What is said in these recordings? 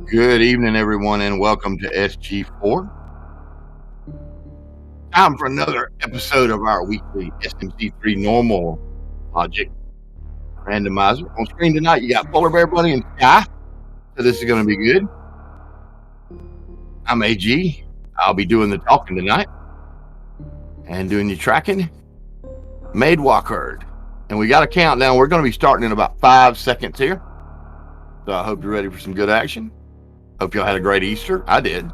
Good evening, everyone, and welcome to SG4. Time for another episode of our weekly SMZ3 normal logic randomizer. On screen tonight, you got Polar Bear Bunny and Sky, so this is going to be good. I'm AG. I'll be doing the talking tonight and doing the tracking. Made Walkerd. And we got a countdown. We're going to be starting in about 5 seconds here. So I hope you're ready for some good action. Hope y'all had a great Easter. I did.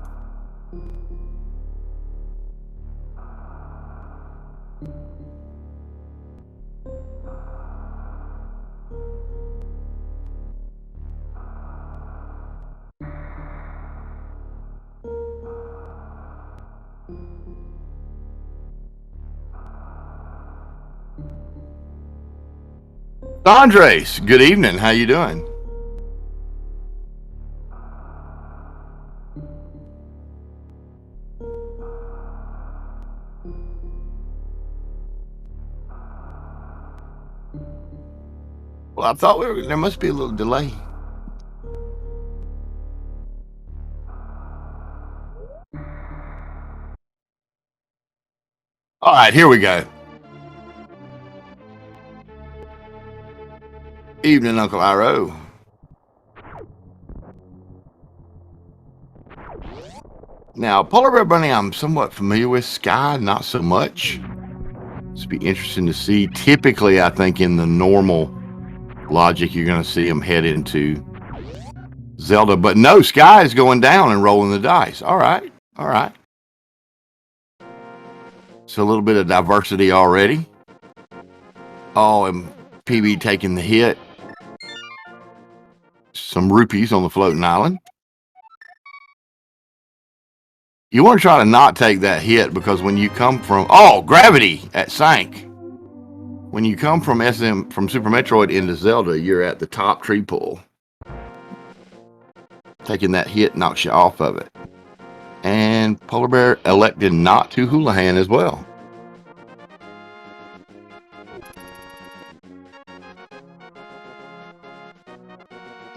Andres, good evening. How you doing? Well, I thought there must be a little delay. All right, here we go. Evening, Uncle Iro. Now, Polar Bear Bunny, I'm somewhat familiar with. Sky, not so much. It's be interesting to see. Typically, I think in the normal logic, you're going to see them head into Zelda. But no, Sky is going down and rolling the dice. All right. All right. So a little bit of diversity already. Oh, and PB taking the hit. Some rupees on the floating island. You want to try to not take that hit because when you come from gravity at Sank. When you come from Super Metroid into Zelda, you're at the top tree pull. Taking that hit knocks you off of it. And Polar Bear elected not to Houlihan as well.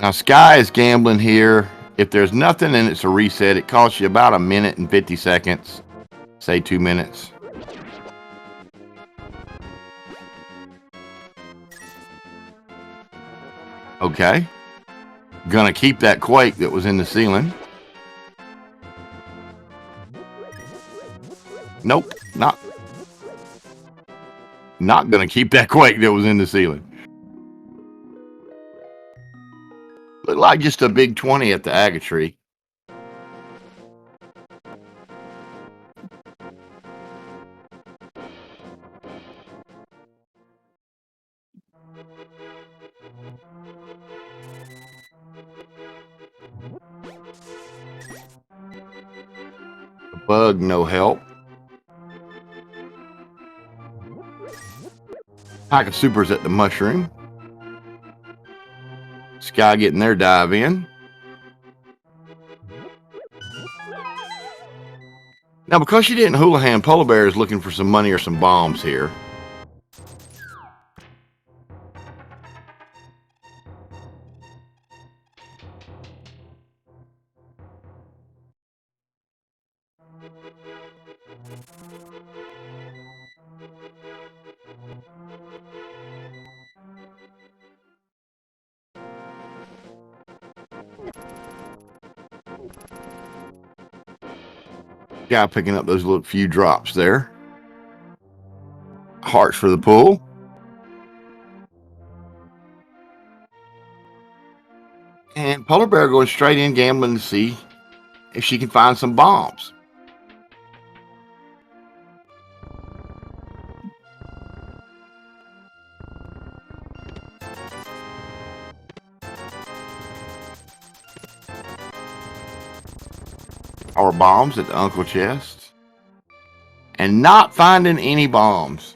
Now Sky is gambling here. If there's nothing and it's a reset, it costs you about 1 minute and 50 seconds. Say 2 minutes. Okay. Gonna keep that quake that was in the ceiling. Nope, not gonna keep that quake that was in the ceiling. Looked like just a big 20 at the Aga tree. The bug, no help. Pack of supers at the mushroom. Sky getting their dive in. Now, because she didn't Houlihan, Polar Bear is looking for some money or some bombs here. Guy picking up those little few drops there. Hearts for the pull. And Polar Bear going straight in gambling to see if she can find some bombs. Or bombs at the Uncle chest. And not finding any bombs.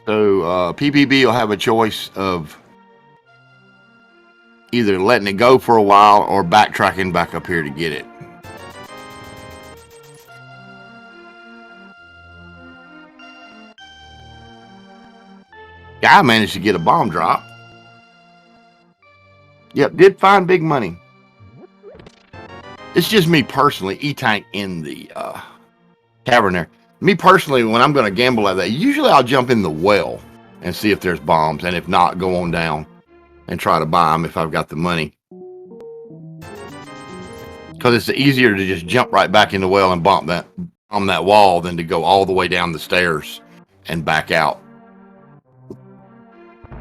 So PPB will have a choice of either letting it go for a while or backtracking back up here to get it. Guy managed to get a bomb drop. Yep, did find big money. It's just me personally, E-Tank in the cavern there. Me personally, when I'm going to gamble like that, usually I'll jump in the well and see if there's bombs, and if not, go on down and try to buy them if I've got the money. Because it's easier to just jump right back in the well and bump that on that wall than to go all the way down the stairs and back out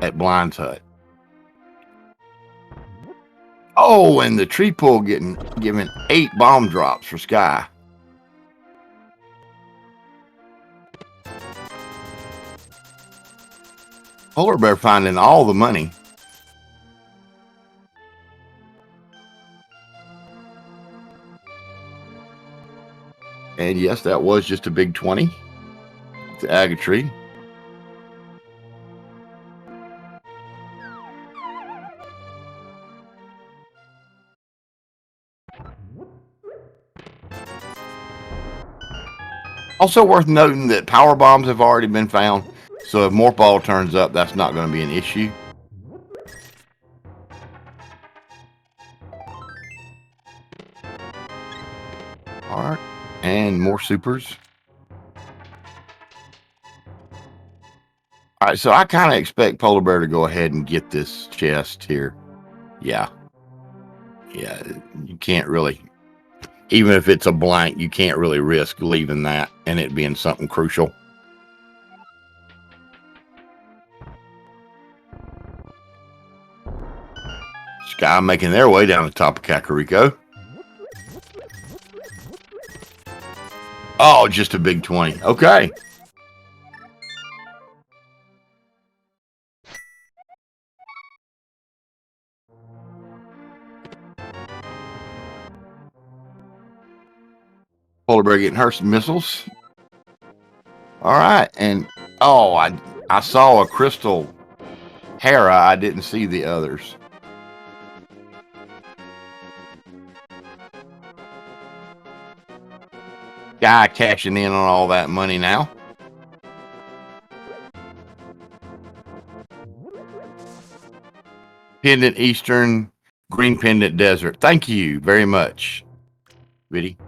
at Blind's hut. Oh, and the tree pull given 8 bomb drops for Sky. Polar Bear finding all the money. And yes, that was just a big 20. The Aga Tree. Also worth noting that power bombs have already been found. So if Morph Ball turns up, that's not going to be an issue. All right. And more supers. All right, so I kind of expect Polar Bear to go ahead and get this chest here. Yeah. Yeah, you can't really, even if it's a blank, you can't really risk leaving that and it being something crucial. Sky making their way down the top of Kakariko. Oh, just a big 20. Okay. Polar Bear getting her some missiles. All right. And, oh, I saw a crystal Hera. I didn't see the others. Guy cashing in on all that money now. Pendant Eastern, Green Pendant Desert. Thank you very much, Biddy.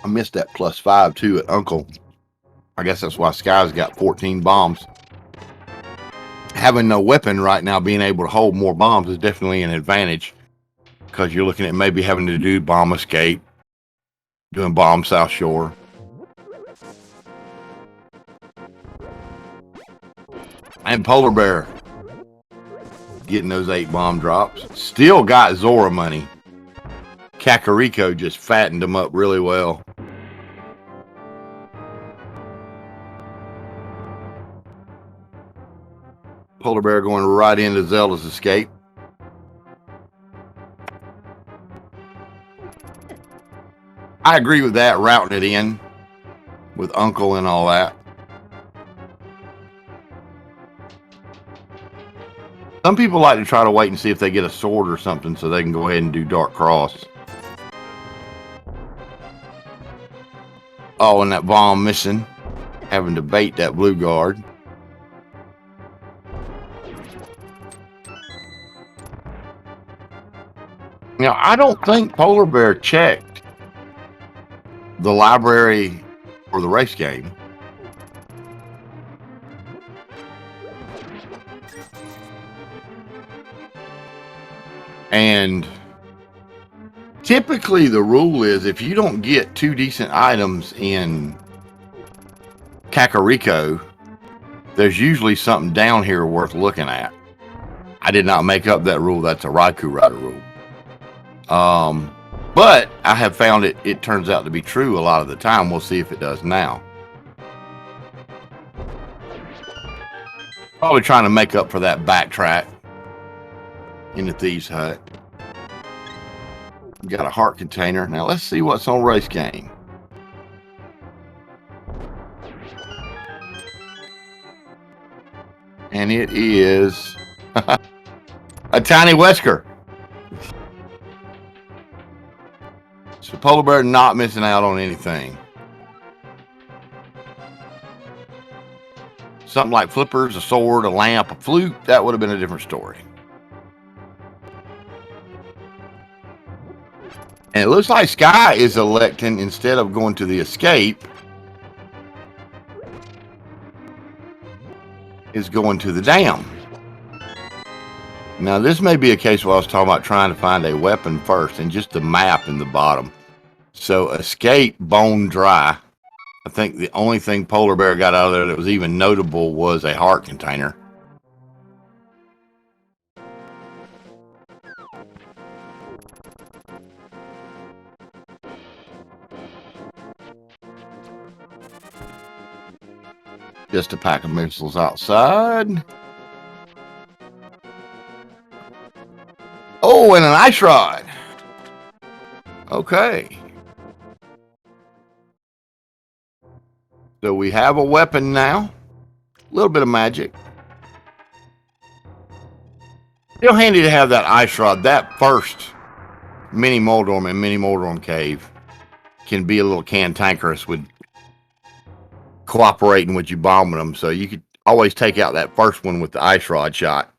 I missed that +5 too at Uncle. I guess that's why Sky's got 14 bombs. Having no weapon right now, being able to hold more bombs is definitely an advantage, because you're looking at maybe having to do bomb escape, doing bomb South Shore. And Polar Bear getting those 8 bomb drops. Still got Zora money. Kakariko just fattened them up really well. Polar Bear going right into Zelda's escape. I agree with that, routing it in with Uncle and all that. Some people like to try to wait and see if they get a sword or something so they can go ahead and do Dark Cross. Oh, and that bomb missing. Having to bait that blue guard. Now, I don't think Polar Bear checked the library for the race game. And typically the rule is if you don't get 2 decent items in Kakariko, there's usually something down here worth looking at. I did not make up that rule. That's a Raikou Rider rule. But I have found it turns out to be true a lot of the time. We'll see if it does now. Probably trying to make up for that backtrack in the Thieves' Hut. We got a heart container. Now let's see what's on race game. And it is a tiny Wesker. So Polar Bear not missing out on anything. Something like flippers, a sword, a lamp, a flute, that would have been a different story. And it looks like Sky is electing, instead of going to the escape, is going to the dam. Now, this may be a case where I was talking about trying to find a weapon first and just the map in the bottom. So, escape, bone dry. I think the only thing Polar Bear got out of there that was even notable was a heart container. Just a pack of missiles outside. Oh, and an ice rod. Okay. So we have a weapon now. A little bit of magic. Still handy to have that ice rod. That first mini Moldorm and mini Moldorm cave can be a little cantankerous with cooperating with you bombing them. So you could always take out that first one with the ice rod shot.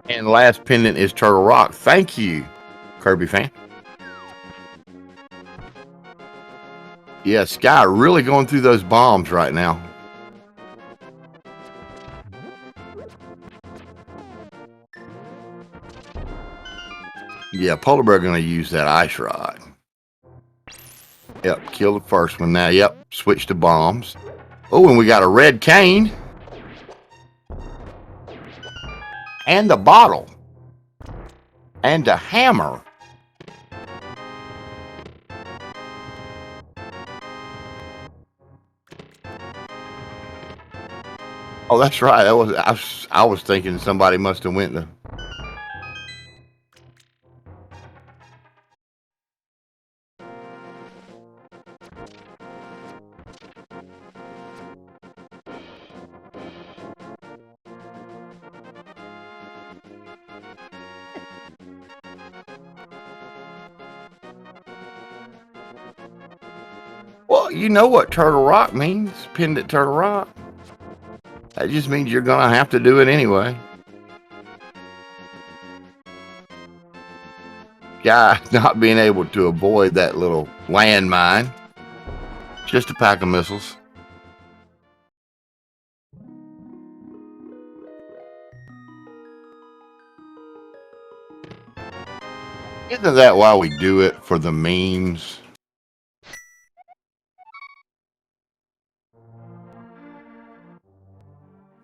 And last pendant is Turtle Rock. Thank you, Kirby fan. Yeah, Sky really going through those bombs right now. Yeah, Polar Bear going to use that ice rod. Yep, kill the first one now. Yep, switch to bombs. Oh, and we got a red cane. And a bottle. And a hammer. Oh, that's right. That was I was thinking somebody must have went to. Well, you know what Turtle Rock means, pinned at Turtle Rock. That just means you're going to have to do it anyway. Guy not being able to avoid that little landmine. Just a pack of missiles. Isn't that why we do it, for the memes?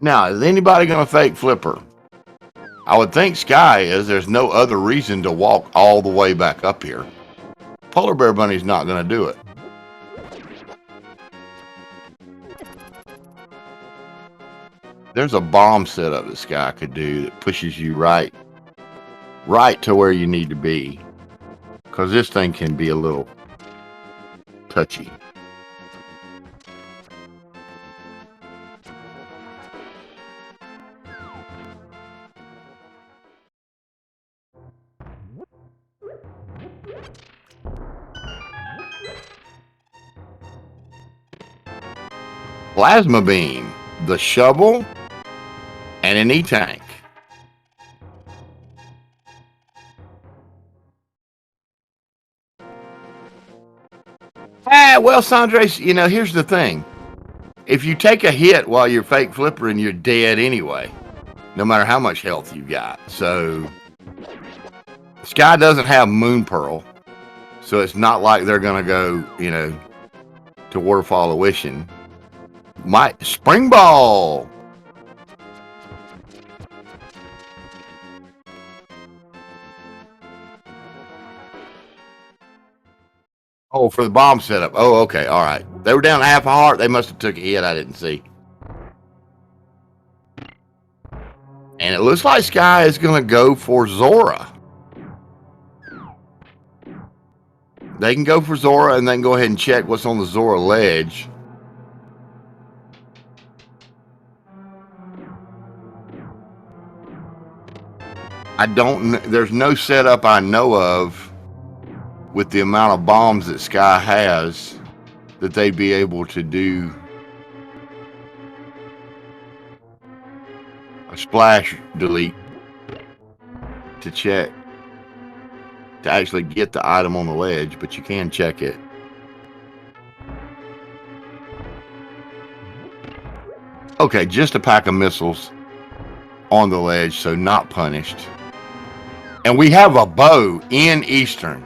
Now, is anybody going to fake flipper? I would think Sky is. There's no other reason to walk all the way back up here. Polar Bear Bunny's not going to do it. There's a bomb setup that Sky could do that pushes you right to where you need to be. Because this thing can be a little touchy. Plasma beam, the shovel, and an E-tank. Well, Sandres, you know, here's the thing. If you take a hit while you're fake flippering, you're dead anyway, no matter how much health you've got. So, Sky doesn't have Moon Pearl, so it's not like they're going to go, you know, to Waterfall of Wishing. My Spring Ball. Oh, for the bomb setup. Oh, okay. All right. They were down half a heart. They must have took a hit I didn't see. And it looks like Sky is going to go for Zora. They can go for Zora, and they can go ahead and check what's on the Zora ledge. There's no setup I know of with the amount of bombs that Sky has that they'd be able to do a splash delete to check, to actually get the item on the ledge, but you can check it. Okay, just a pack of missiles on the ledge, so not punished. And we have a bow in Eastern.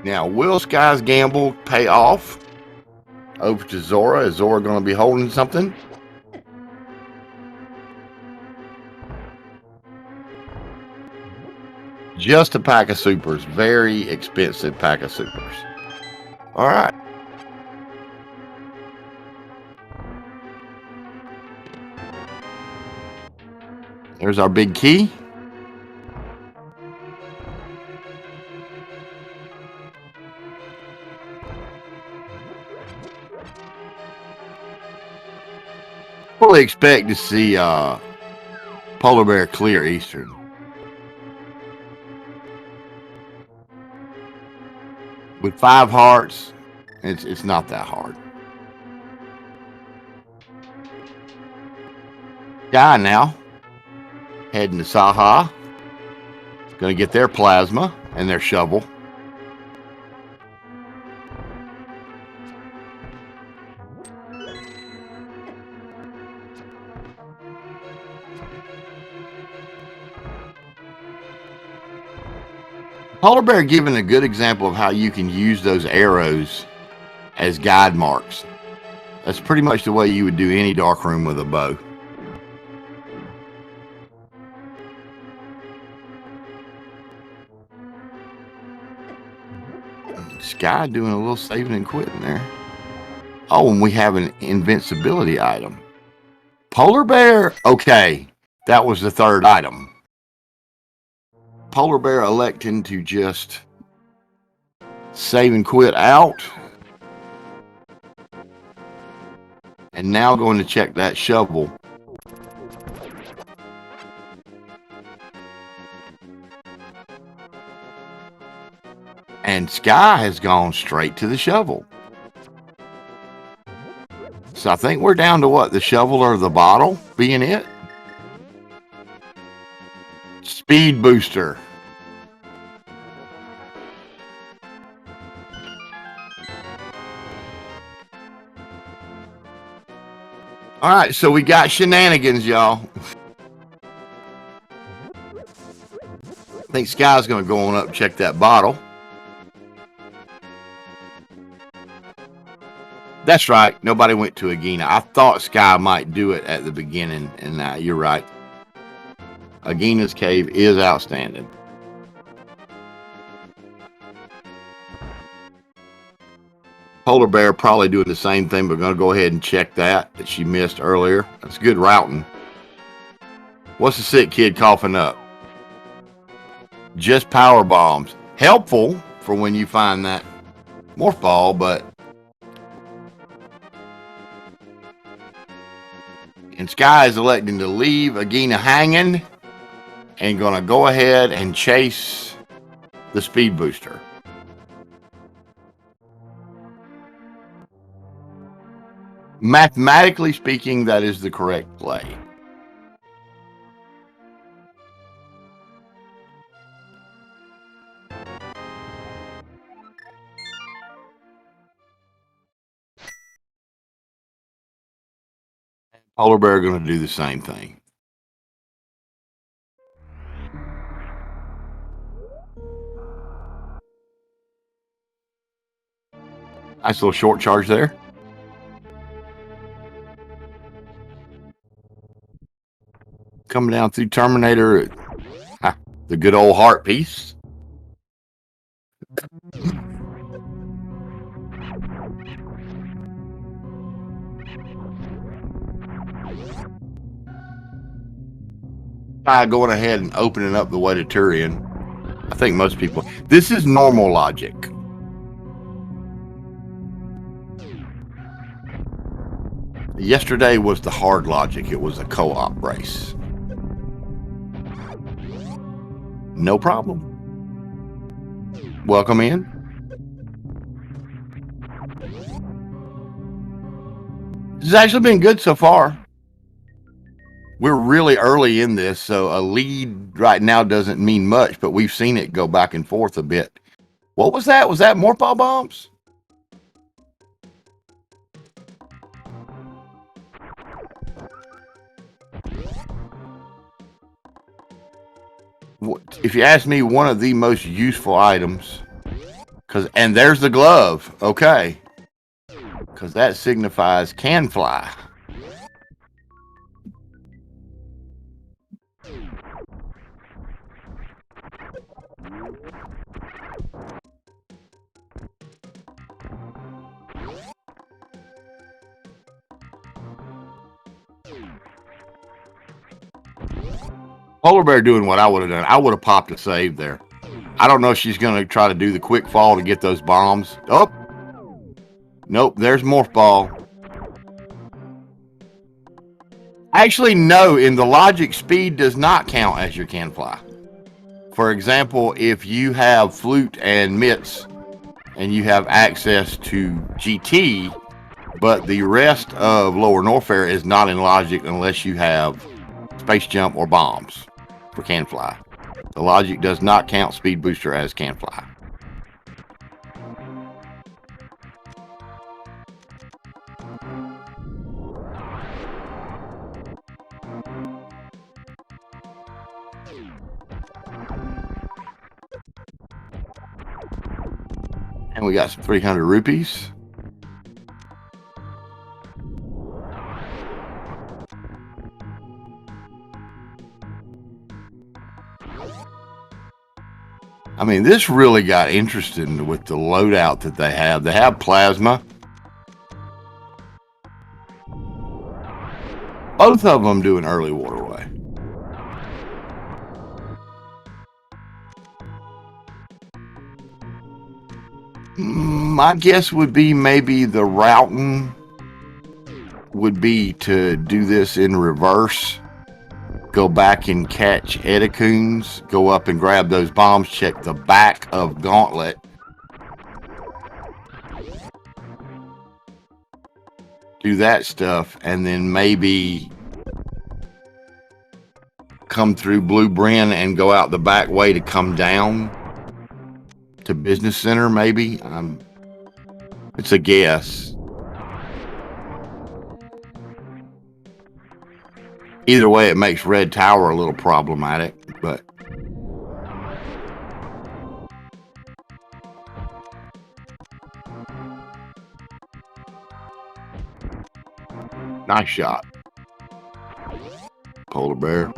Now, will Sky's gamble pay off? Over to Zora. Is Zora going to be holding something? Just a pack of supers. Very expensive pack of supers. All right. There's our big key. Fully expect to see Polar Bear clear Eastern. With 5 hearts, it's not that hard. Guy now heading to Saha. Going to get their plasma and their shovel. Polar Bear giving a good example of how you can use those arrows as guide marks. That's pretty much the way you would do any dark room with a bow. Sky doing a little saving and quitting there. Oh, and we have an invincibility item. Polar Bear, okay, that was the third item. Polar Bear electing to just save and quit out. And now going to check that shovel. And Sky has gone straight to the shovel. So I think we're down to what? The shovel or the bottle being it? Speed booster. All right, so we got shenanigans, y'all. I think Sky's going to go on up and check that bottle. That's right. Nobody went to Agena. I thought Sky might do it at the beginning, and you're right. Agena's cave is outstanding. Polar Bear probably doing the same thing, but going to go ahead and check that she missed earlier. That's good routing. What's the sick kid coughing up? Just power bombs. Helpful for when you find that morph ball, but... And Sky is electing to leave Agena hanging and going to go ahead and chase the speed booster. Mathematically speaking, that is the correct play. Polar Bear going to do the same thing. Nice little short charge there. Coming down through Terminator. The good old heart piece. By going ahead and opening up the way to Turian. I think most people. This is normal logic. Yesterday was the hard logic. It was a co-op race. No problem. Welcome in. This has actually been good so far. We're really early in this, so a lead right now doesn't mean much, but we've seen it go back and forth a bit. What was that? Was that morph bombs? If you ask me, one of the most useful items, and there's the glove, okay, because that signifies can fly. Polar Bear doing what I would have done. I would have popped a save there. I don't know if she's going to try to do the quick fall to get those bombs. Oh, nope, there's Morph Ball. Actually, no, in the logic, speed does not count as your can fly. For example, if you have Flute and Mitts and you have access to GT, but the rest of Lower Norfair is not in logic unless you have Space Jump or bombs for can fly. The logic does not count Speed Booster as can fly. And we got some 300 rupees. I mean, this really got interesting with the loadout that they have. They have plasma. Both of them do an early waterway. My guess would be maybe the routing would be to do this in reverse. Go back and catch Edicoons, go up and grab those bombs, check the back of Gauntlet. Do that stuff, and then maybe come through Blue Bryn and go out the back way to come down to Business Center, maybe. It's a guess. Either way, it makes Red Tower a little problematic, but nice shot, Polar Bear.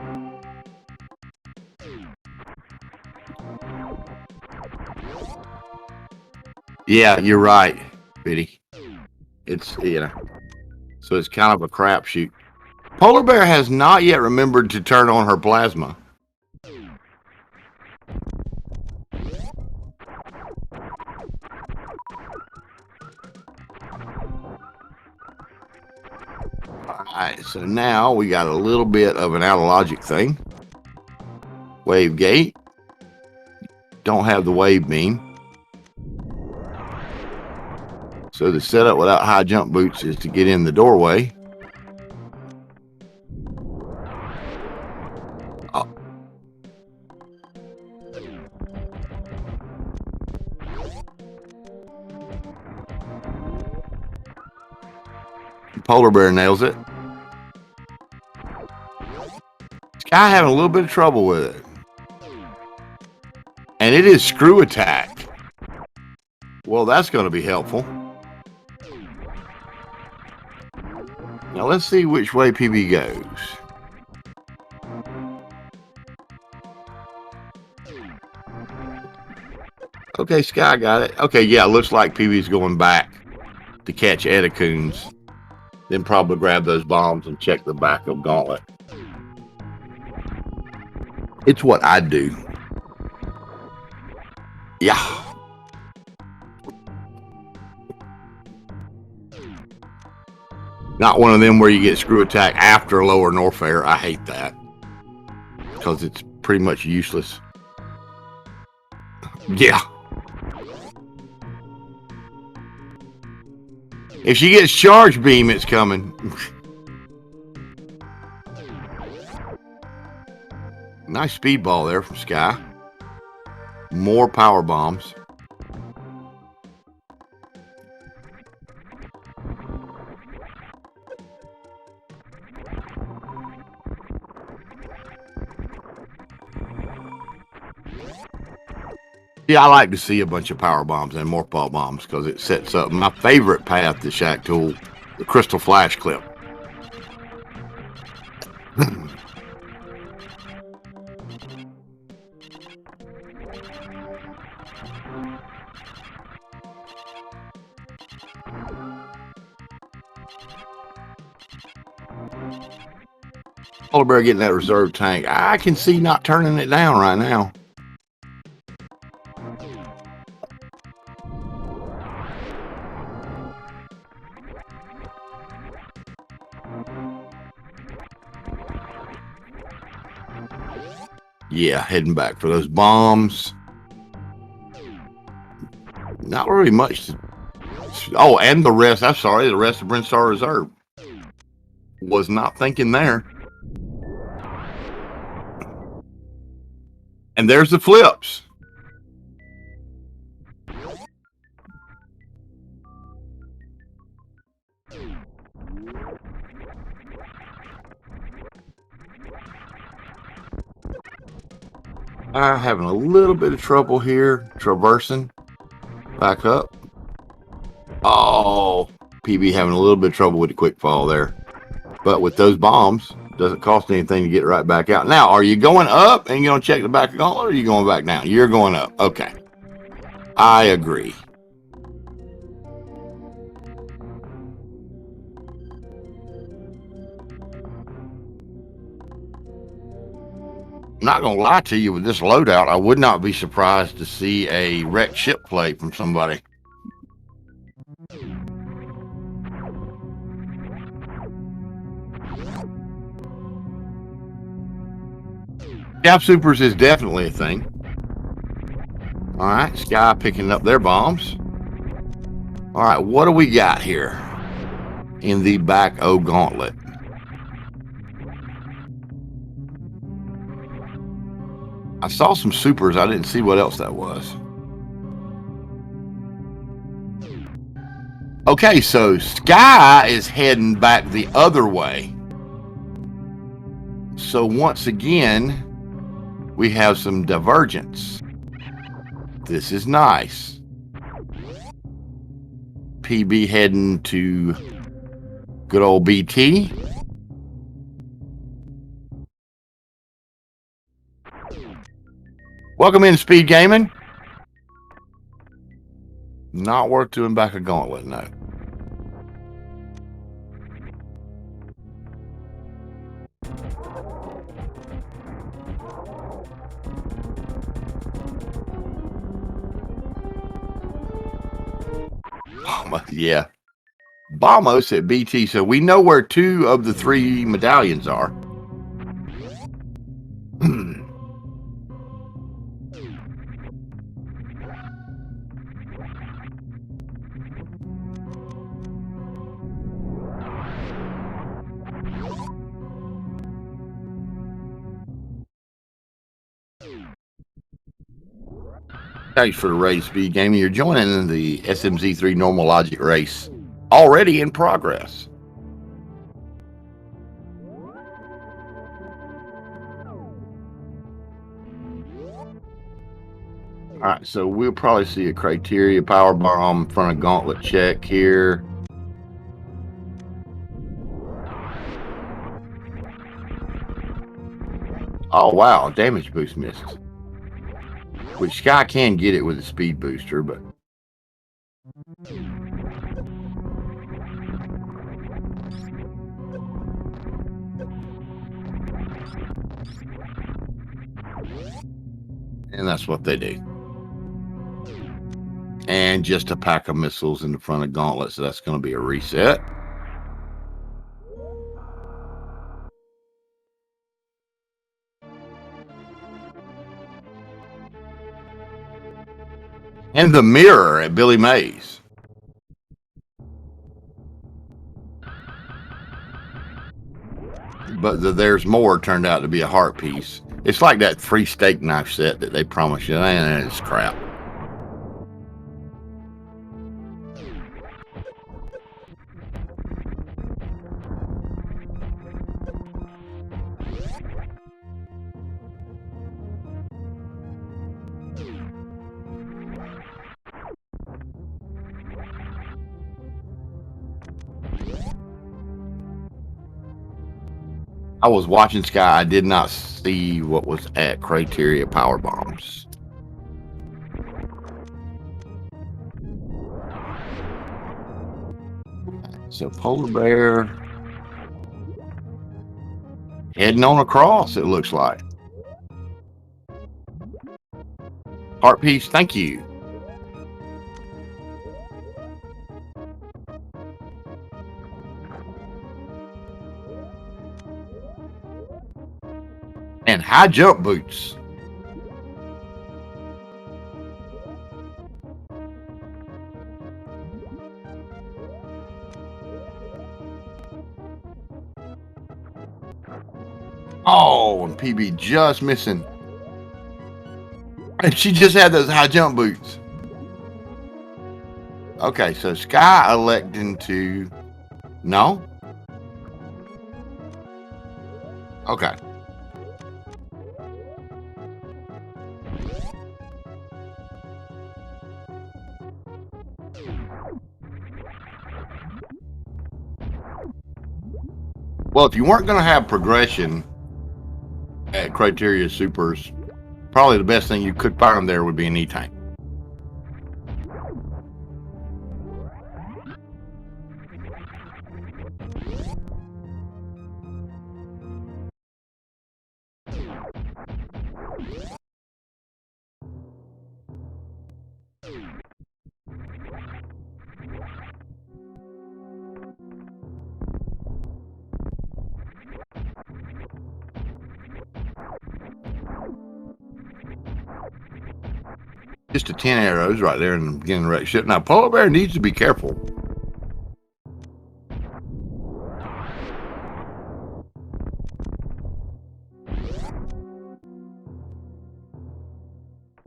Yeah, you're right, Biddy. It's, so it's kind of a crapshoot. Polar Bear has not yet remembered to turn on her plasma. Alright, so now we got a little bit of an out of logic thing. Wave gate. Don't have the wave beam. So the setup without high jump boots is to get in the doorway. Polar Bear nails it. Sky having a little bit of trouble with it. And it is screw attack. Well, that's going to be helpful. Now let's see which way PB goes. Okay, Sky got it. Okay, yeah, looks like PB's going back to catch Edicoons. Then probably grab those bombs and check the back of Gauntlet. It's what I do. Yeah. Not one of them where you get screw attack after lower Norfair. I hate that because it's pretty much useless. Yeah. If she gets charge beam, it's coming. Nice speedball there from Sky. More power bombs. Yeah, I like to see a bunch of power bombs and more power bombs because it sets up my favorite path to Shack Tool, the Crystal Flash clip. Polar Bear getting that reserve tank. I can see not turning it down right now. Yeah, heading back for those bombs. Not really much. Oh, and the rest. I'm sorry, the rest of Brinstar Reserve. Was not thinking there. And there's the flips. I'm having a little bit of trouble here traversing back up. Oh, PB having a little bit of trouble with the quick fall there. But with those bombs, doesn't cost anything to get right back out. Now, are you going up and you're going to check the back of the gauntlet, or are you going back down? You're going up. Okay. I agree. Not going to lie to you, with this loadout, I would not be surprised to see a wrecked ship plate from somebody. Cap Supers is definitely a thing. All right, Sky picking up their bombs. All right, what do we got here in the back O gauntlet? I saw some supers. I didn't see what else that was. Okay, so Sky is heading back the other way. So once again, we have some divergence. This is nice. PB heading to good old BT. Welcome in, Speed Gaming. Not worth doing back a gauntlet, no. Yeah. Bamos at BT, so we know where 2 of the 3 medallions are. Thanks for the race, Speed Gaming. You're joining the SMZ3 Normal Logic race, already in progress. All right, so we'll probably see a criteria power bomb in front of gauntlet check here. Oh, wow, damage boost misses. Which Sky can get it with a speed booster, but And that's what they do. And just a pack of missiles in the front of Gauntlet, so that's going to be a reset. And the mirror at Billy Mays. But there's more turned out to be a heart piece. It's like that free steak knife set that they promised you, and it's crap. I was watching Sky. I did not see what was at Criteria Power Bombs. So Polar Bear heading on across, it looks like. Heart piece, thank you. And high jump boots. Oh, and PB just missing. And she just had those high jump boots. Okay, so Sky electing to... No? Okay. Well, if you weren't going to have progression at Criteria Supers, probably the best thing you could find there would be an E-Tank. Just a 10 arrows right there in the beginning of the wreck ship. Now, Polar Bear needs to be careful.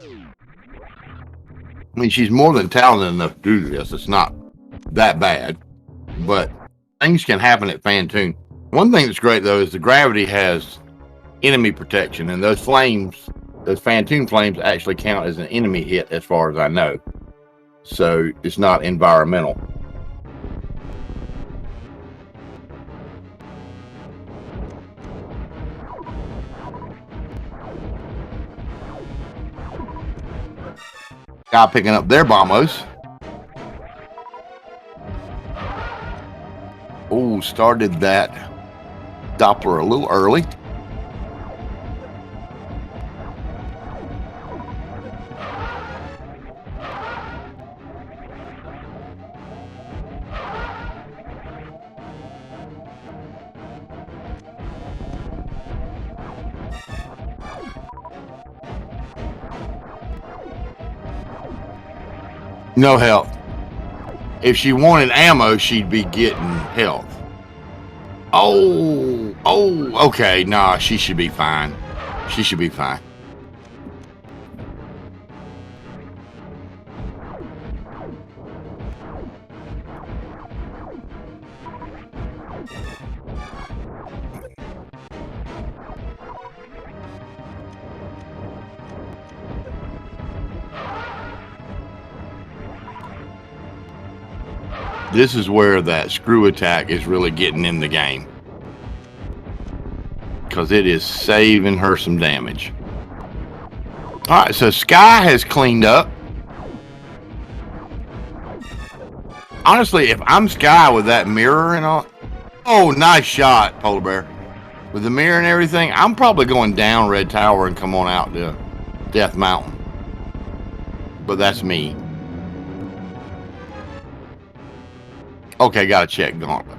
I mean, she's more than talented enough to do this. It's not that bad, but things can happen at Fantoon. One thing that's great, though, is the gravity has enemy protection, and those flames, those Fantoon flames actually count as an enemy hit as far as I know. So it's not environmental. Guy picking up their bombos. Oh, started that Doppler a little early. No health. If she wanted ammo, she'd be getting health. Oh, okay. Nah, she should be fine. She should be fine. This is where that screw attack is really getting in the game, because it is saving her some damage. All right, so Sky has cleaned up. Honestly, if I'm Sky with that mirror and all... Oh, nice shot, Polar Bear. With the mirror and everything, I'm probably going down Red Tower and come on out to Death Mountain. But that's me. Okay, gotta check Gauntlet.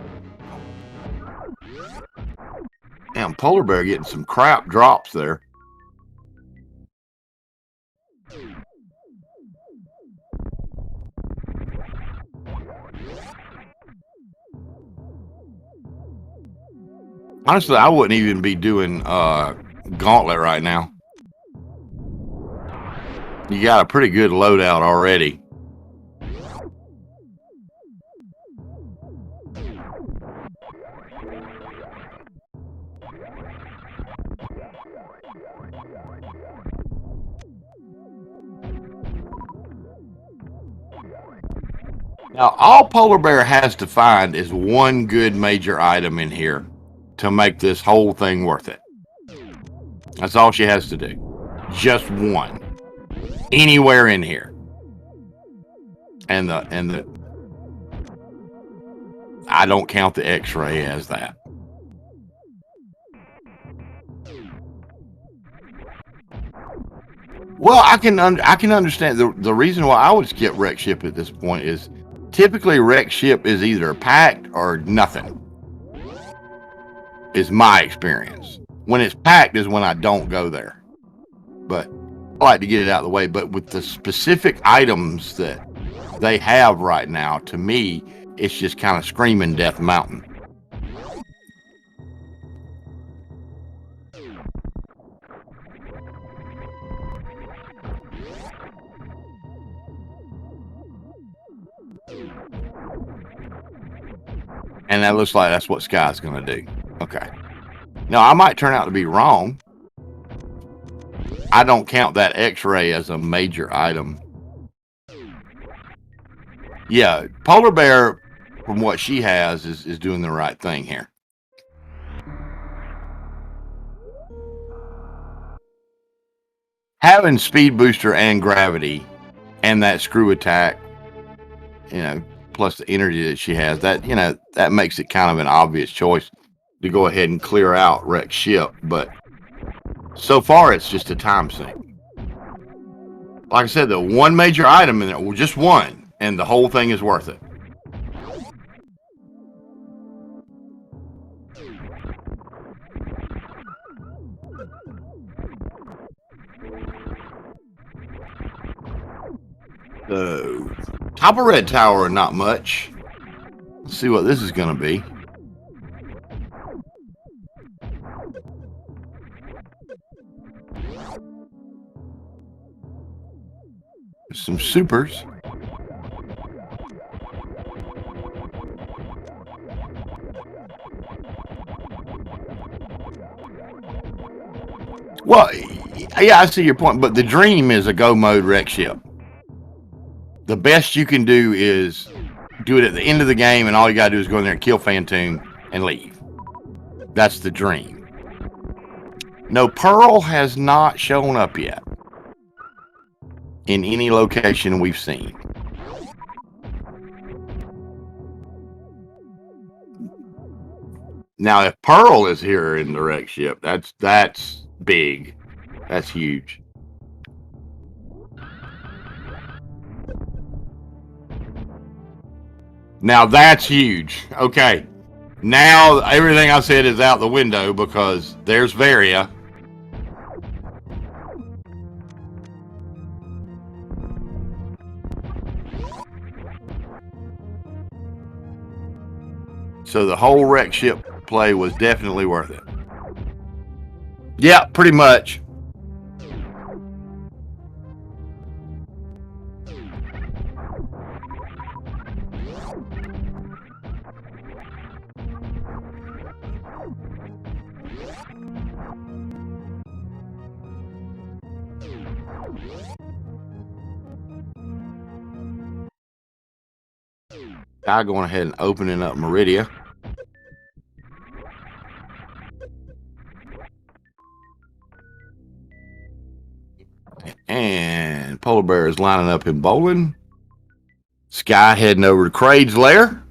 Damn, Polar Bear getting some crap drops there. Honestly, I wouldn't even be doing Gauntlet right now. You got a pretty good loadout already. Now, all Polar Bear has to find is one good major item in here to make this whole thing worth it. That's all she has to do. Just one. Anywhere in here. And the I don't count the X-ray as that. Well, I can understand the reason why I would skip wreck ship at this point is typically wreck ship is either packed or nothing. Is my experience. When it's packed is when I don't go there. But I like to get it out of the way. But with the specific items that they have right now, to me, it's just kind of screaming Death Mountain. And that looks like that's what Sky's going to do. Okay. Now, I might turn out to be wrong. I don't count that X-ray as a major item. Yeah, Polar Bear, from what she has, is doing the right thing here. Having Speed Booster and Gravity and that screw attack, plus the energy that she has, that makes it kind of an obvious choice to go ahead and clear out wreck ship. But so far, it's just a time sink. Like I said, the one major item in there, well, just one, and the whole thing is worth it. So, top of Red Tower, not much. Let's see what this is going to be. Some supers. Well, yeah, I see your point, but the dream is a go mode wreck ship. The best you can do is do it at the end of the game, and all you gotta do is go in there and kill Phantoon and leave. That's the dream. No, Pearl has not shown up yet in any location we've seen. Now, if Pearl is here in the wreck ship, that's big. That's huge. Now that's huge. Okay. Now everything I said is out the window because there's Varia. So the whole wreck ship play was definitely worth it. Yeah, pretty much. I'm going ahead and opening up Meridia. And Polar Bear is lining up in bowling. Sky heading over to Kraid's lair.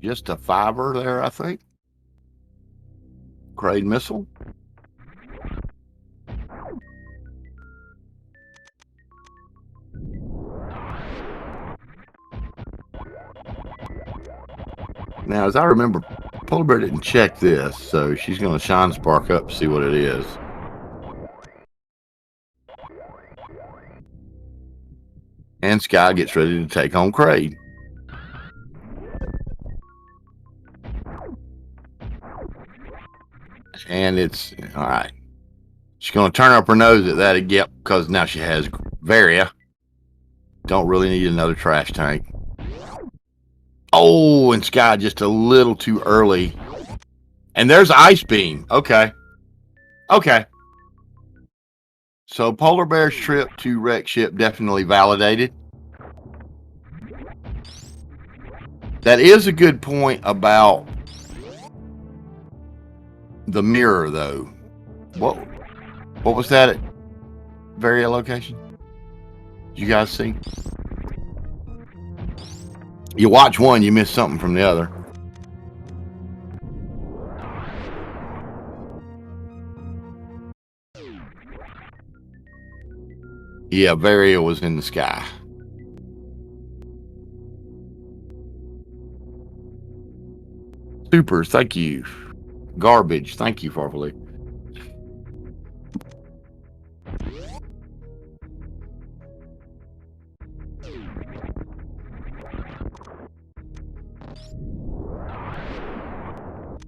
Just a fiver there, I think. Crane missile. Now, as I remember, Polar Bear didn't check this, so she's going to shine spark up to see what it is. And Sky gets ready to take on Kraid. And it's all right. She's going to turn up her nose at that, yep, because now she has Varia. Don't really need another trash tank. Oh, and Sky just a little too early. And there's Ice Beam. Okay. Okay. So Polar Bear's trip to Wreck Ship definitely validated. That is a good point about the mirror, though. What was that at Varia location? Did you guys see? You watch one, you miss something from the other. Yeah, Varia was in the sky. Super, thank you. Garbage, thank you, Farfully.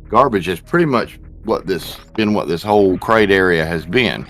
Garbage is pretty much what this whole crate area has been.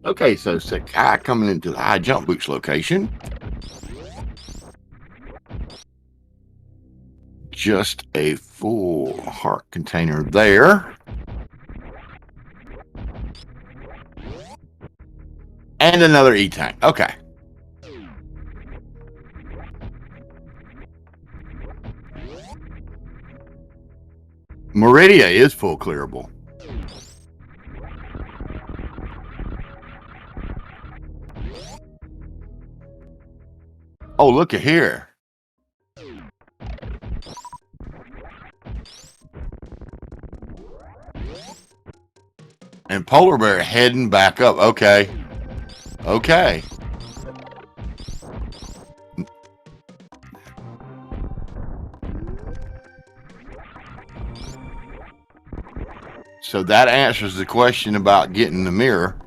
Okay, so Sakai coming into the high jump boots location. Just a full heart container there. And another E-tank. Okay. Meridia is full clearable. Oh, look at here. And Polar Bear heading back up. Okay. Okay. So that answers the question about getting the mirror.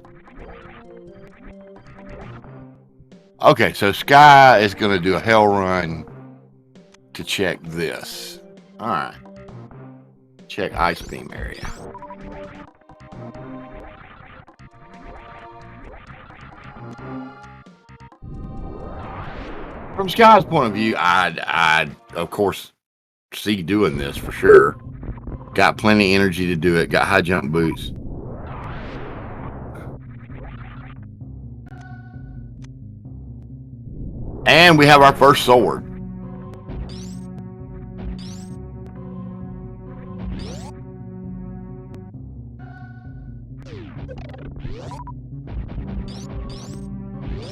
Okay, so Sky is going to do a hell run to check this. All right. Check Ice Beam area. From Sky's point of view, I'd of course see doing this for sure. Got plenty of energy to do it. Got high jump boots. And we have our first sword.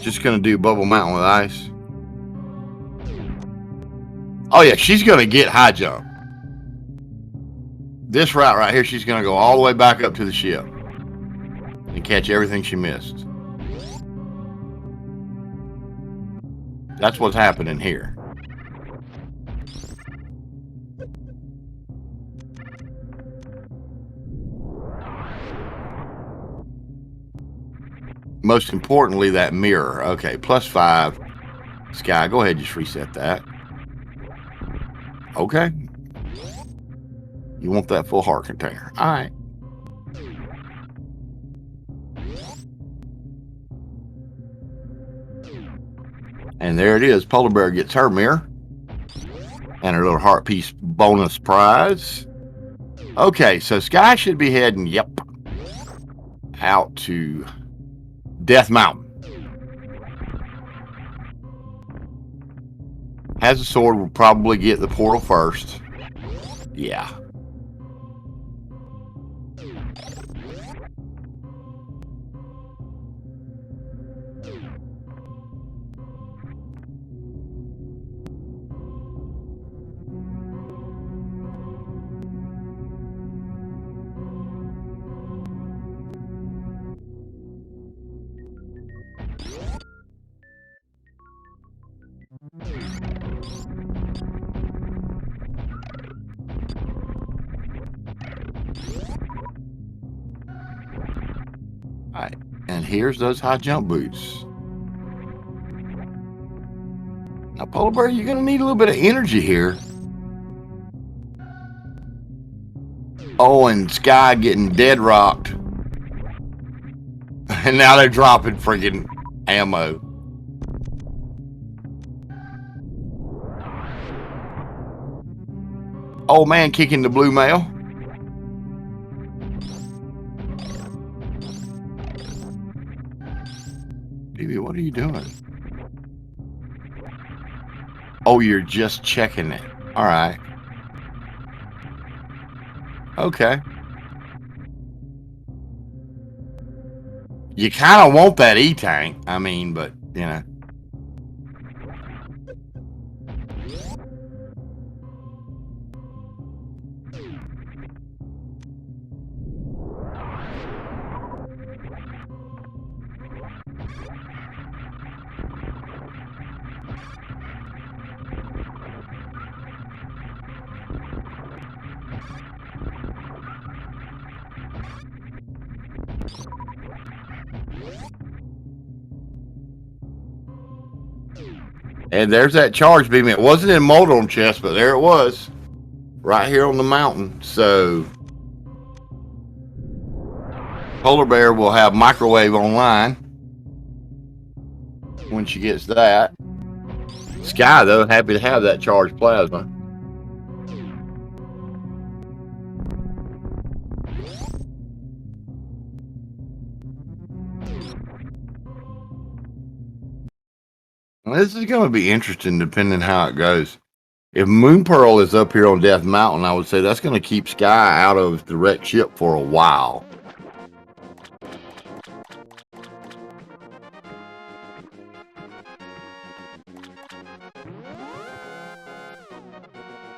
Just going to do Bubble Mountain with ice. Oh, yeah, she's going to get high jump. This route right here, she's going to go all the way back up to the ship and catch everything she missed. That's what's happening here. Most importantly, that mirror. Okay, +5. Sky, go ahead, just reset that. Okay. You want that full heart container. All right. And there it is. Polar Bear gets her mirror and her little heart piece bonus prize. Okay, so Sky should be heading, yep, out to Death Mountain. Has a sword, will probably get the portal first. Yeah. All right, and here's those high jump boots. Now, Polar Bear, you're going to need a little bit of energy here. Oh, and Sky getting dead rocked. And now they're dropping freaking ammo. Old man kicking the blue male. Baby, what are you doing? Oh, you're just checking it. All right. Okay. You kind of want that E-tank. I mean, but, you know. And there's that charge beam. It wasn't in Moldorm chest, but there it was. Right here on the mountain. So Polar Bear will have microwave online when she gets that. Sky, though, happy to have that charged plasma. Well, this is going to be interesting depending how it goes. If Moon Pearl is up here on Death Mountain, I would say that's going to keep Sky out of the wrecked ship for a while.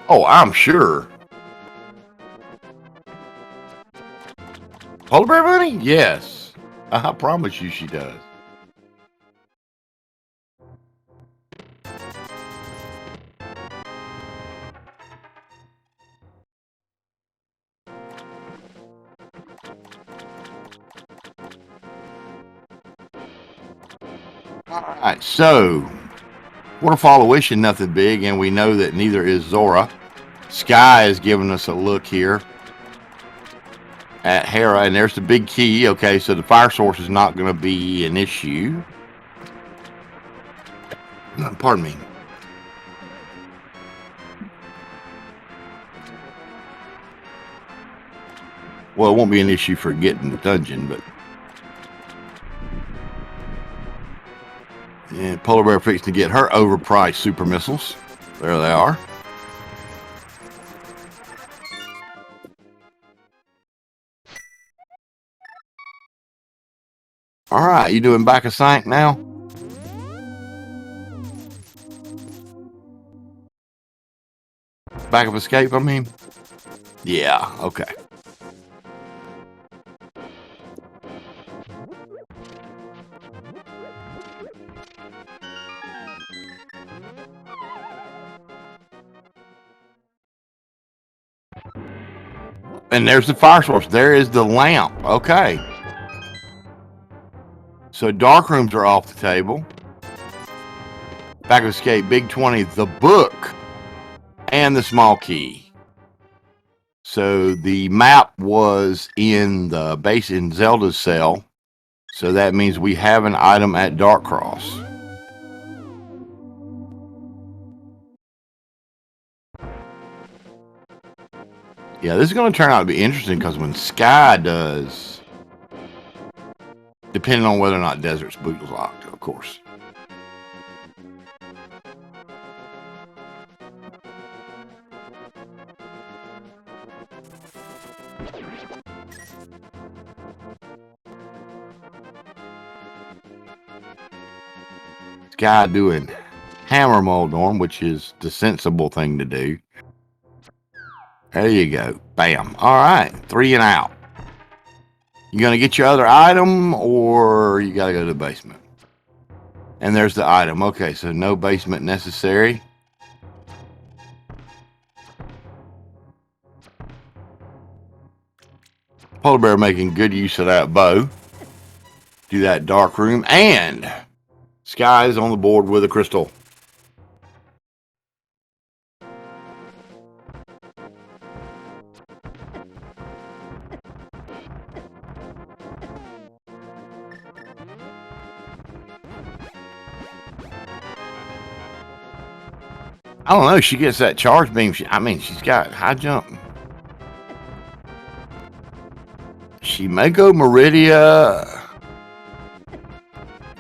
Oh, I'm sure. Polar Bear Bunny? Yes. I promise you she does. All right, so Waterfall of Wishing, nothing big, and we know that neither is Zora. Sky is giving us a look here at Hera, and there's the big key. Okay, so the fire source is not going to be an issue. Pardon me. Well, it won't be an issue for getting the dungeon, but... And Polar Bear fixing to get her overpriced super missiles. There they are. All right, you doing back of sync now? Back of escape, I mean? Yeah, okay. And there's the fire source. There is the lamp. Okay. So dark rooms are off the table. Back of escape, big 20, the book, and the small key. So the map was in the base in Zelda's cell. So that means we have an item at Dark Cross. Yeah, this is going to turn out to be interesting because when Sky does, depending on whether or not Desert's boot is locked, of course. Sky doing hammer mold on, which is the sensible thing to do. There you go. Bam. All right. 3 and out. You going to get your other item or you got to go to the basement? And there's the item. Okay, so no basement necessary. Polar bear making good use of that bow. Do that dark room. And Sky is on the board with a crystal. I don't know. She gets that charge beam. I mean, she's got high jump. She may go Meridia.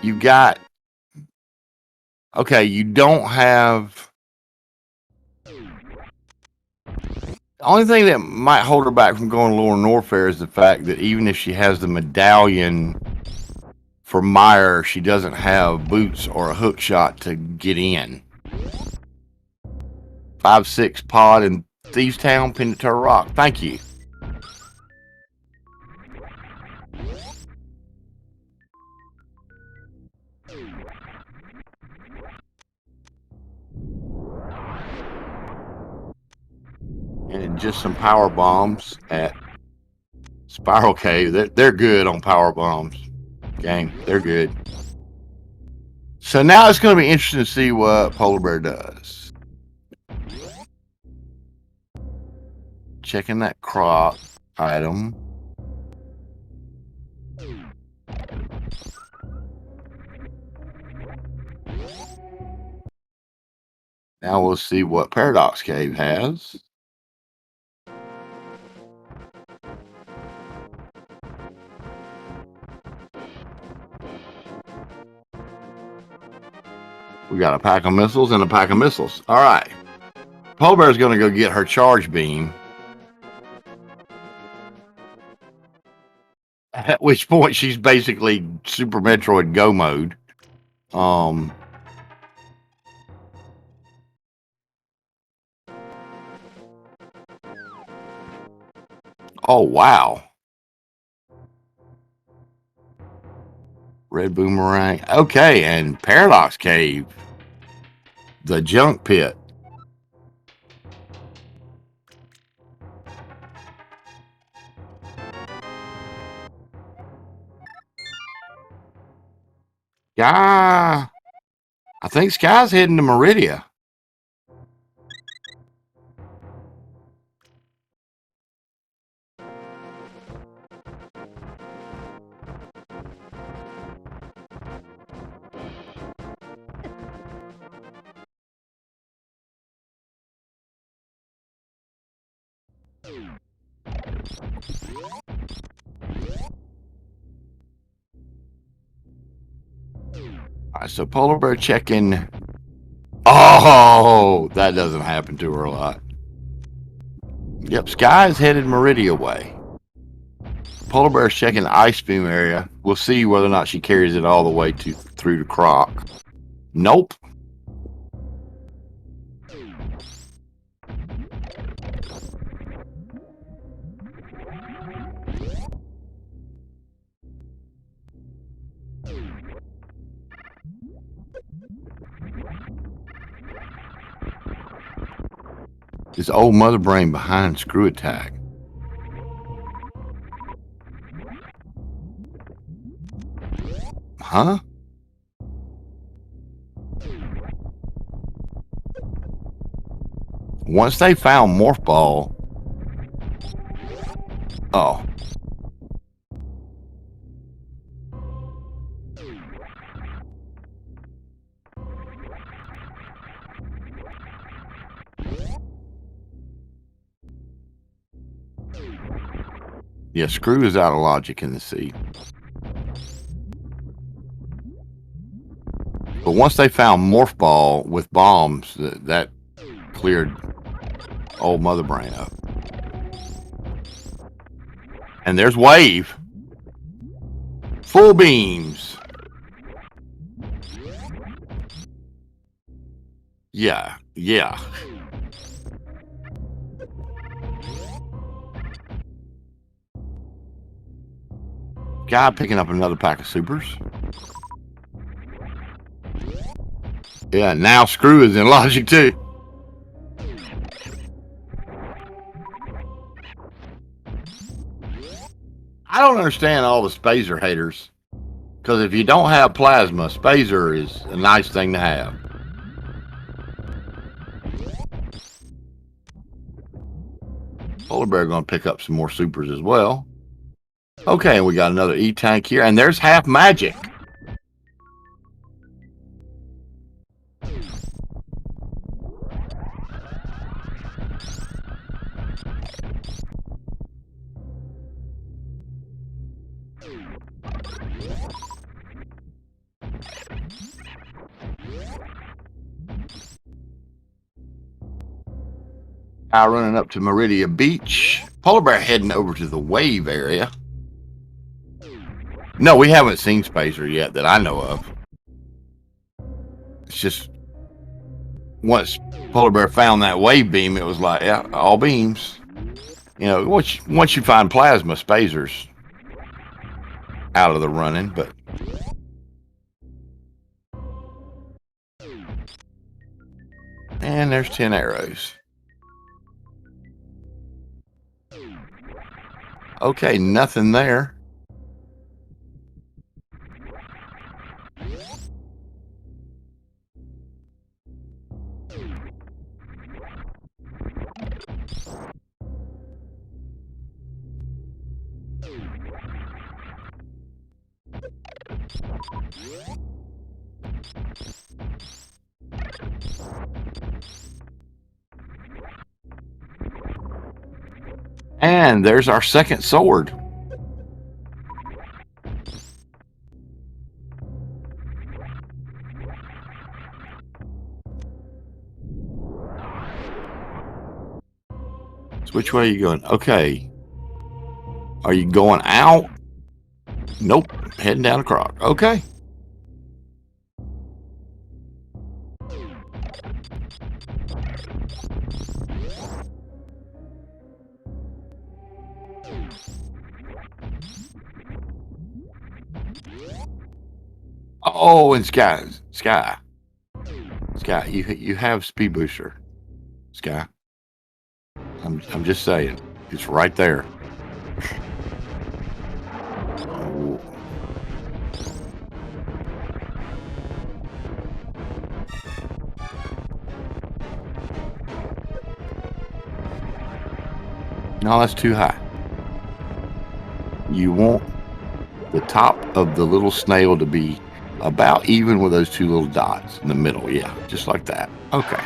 You got. Okay, you don't have. The only thing that might hold her back from going Lower Norfair is the fact that even if she has the medallion for Meyer, she doesn't have boots or a hook shot to get in. 5-6 pod in Thieves Town, pinned to her rock. Thank you. And just some power bombs at Spiral Cave. They're good on power bombs. Game, they're good. So now it's going to be interesting to see what Polar Bear does. Checking that crop item. Now we'll see what Paradox Cave has. We got a pack of missiles and a pack of missiles. All right. Polar Bear is going to go get her charge beam. At which point she's basically Super Metroid Go mode. Oh, wow. Red Boomerang. Okay, and Paradox Cave. The Junk Pit. Sky. I think Sky's heading to Meridia. All right, so Polar Bear checking. Oh, that doesn't happen to her a lot. Yep, Sky is headed Meridia way. Polar Bear's checking the ice beam area. We'll see whether or not she carries it all the way through the croc. Nope. This old mother brain behind screw attack. Huh? Once they found Morph Ball. Oh. Yeah, Screw is out of logic in the sea. But once they found Morph Ball with bombs, that cleared old Mother Brain up. And there's Wave. Full beams. Yeah, yeah. Guy picking up another pack of supers. Yeah, now Screw is in logic too. I don't understand all the Spazer haters. Because if you don't have plasma, Spazer is a nice thing to have. Polar Bear going to pick up some more supers as well. Okay, we got another E-Tank here. And there's Half Magic. Now running up to Meridia Beach. Polar Bear heading over to the Wave area. No, we haven't seen Spazer yet that I know of. It's just once Polar Bear found that wave beam, it was like, yeah, all beams. You know, once you find plasma, Spazer's out of the running, but and there's 10 arrows. Okay, nothing there. And there's our second sword. So which way are you going? Okay. Are you going out? Nope. Heading down a croc. Okay. Oh, and Sky, you have speed booster, Sky. I'm just saying, it's right there. Oh. No, that's too high. You want the top of the little snail to be about even with those two little dots in the middle. Yeah, just like that. Okay.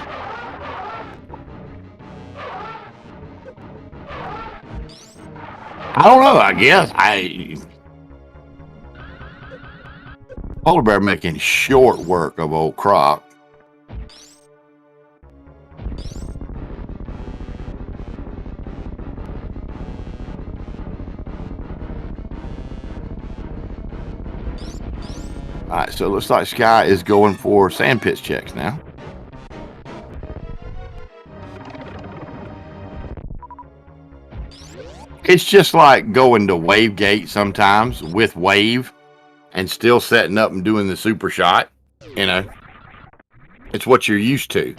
I don't know. I guess Polar Bear making short work of old Croc. All right, so it looks like Sky is going for sand pits checks now. It's just like going to Wave Gate sometimes with Wave and still setting up and doing the super shot. You know, it's what you're used to.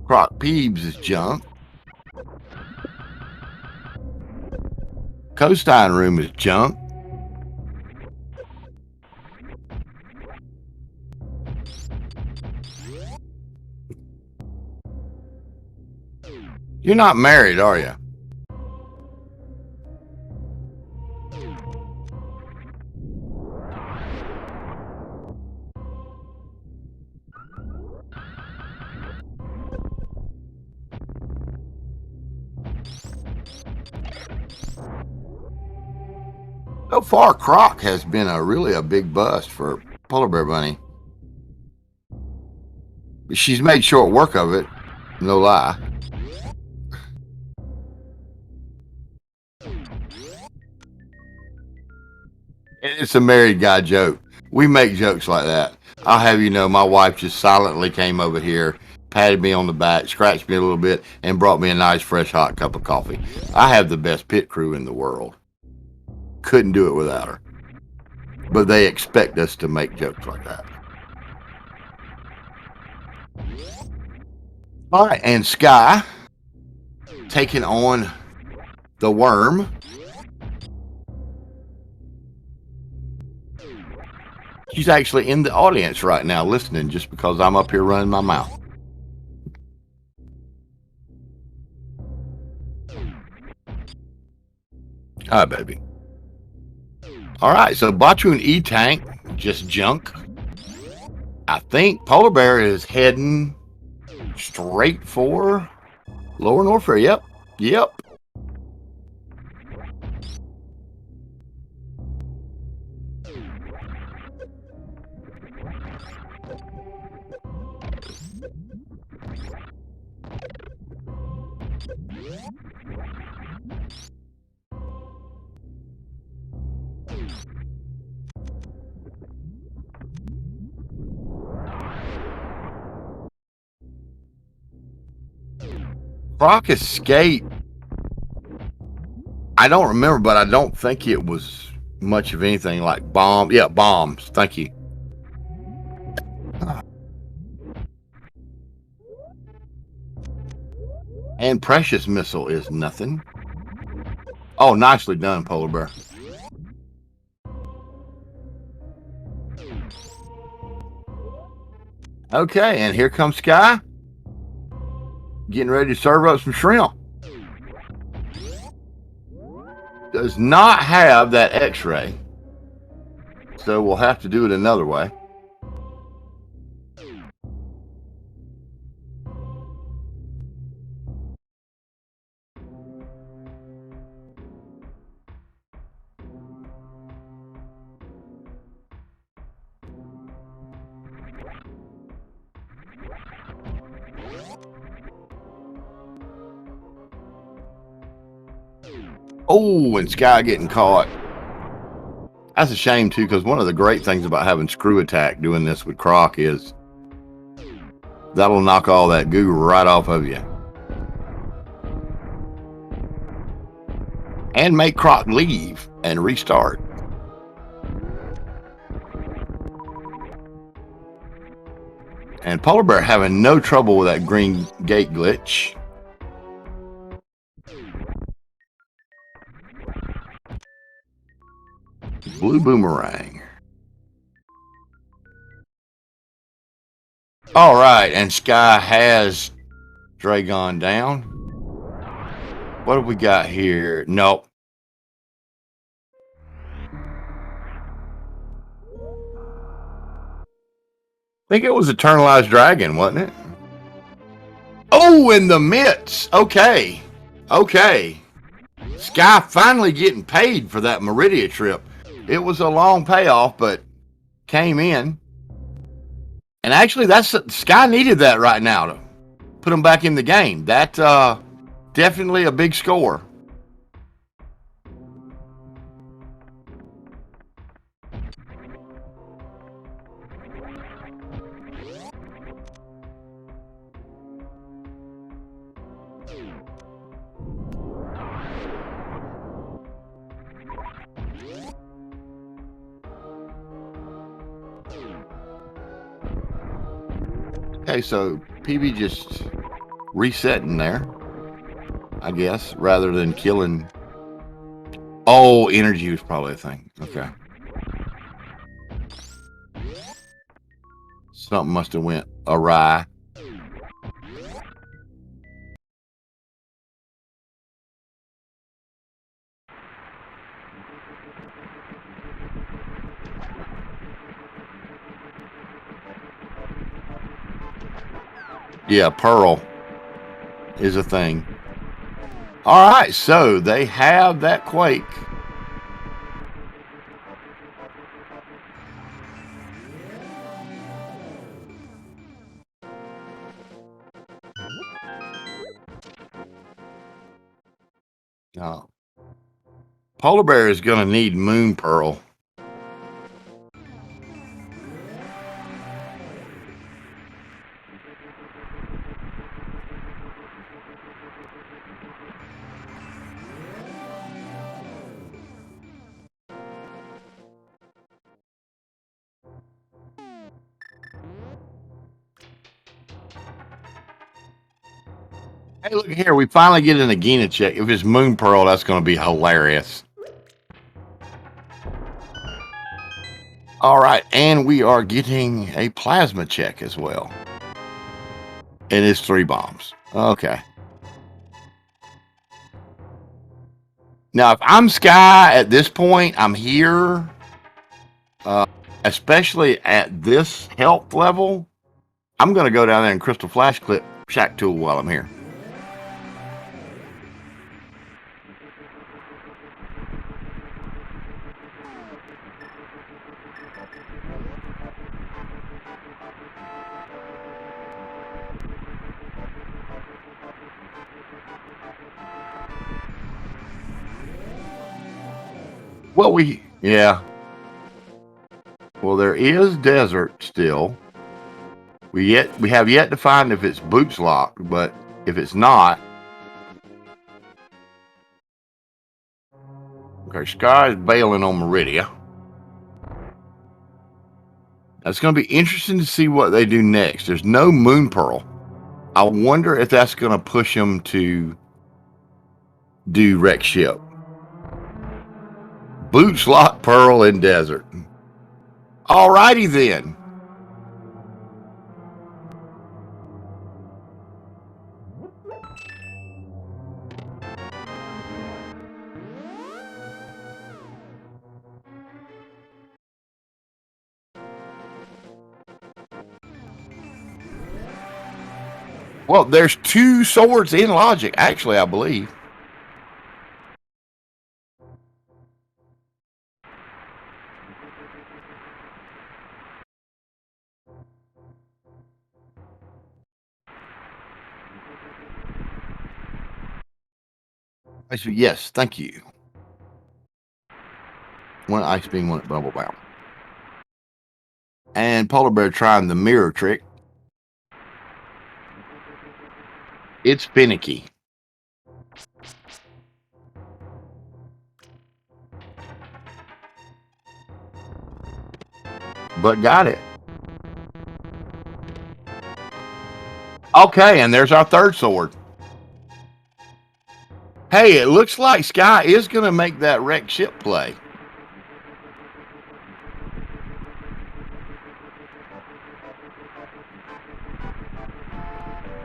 Croc Peebs is junk. Costine Room is junk. You're not married, are you? So far, Croc has been really a big bust for Polar Bear Bunny. She's made short work of it, no lie. It's a married guy joke. We make jokes like that. I'll have you know, my wife just silently came over here, patted me on the back, scratched me a little bit, and brought me a nice, fresh, hot cup of coffee. I have the best pit crew in the world. Couldn't do it without her. But they expect us to make jokes like that. All right, and Sky taking on the worm. She's actually in the audience right now listening just because I'm up here running my mouth. All right, baby. All right, so Batu and E-Tank, just junk. I think Polar Bear is heading straight for Lower Norfair. Yep. Yep. Croc Escape. I don't remember, but I don't think it was much of anything like bomb. Yeah, bombs. Thank you. And Precious Missile is nothing. Oh, nicely done, Polar Bear. Okay, and here comes Sky. Getting ready to serve up some shrimp. Does not have that X-ray, so we'll have to do it another way. Oh, and Sky getting caught. That's a shame, too, because one of the great things about having Screw Attack doing this with Croc is that'll knock all that goo right off of you. And make Croc leave and restart. And Polar Bear having no trouble with that green gate glitch. Blue Boomerang. All right, and Sky has Dragon down. What have we got here? Nope. I think it was Eternalized Dragon, wasn't it? Oh, in the mitts. Okay. Okay. Sky finally getting paid for that Meridia trip. It was a long payoff, but came in. And actually, that's Sky needed that right now to put them back in the game. That definitely a big score. Okay, so PB just resetting there, I guess, rather than killing. Oh, energy was probably a thing. Okay. Something must have went awry. Yeah, Pearl is a thing. All right, so they have that Quake. Polar Bear is going to need Moon Pearl. Hey, look here. We finally get an Agena check. If it's Moon Pearl, that's going to be hilarious. All right. And we are getting a plasma check as well. And it's 3 bombs. Okay. Now, if I'm Sky at this point, I'm here. Especially at this health level, I'm going to go down there and Crystal Flash clip Shack Tool while I'm here. Well, yeah. Well, there is desert still. We have yet to find if it's boots locked, but if it's not, okay, Sky is bailing on Meridia. It's going to be interesting to see what they do next. There's no Moon Pearl. I wonder if that's going to push them to do wreck ship. Boots lock Pearl in desert. Alrighty then. Well, there's 2 swords in logic, actually, I believe. I said, yes, thank you. One ice beam, one bubble bound. And Polar Bear trying the mirror trick. It's finicky. But got it. Okay, and there's our 3rd sword. Hey, it looks like Sky is going to make that wreck ship play.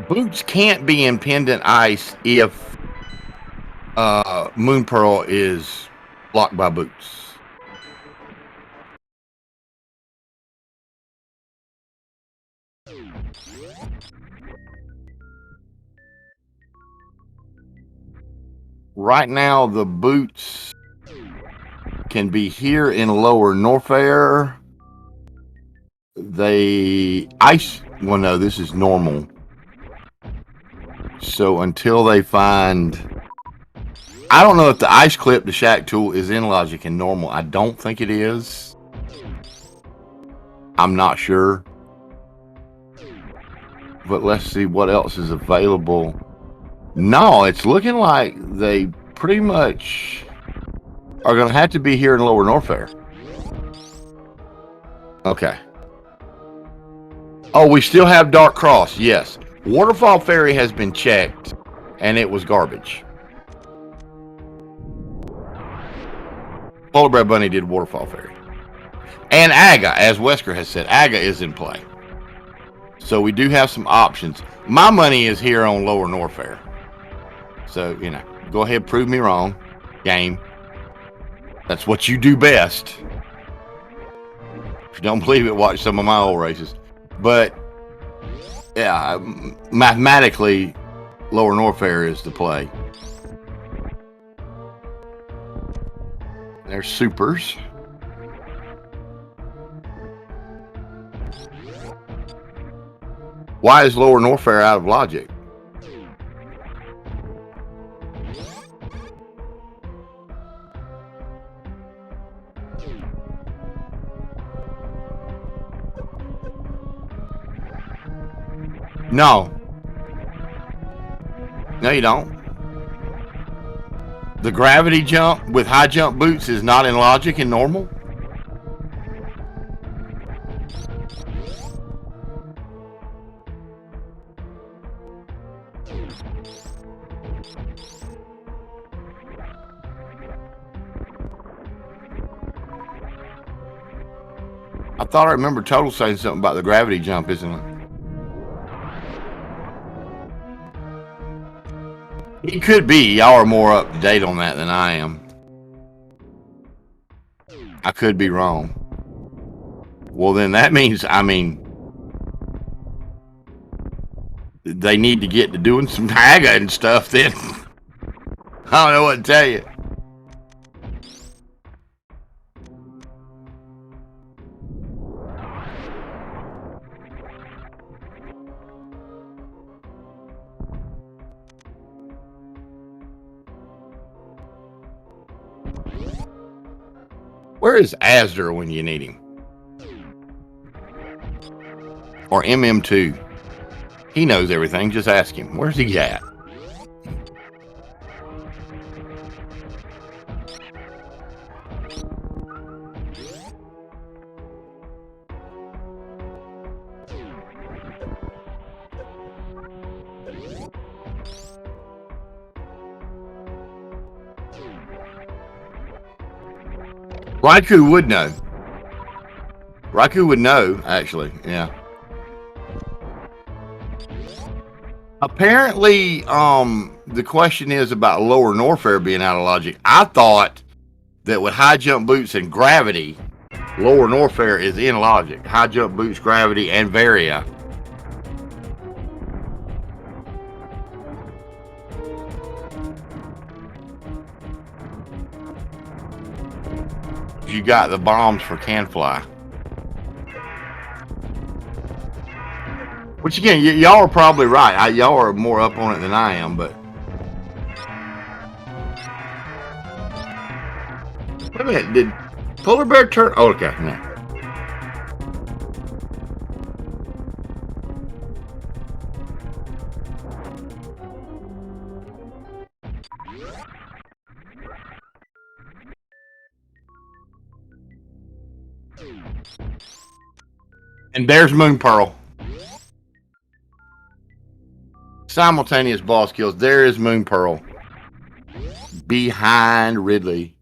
Boots can't be in pendant ice if Moon Pearl is blocked by Boots. Right now, the Boots can be here in Lower Norfair. They ice. Well, no, this is normal. So until they find, I don't know if the ice clip, the Shack Tool, is in logic and normal. I don't think it is. I'm not sure. But let's see what else is available. No, it's looking like they pretty much are going to have to be here in Lower Norfair. Okay. Oh, we still have Dark Cross. Yes. Waterfall Ferry has been checked, and it was garbage. Polar Bear Bunny did Waterfall Ferry. And Aga, as Wesker has said, Aga is in play. So we do have some options. My money is here on Lower Norfair. So, you know, go ahead, prove me wrong, game. That's what you do best. If you don't believe it, watch some of my old races. But Yeah, mathematically, Lower Norfair is the play. There's supers. Why is Lower Norfair out of logic? No. No, you don't. The gravity jump with high jump boots is not in logic and normal? I thought I remember Total saying something about the gravity jump, isn't it? It could be. Y'all are more up to date on that than I am. I could be wrong. Well, then that means, I mean, they need to get to doing some Haga and stuff then. I don't know what to tell you. Where is Asder when you need him? Or MM2? He knows everything. Just ask him. Where's he at? Raikou would know. Raikou would know, actually. Yeah. Apparently, the question is about Lower Norfair being out of logic. I thought that with high jump boots and gravity, Lower Norfair is in logic. High jump boots, gravity, and Varia. You got the bombs for Canfly. Which again, y'all are probably right. Y'all are more up on it than I am, but wait a minute, did Polar Bear turn? Oh, okay, no. And there's Moon Pearl. Simultaneous boss kills. There is Moon Pearl. Behind Ridley.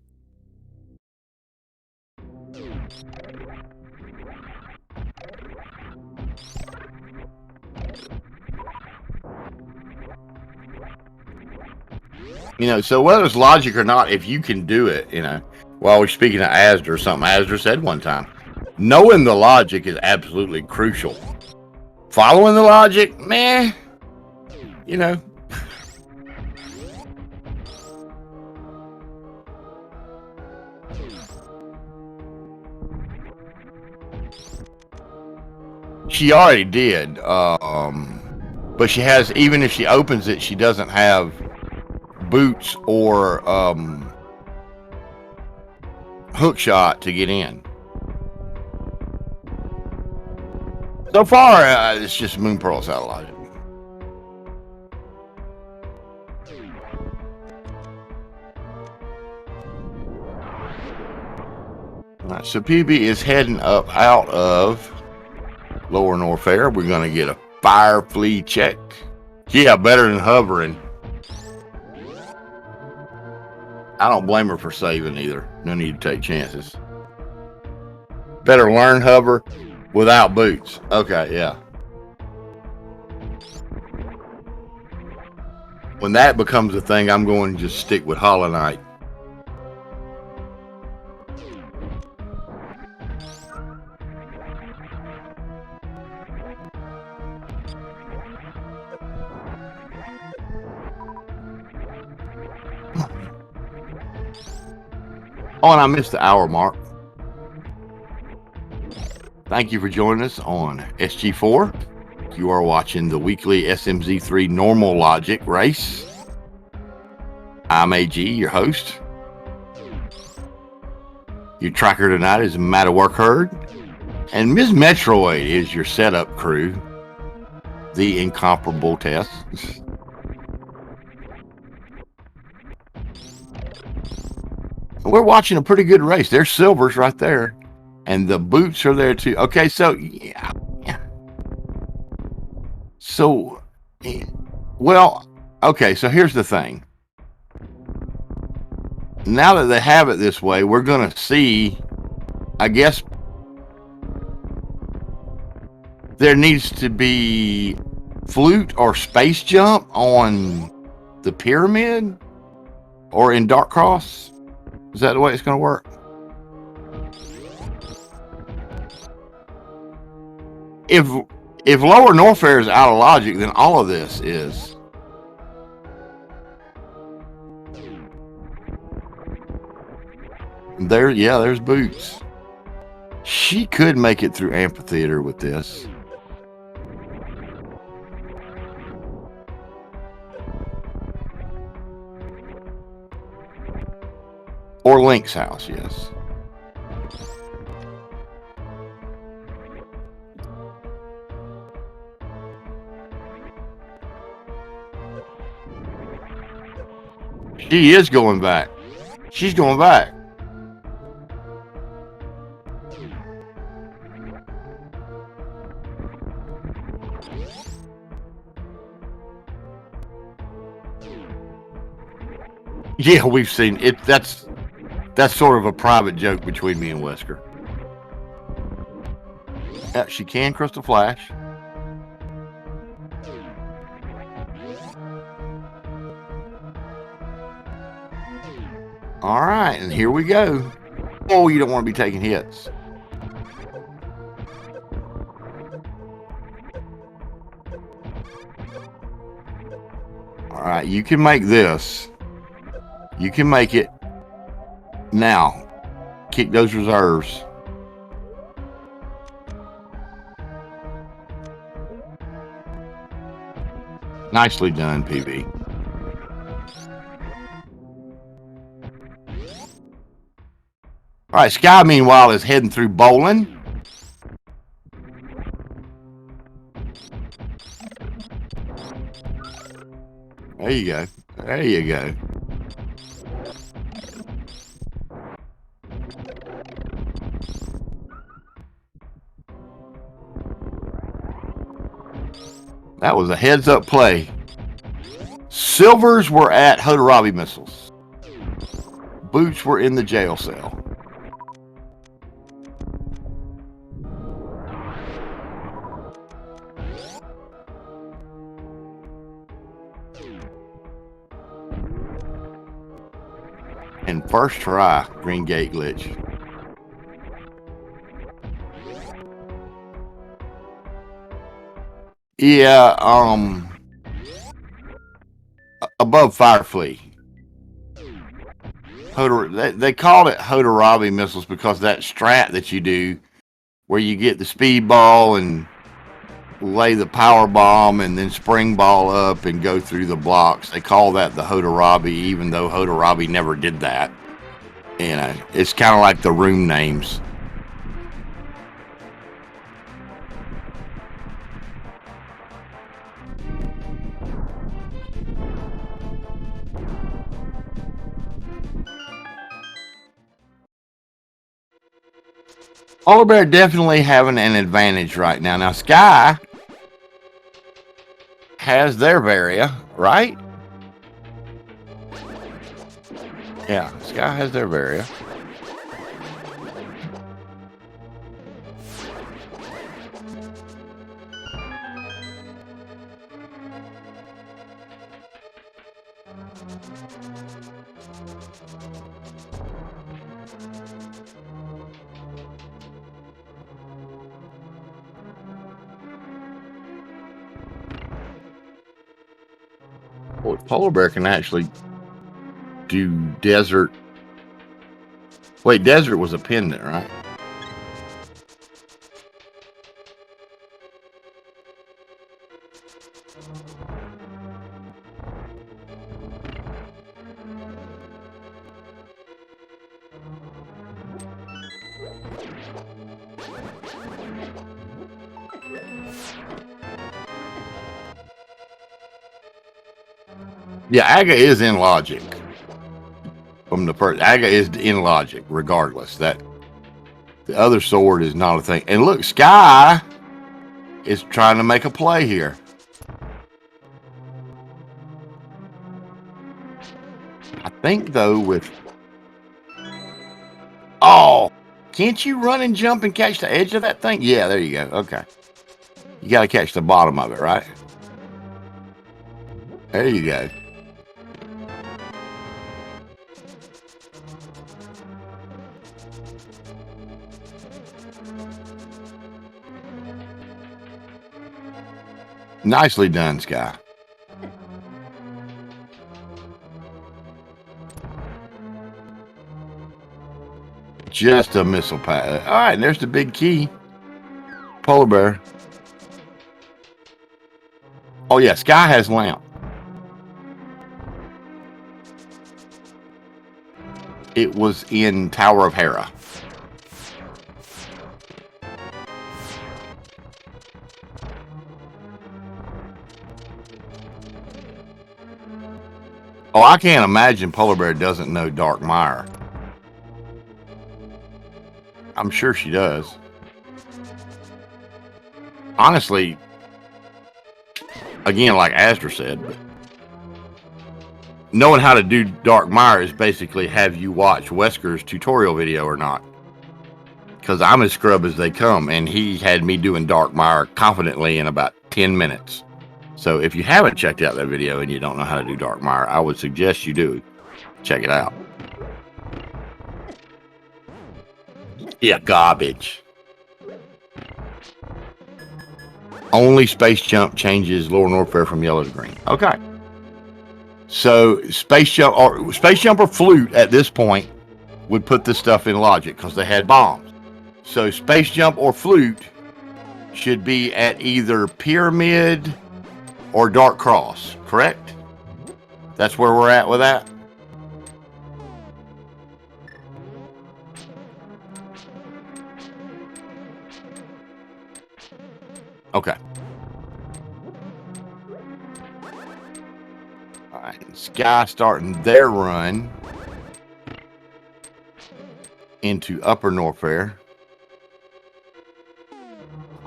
You know, so whether it's logic or not, if you can do it, you know, while we're speaking to Asder or something, Asder said one time, knowing the logic is absolutely crucial. Following the logic, meh, you know. She already did, but she has, even if she opens it, she doesn't have boots or hook shot to get in. So far, it's just Moon Pearl's out of logic. All right, so PB is heading up out of Lower Norfair. We're going to get a fire flea check. Yeah, better than hovering. I don't blame her for saving either. No need to take chances. Better learn hover without boots. Okay, yeah. When that becomes a thing, I'm going to just stick with Hollow Knight. Oh, and I missed the hour mark. Thank you for joining us on SG4. You are watching the weekly SMZ3 normal logic race. I'm AG, your host. Your tracker tonight is Matt Workherd, and Ms. Metroid is your setup crew, the incomparable Tess. We're watching a pretty good race. There's silvers right there, and the boots are there too. Okay, so yeah. So, well, okay, so here's the thing. Now that they have it this way, we're going to see, I guess, there needs to be flute or space jump on the pyramid or in Dark Cross. Is that the way it's going to work? If Lower Norfair is out of logic, then all of this is. There's boots. She could make it through Amphitheater with this. Or Link's house, yes. She is going back. She's going back. Yeah, we've seen it. That's sort of a private joke between me and Wesker. Yeah, she can Crystal Flash. All right, and here we go. Oh, you don't want to be taking hits. All right, you can make this. You can make it. Now, kick those reserves. Nicely done, PB. All right, Sky, meanwhile, is heading through bowling. There you go. There you go. That was a heads-up play. Silvers were at Hodarabi missiles. Boots were in the jail cell. And first try, Green Gate glitch. Yeah, above Firefly. They called it Hodarabi missiles because that strat that you do, where you get the speed ball and lay the power bomb and then spring ball up and go through the blocks. They call that the Hodarabi, even though Hodarabi never did that. And it's kind of like the room names. Polar Bear definitely having an advantage right now. Now, Sky has their Varia, right? Yeah, Sky has their Varia. Well, Polar Bear can actually do desert Wait, desert was a pendant, right? Yeah, Aga is in logic. From the first, Aga is in logic, regardless. That the other sword is not a thing. And look, Sky is trying to make a play here. I think though with can't you run and jump and catch the edge of that thing? Yeah, there you go. Okay. You got to catch the bottom of it, right? There you go. Nicely done, Sky. Just a missile pad. All right, and there's the big key. Polar bear. Oh, yeah, Sky has lamp. It was in Tower of Hera. Oh, I can't imagine Polar Bear doesn't know Dark Mire. I'm sure she does. Honestly, again, like Astor said, but knowing how to do Dark Mire is basically have you watch Wesker's tutorial video or not. Because I'm as scrub as they come, and he had me doing Dark Mire confidently in about 10 minutes. So if you haven't checked out that video and you don't know how to do Dark Mire, I would suggest you do. Check it out. Yeah, garbage. Only space jump changes Lower Norfair from yellow to green. Okay. So space jump or flute at this point would put this stuff in logic because they had bombs. So space jump or flute should be at either pyramid or dark cross, correct? That's where we're at with that. Okay. All right. Sky starting their run into Upper Norfair.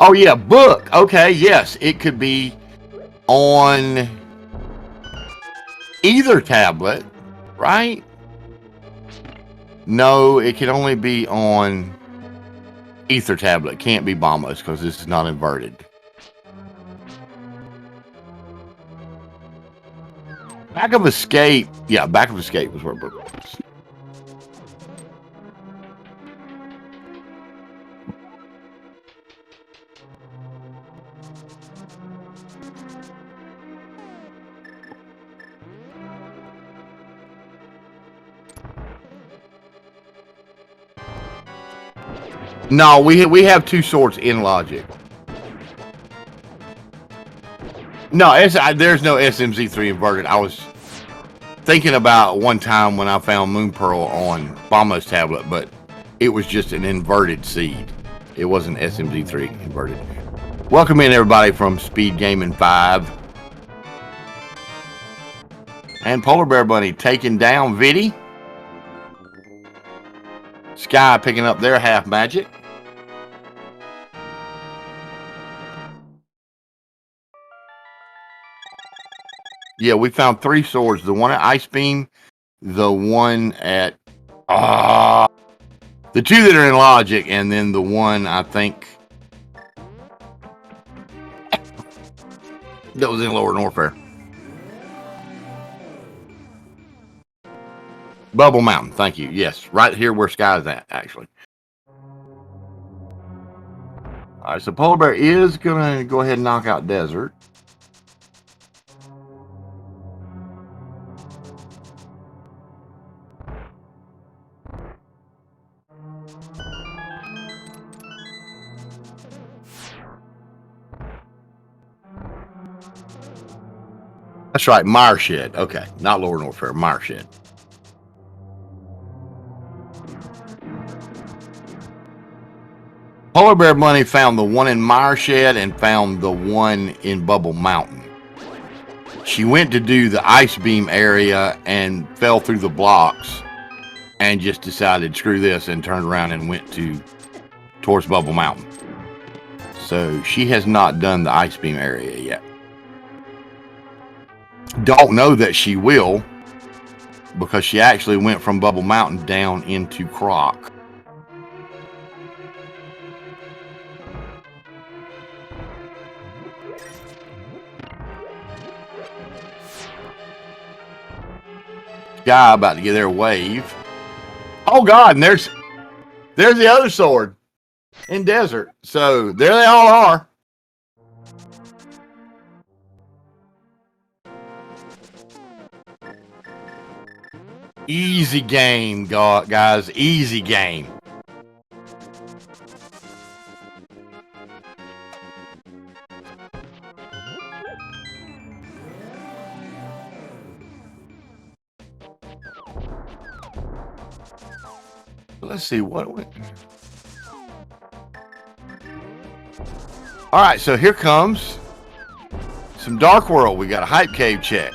Oh, yeah, book. Okay, yes. It could be on either tablet, right? No, it can only be on Ether tablet. Can't be Bombos because this is not inverted. Back of Escape. Yeah, Back of Escape was where book was. No, we have two swords in logic. No, there's no SMZ3 inverted. I was thinking about one time when I found Moon Pearl on Bombo's tablet, but it was just an inverted seed. It wasn't SMZ3 inverted. Welcome in, everybody, from Speed Gaming 5. And Polar Bear Bunny taking down Viddy. Sky picking up their half magic. Yeah, we found 3 swords. The one at Ice Beam, the one at the 2 that are in logic, and then the one I think that was in Lower Norfair. Bubble Mountain, thank you. Yes, right here where Sky's at, actually. All right, so Polar Bear is going to go ahead and knock out Desert. That's right, Mireshed. Okay, not Lower North Fair, Mireshed. Polar Bear Bunny found the one in Mireshed and found the one in Bubble Mountain. She went to do the ice beam area and fell through the blocks and just decided, screw this, and turned around and went towards Bubble Mountain. So she has not done the ice beam area yet. Don't know that she will, because she actually went from Bubble Mountain down into Croc. Guy about to get their wave. Oh God, and there's the other sword in Desert. So there they all are. Easy game, guys. Easy game. Let's see what. All right, so here comes some Dark World. We got a hype cave check.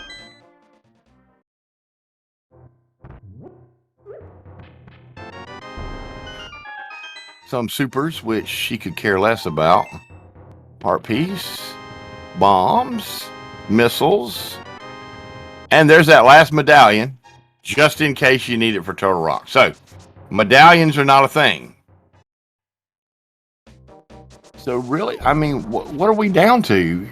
Some supers, which she could care less about. Heart piece, bombs, missiles, and there's that last medallion, just in case you need it for Turtle Rock. So, medallions are not a thing. So really, I mean, what are we down to?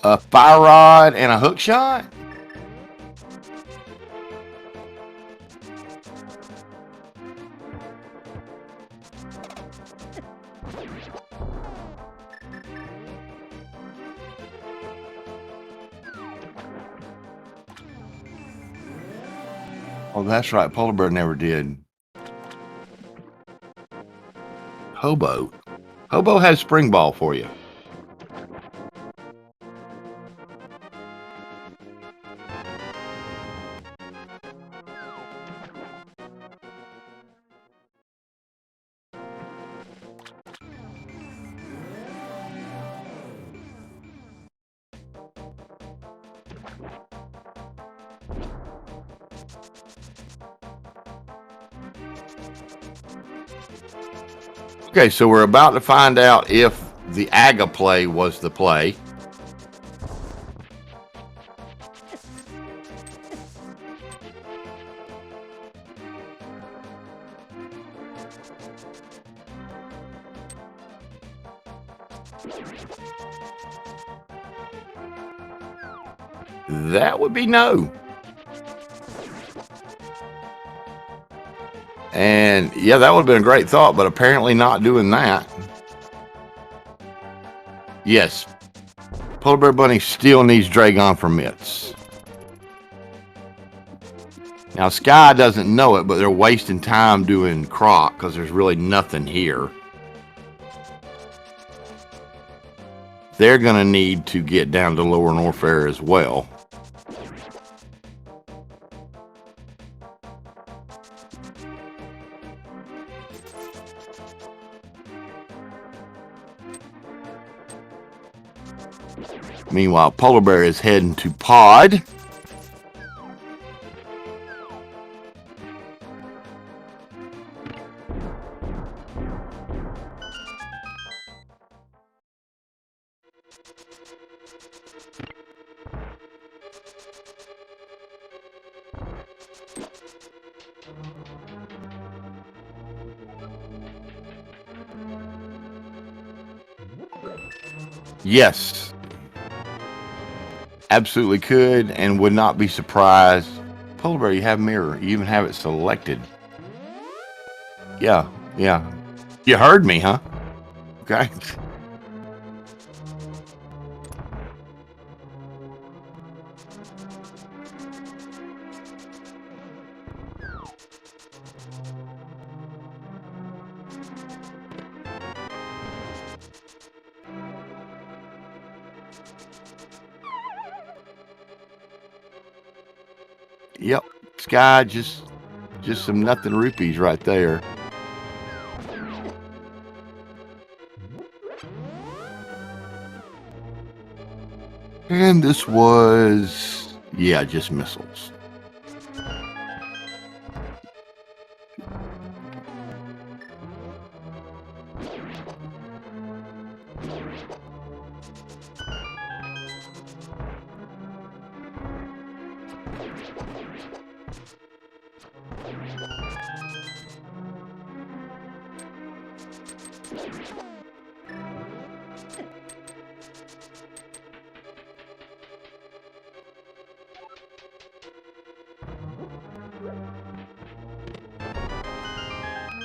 A fire rod and a hook shot? Oh, that's right. Polar Bear never did. Hobo. Hobo has spring ball for you. Okay, so we're about to find out if the AGA play was the play. That would be no. And yeah, that would have been a great thought, but apparently not doing that. Yes, Polar Bear Bunny still needs Dragon for mitts. Now, Sky doesn't know it, but they're wasting time doing Croc because there's really nothing here. They're going to need to get down to Lower North Fair as well. Meanwhile, Polar Bear is heading to Pod. Yes. Absolutely could and would not be surprised. Polar Bear, you have mirror. You even have it selected. Yeah. You heard me, huh? Okay. Yep, Sky, just some nothing rupees right there. And this was, yeah, just missiles.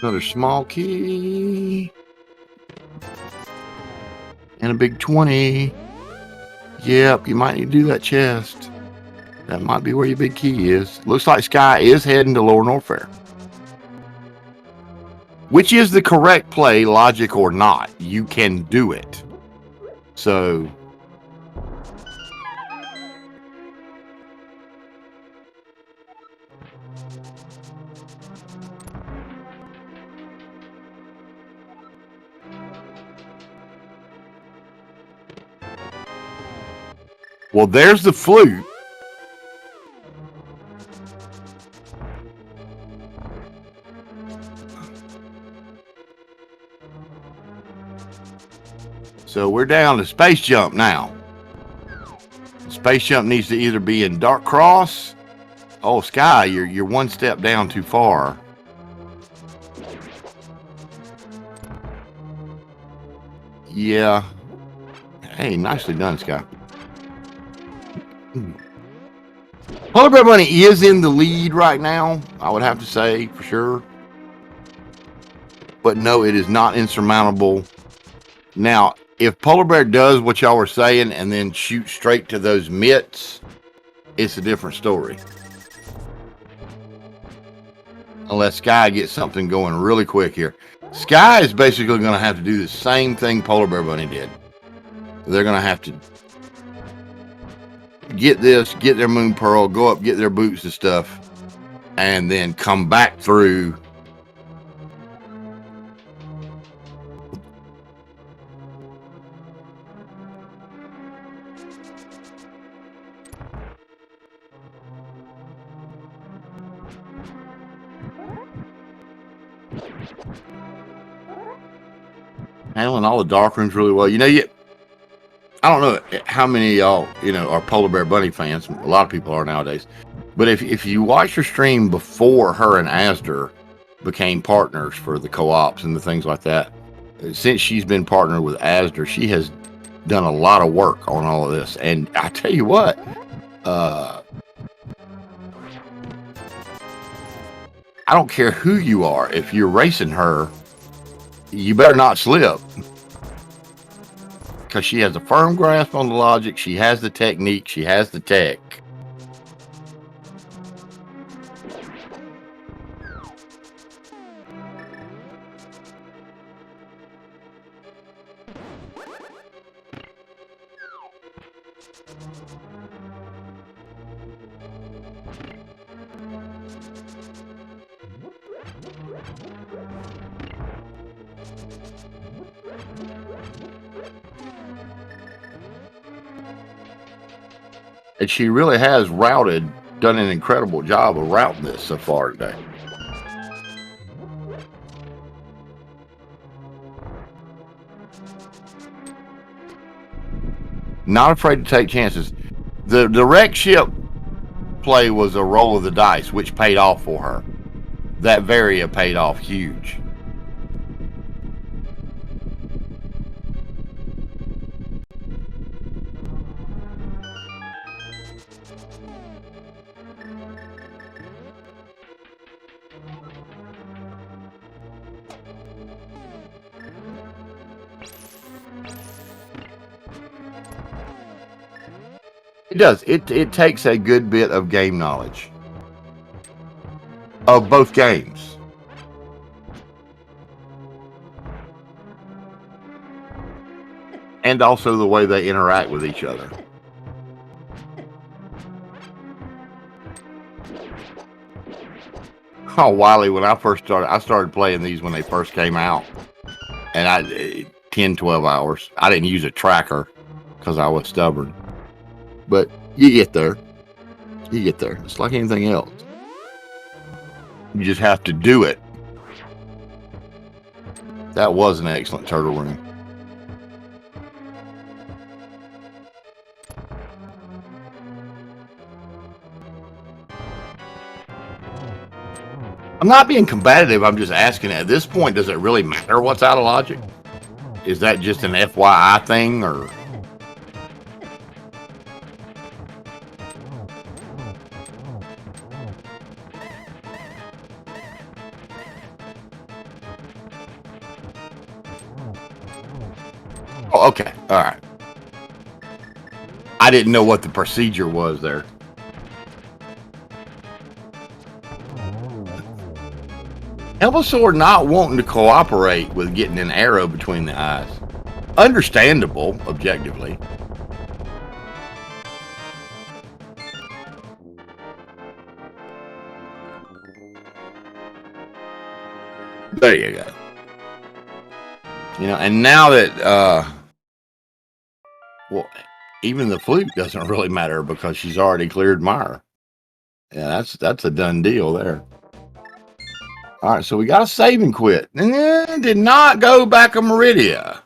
Another small key. And a big 20. Yep, you might need to do that chest. That might be where your big key is. Looks like Sky is heading to Lower Norfair. Which is the correct play, logic or not. You can do it. So... well, there's the flute. So we're down to Space Jump now. Space Jump needs to either be in Dark Cross. Oh, Sky, you're one step down too far. Yeah. Hey, nicely done, Sky. Polar Bear Bunny is in the lead right now, I would have to say, for sure. But no, it is not insurmountable. Now, if Polar Bear does what y'all were saying and then shoots straight to those mitts, it's a different story. Unless Sky gets something going really quick here. Sky is basically going to have to do the same thing Polar Bear Bunny did. They're going to have to get this, get their Moon Pearl, go up, get their boots and stuff, and then come back through. Handling all the dark rooms really well. You know, I don't know how many of y'all, are Polar Bear Bunny fans. A lot of people are nowadays. But if you watch her stream before her and Asder became partners for the co-ops and the things like that, since she's been partnered with Asder, she has done a lot of work on all of this. And I tell you what, I don't care who you are. If you're racing her, you better not slip. Because she has a firm grasp on the logic. She has the technique. She has the tech. And she really has done an incredible job of routing this so far today. Not afraid to take chances. The direct ship play was a roll of the dice, which paid off for her. That Varia paid off huge. It does. It takes a good bit of game knowledge of both games. And also the way they interact with each other. Oh, Wiley, when I started playing these when they first came out. And 10, 12 hours. I didn't use a tracker because I was stubborn. But you get there. You get there. It's like anything else. You just have to do it. That was an excellent turtle room. I'm not being combative. I'm just asking, at this point, does it really matter what's out of logic? Is that just an FYI thing, or? Oh, okay. All right. I didn't know what the procedure was there. Elvasaur not wanting to cooperate with getting an arrow between the eyes. Understandable, objectively. There you go. You know, and now that, well, even the fluke doesn't really matter because she's already cleared Myra. Yeah, that's a done deal there. All right, so we got a save and quit. And did not go back a Meridia.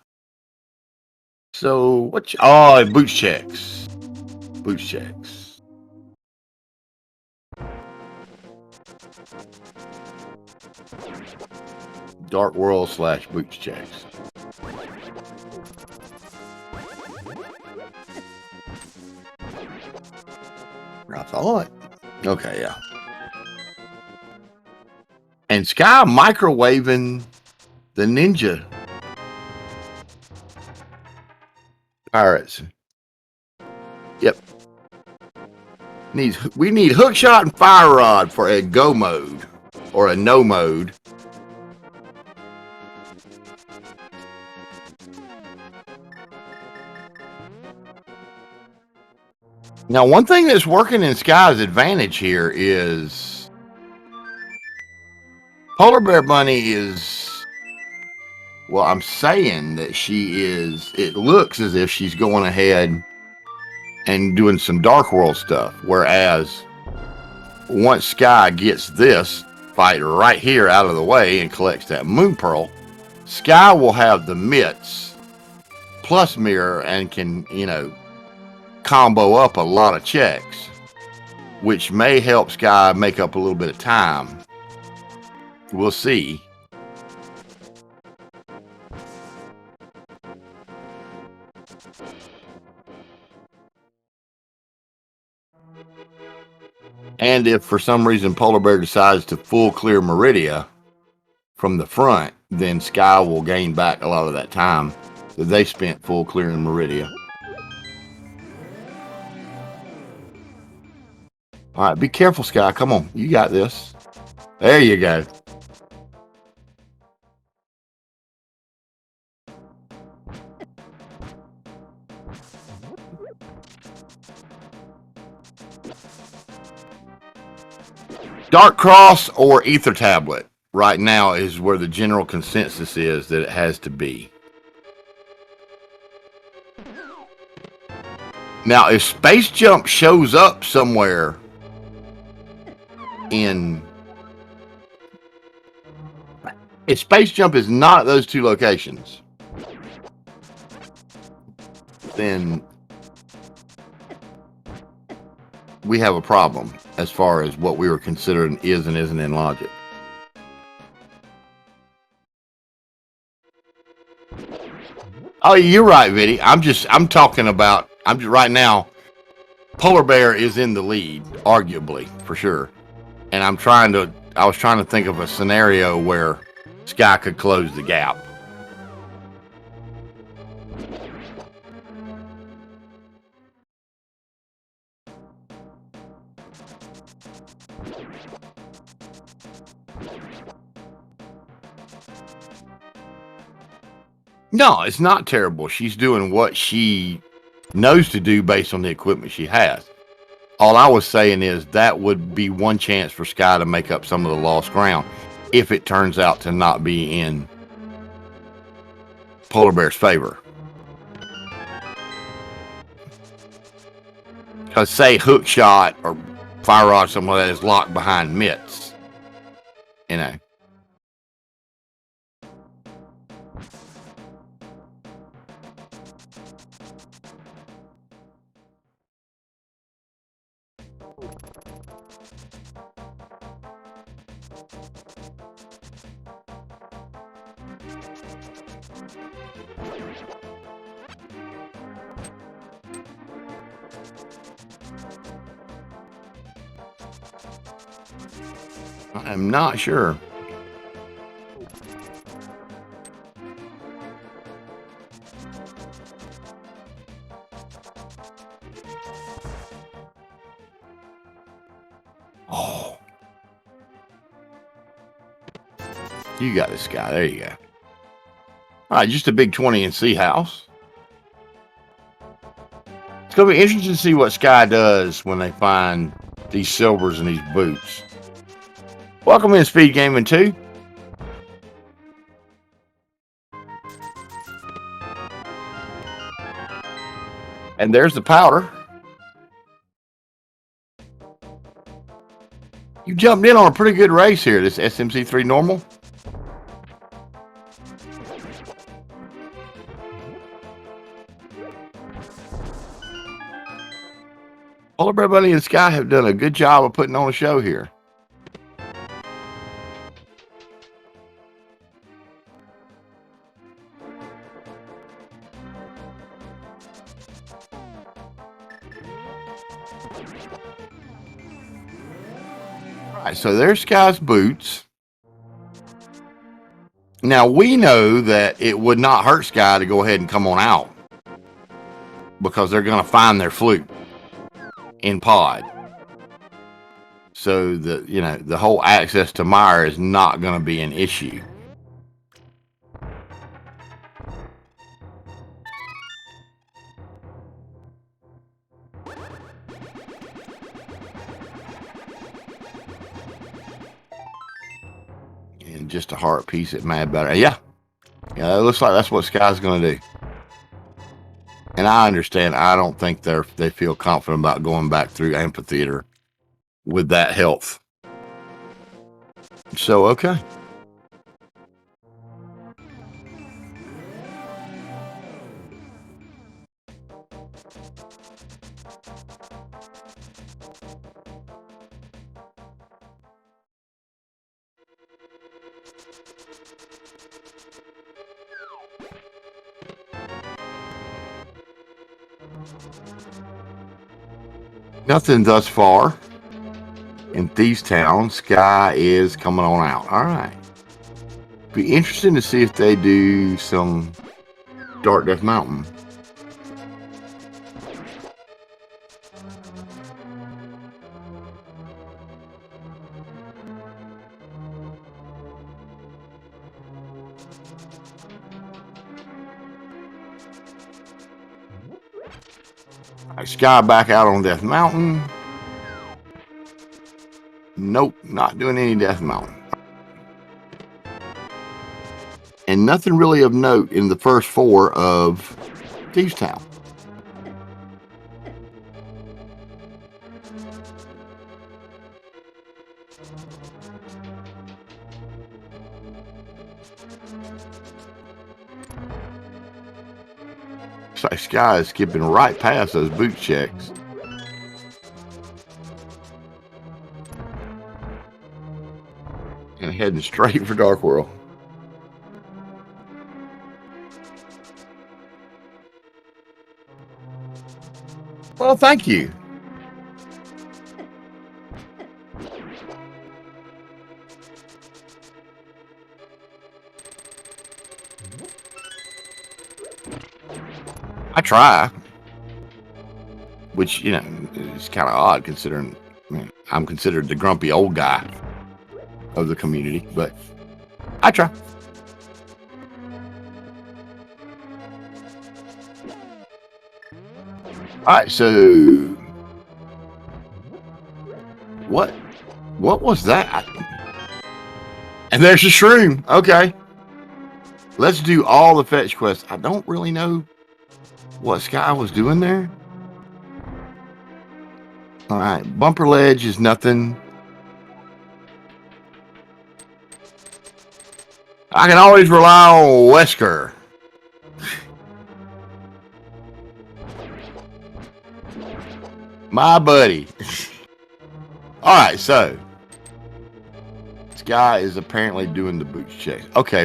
So what? Oh, boots checks. Boots checks. Dark World / boots checks. I thought. Okay, yeah. And Sky microwaving the ninja pirates. Yep. We need hookshot and fire rod for a go mode or a no mode. Now, one thing that's working in Sky's advantage here is Polar Bear Bunny is, well, I'm saying that she is, it looks as if she's going ahead and doing some Dark World stuff. Whereas once Sky gets this fight right here out of the way and collects that Moon Pearl, Sky will have the mitts plus mirror and can, you know, combo up a lot of checks, which may help Sky make up a little bit of time. We'll see. And if for some reason Polar Bear decides to full clear Meridia from the front, then Sky will gain back a lot of that time that they spent full clearing Meridia. All right, be careful, Sky. Come on, you got this. There you go. Dark Cross or Ether Tablet right now is where the general consensus is that it has to be. Now, if Space Jump shows up somewhere if Space Jump is not at those two locations, then we have a problem as far as what we were considering is and isn't in logic. Oh, you're right, Vinny. I'm talking about, right now, Polar Bear is in the lead, arguably, for sure. And I was trying to think of a scenario where Sky could close the gap. No, it's not terrible. She's doing what she knows to do based on the equipment she has. All I was saying is that would be one chance for Sky to make up some of the lost ground if it turns out to not be in Polar Bear's favor. Because say Hook Shot or Fire Rod, something like that, is locked behind mitts, you know. I'm not sure. Oh. You got this guy. There you go. All right, just a big 20 NC house. It's going to be interesting to see what Sky does when they find these silvers and these boots. Welcome in, Speed Gaming 2. And there's the powder. You jumped in on a pretty good race here, this SMZ3 normal. Polar Bear Bunny and Sky have done a good job of putting on a show here. All right, so there's Sky's boots. Now, we know that it would not hurt Sky to go ahead and come on out because they're going to find their flute in pod. So the whole access to Mire is not going to be an issue. And just a heart piece at Mad Battery. Yeah, it looks like that's what Sky's going to do. And I understand. I don't think they feel confident about going back through Amphitheater with that health. So, okay. Nothing thus far. In Thieves Town, Sky is coming on out. All right. Be interesting to see if they do some Dark Death Mountain. All right, Sky back out on Death Mountain. Nope, not doing any Death Mountain. And nothing really of note in the first 4 of Thieves Town. Looks like Sky is skipping right past those boot checks. And heading straight for Dark World. Well, thank you. I try. Which, is kind of odd considering I'm considered the grumpy old guy of the community, but I try. All right, so What was that? And there's the shroom. Okay. Let's do all the fetch quests. I don't really know what Sky was doing there. All right. Bumper ledge is nothing. I can always rely on Wesker. My buddy. All right, so this guy is apparently doing the boots check. Okay,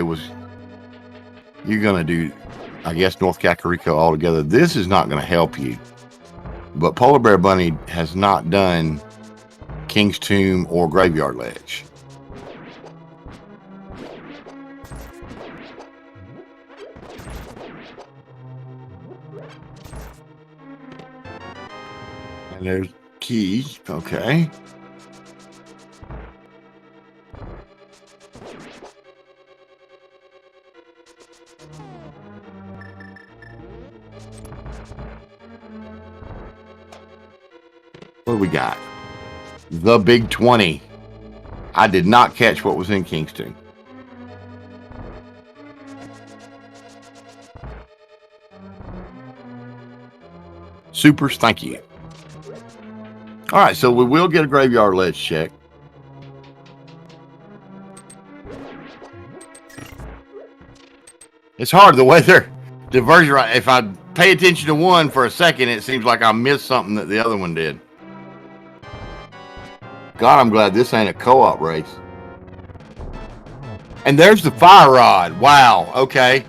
you're gonna do, I guess, North Kakariko altogether. This is not gonna help you, but Polar Bear Bunny has not done King's Tomb or Graveyard Ledge. And there's keys. Okay. What do we got? The Big 20. I did not catch what was in Kingston. Supers, thank you. All right, so we will get a Graveyard Ledge check. It's hard the way they're diverging. Right, if I pay attention to one for a second, it seems like I missed something that the other one did. God, I'm glad this ain't a co-op race. And there's the fire rod. Wow. Okay.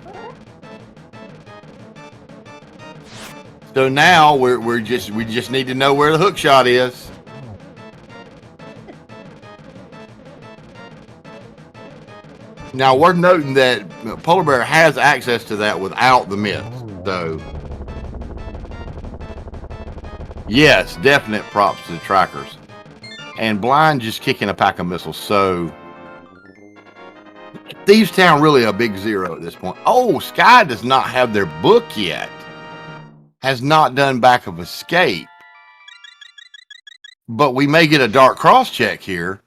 So now we just need to know where the hook shot is. Now worth noting that Polar Bear has access to that without the myth. So yes, definite props to the trackers. And Blind just kicking a pack of missiles. So Thieves Town really a big zero at this point. Oh, Sky does not have their book yet. Has not done Back of Escape. But we may get a Dark Cross check here.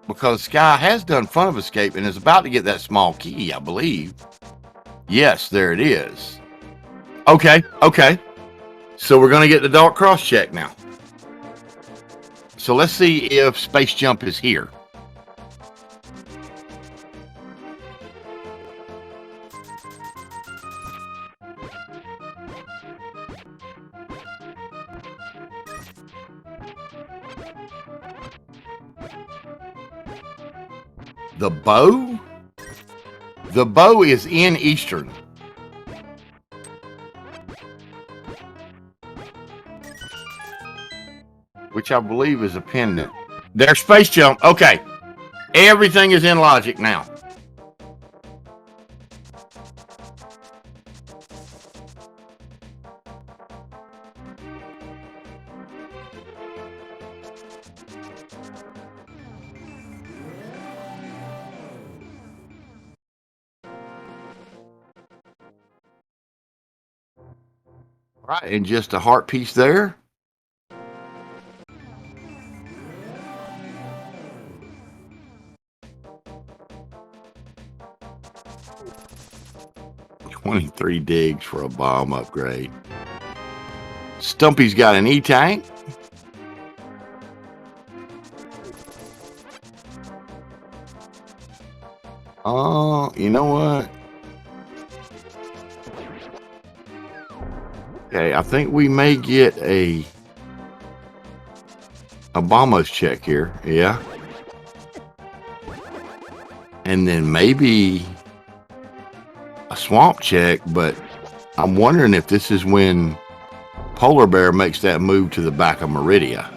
Because Sky has done Front of Escape and is about to get that small key, I believe. Yes, there it is. Okay. So we're going to get the Dark Cross check now. So let's see if Space Jump is here. The bow? The bow is in Eastern. Which I believe is a pendant. There's Space Jump. Okay. Everything is in logic now. All right, and just a heart piece there. $23 digs for a bomb upgrade. Stumpy's got an E-tank. Oh, you know what? Okay, I think we may get a Obama's check here. Yeah. And then maybe a swamp check, but I'm wondering if this is when Polar Bear makes that move to the back of Meridia.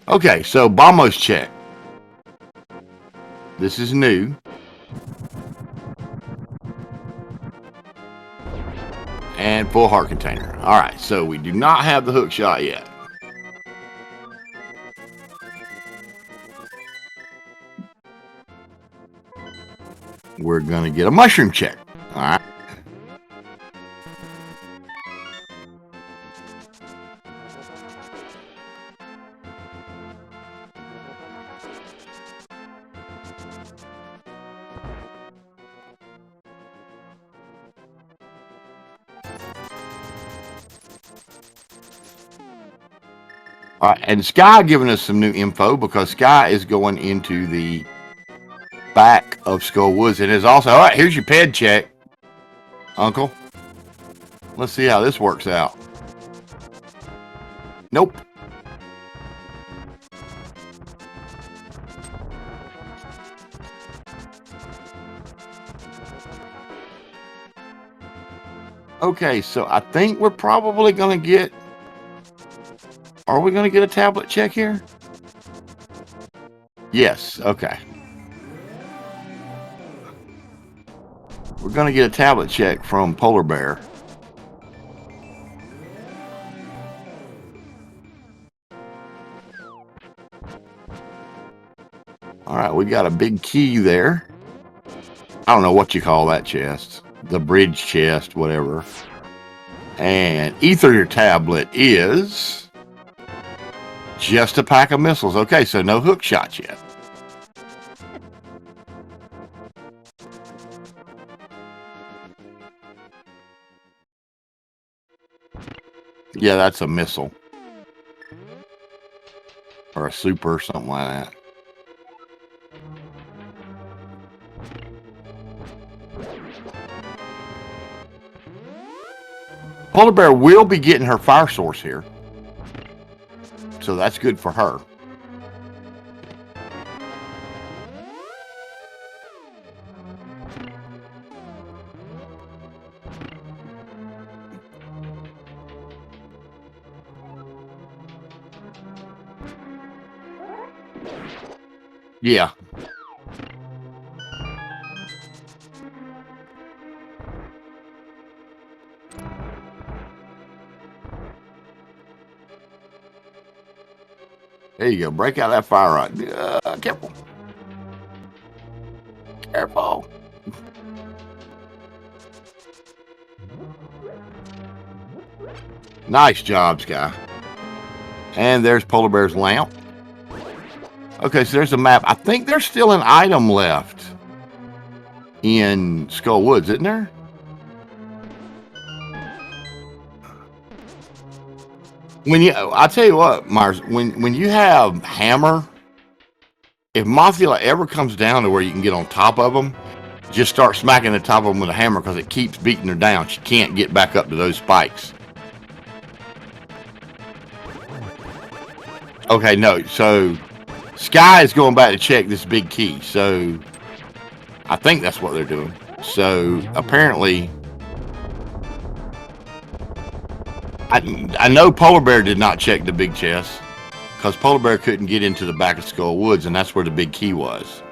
Okay, so Bombos check. This is new. And full heart container. All right, so we do not have the hook shot yet. We're going to get a mushroom check. All right. All right, and Sky giving us some new info because Sky is going into the back of Skull Woods and is also, all right, here's your ped check, Uncle. Let's see how this works out. Nope. Okay, so I think we're probably going to get... Are we going to get a tablet check here? Yes, okay. We're going to get a tablet check from Polar Bear. All right, we got a big key there. I don't know what you call that chest. The bridge chest, whatever. And Ether tablet is just a pack of missiles. Okay, so no hook shots yet. Yeah, that's a missile. Or a super or something like that. Polar Bear will be getting her fire source here. So that's good for her. Yeah. There you go. Break out that fire rod. Careful. Careful. Nice job, Sky. And there's Polar Bear's lamp. Okay, so there's a map. I think there's still an item left in Skull Woods, isn't there? I'll tell you what, Myers, when you have hammer, if Mothula ever comes down to where you can get on top of them, just start smacking the top of them with a hammer because it keeps beating her down. She can't get back up to those spikes. Okay, no. So Sky is going back to check this big key. So I think that's what they're doing. So apparently, I know Polar Bear did not check the big chest because Polar Bear couldn't get into the back of Skull Woods, and that's where the big key was.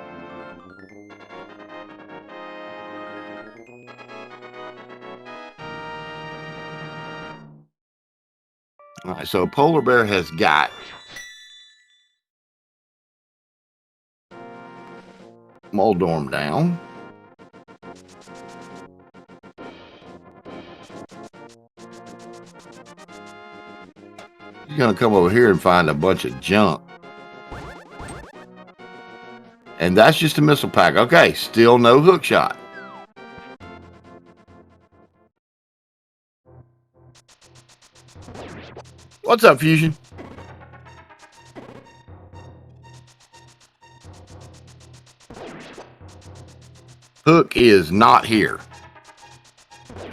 All right, so Polar Bear has got Moldorm down. He's going to come over here and find a bunch of junk. And that's just a missile pack. Okay, still no hook shot. What's up, Fusion? Hook is not here.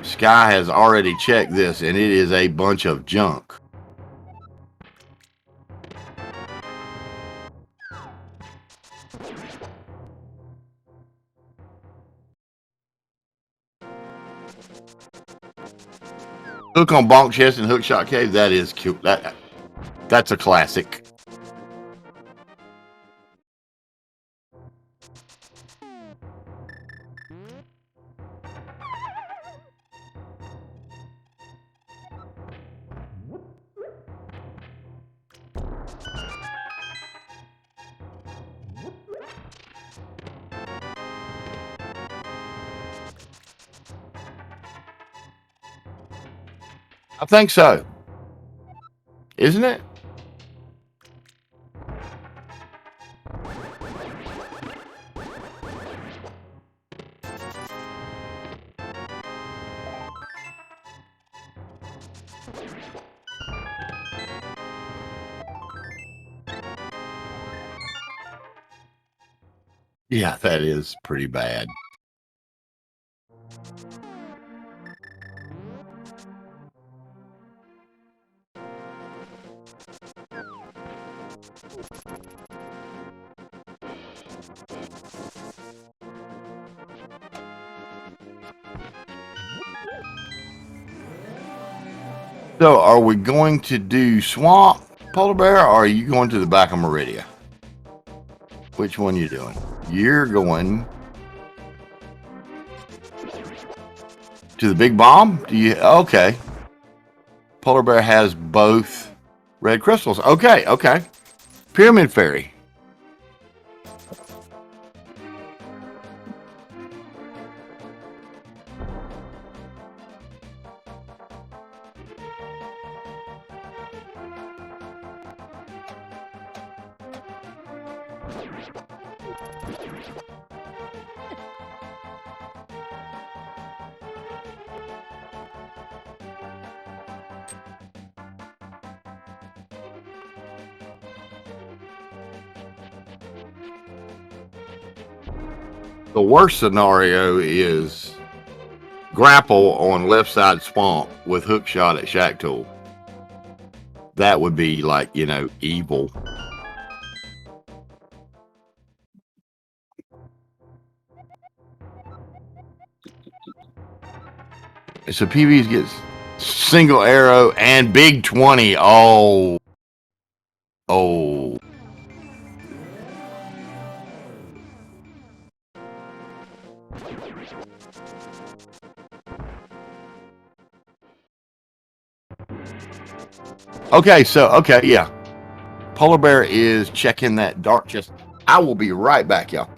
Sky has already checked this, and it is a bunch of junk. Hook on Bonk Chest and Hook Shot Cave. That is cute. That's a classic. I think so. Isn't it? Yeah, that is pretty bad. So, are we going to do Swamp, Polar Bear, or are you going to the back of Meridia? Which one you doing? You're going to the Big Bomb? Do you? Okay. Polar Bear has both red crystals. Okay, okay. Pyramid Fairy. The worst scenario is grapple on left side swamp with hook shot at Shack Tool. That would be like, you know, evil. So PBs gets single arrow and big 20. Oh. Oh. Okay, so, okay, yeah. Polar Bear is checking that dark chest. I will be right back, y'all.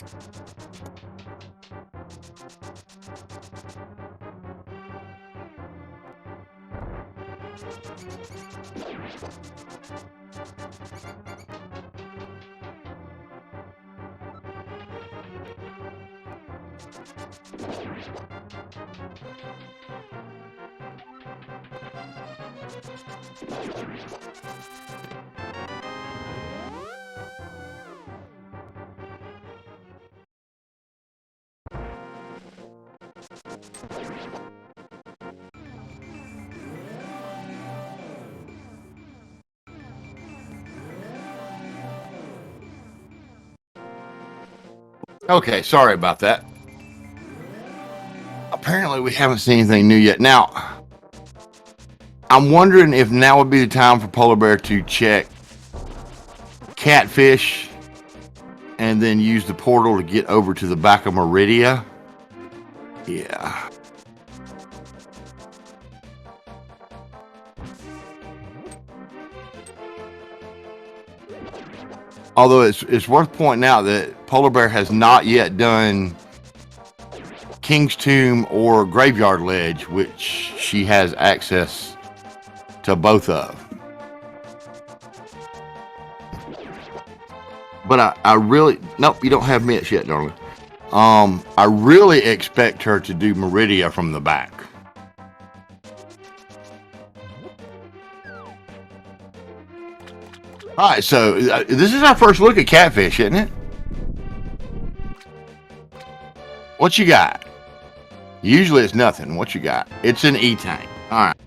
Okay, sorry about that. Apparently, we haven't seen anything new yet. Now, I'm wondering if now would be the time for Polar Bear to check Catfish and then use the portal to get over to the back of Meridia. Yeah. Although it's worth pointing out that Polar Bear has not yet done King's Tomb or Graveyard Ledge, which she has access to both of. But I really, nope, you don't have mitts yet, darling. I really expect her to do Meridia from the back. All right, so this is our first look at Catfish, isn't it? What you got? Usually it's nothing. What you got? It's an E-Tank. All right.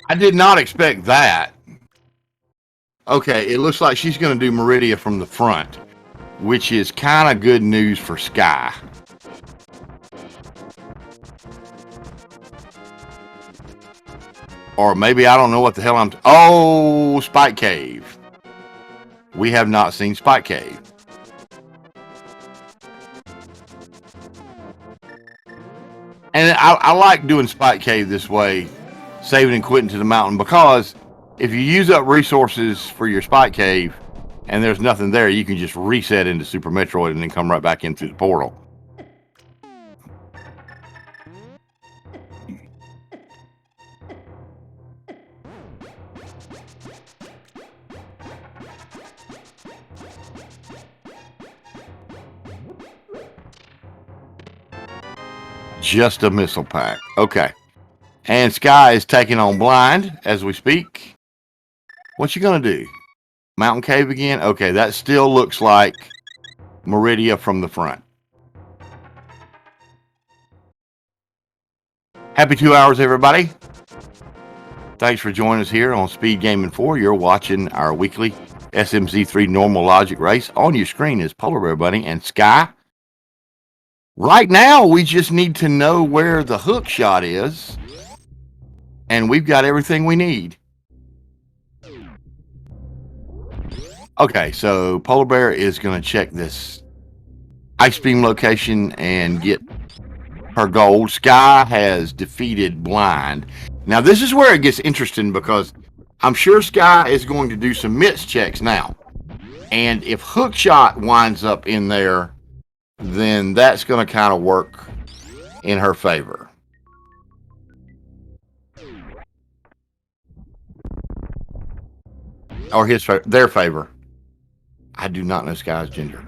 I did not expect that. Okay, it looks like she's going to do Meridia from the front, which is kind of good news for Sky. Or maybe I don't know what the hell I'm... Oh, Spike Cave. We have not seen Spike Cave. And I like doing Spike Cave this way, saving and quitting to the mountain, because if you use up resources for your Spike Cave and there's nothing there, you can just reset into Super Metroid and then come right back in through the portal. Just a missile pack. Okay. And Sky is taking on Blind as we speak. What you gonna do? Mountain Cave again? Okay, that still looks like Meridia from the front. Happy 2 hours, everybody. Thanks for joining us here on Speed Gaming 4. You're watching our weekly SMZ3 normal logic race. On your screen is Polar Bear Bunny and Sky. Right now, we just need to know where the hook shot is, and we've got everything we need. Okay, so Polar Bear is going to check this ice beam location and get her gold. Sky has defeated Blind. Now, this is where it gets interesting because I'm sure Sky is going to do some mitts checks now. And if hookshot winds up in there, then that's going to kind of work in her favor. Or their favor. I do not know Sky's gender.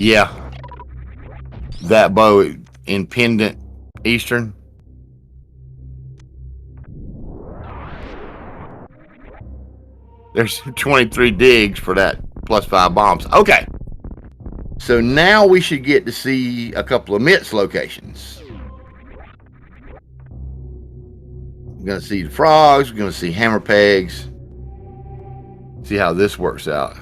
Yeah. That bow in Pendant Eastern. There's 23 digs for that +5 bombs. Okay. So now we should get to see a couple of mitts locations. We're going to see the frogs. We're going to see hammer pegs. See how this works out.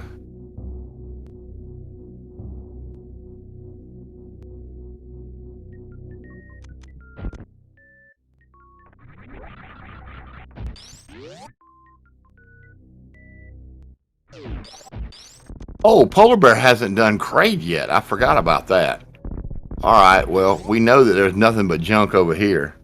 Oh, Polar Bear hasn't done crate yet. I forgot about that. All right, well, we know that there's nothing but junk over here.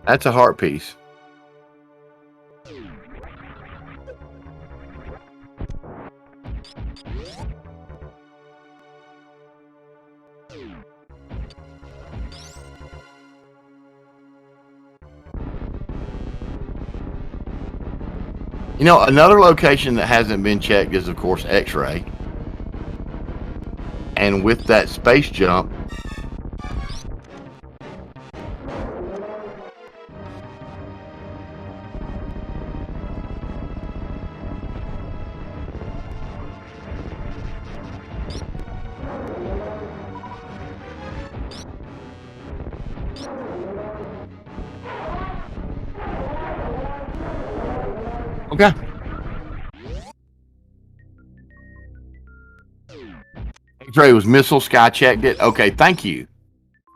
That's a heart piece. You know, another location that hasn't been checked is, of course, X-ray. And with that space jump, okay. X-ray was missile. Sky checked it. Okay, thank you.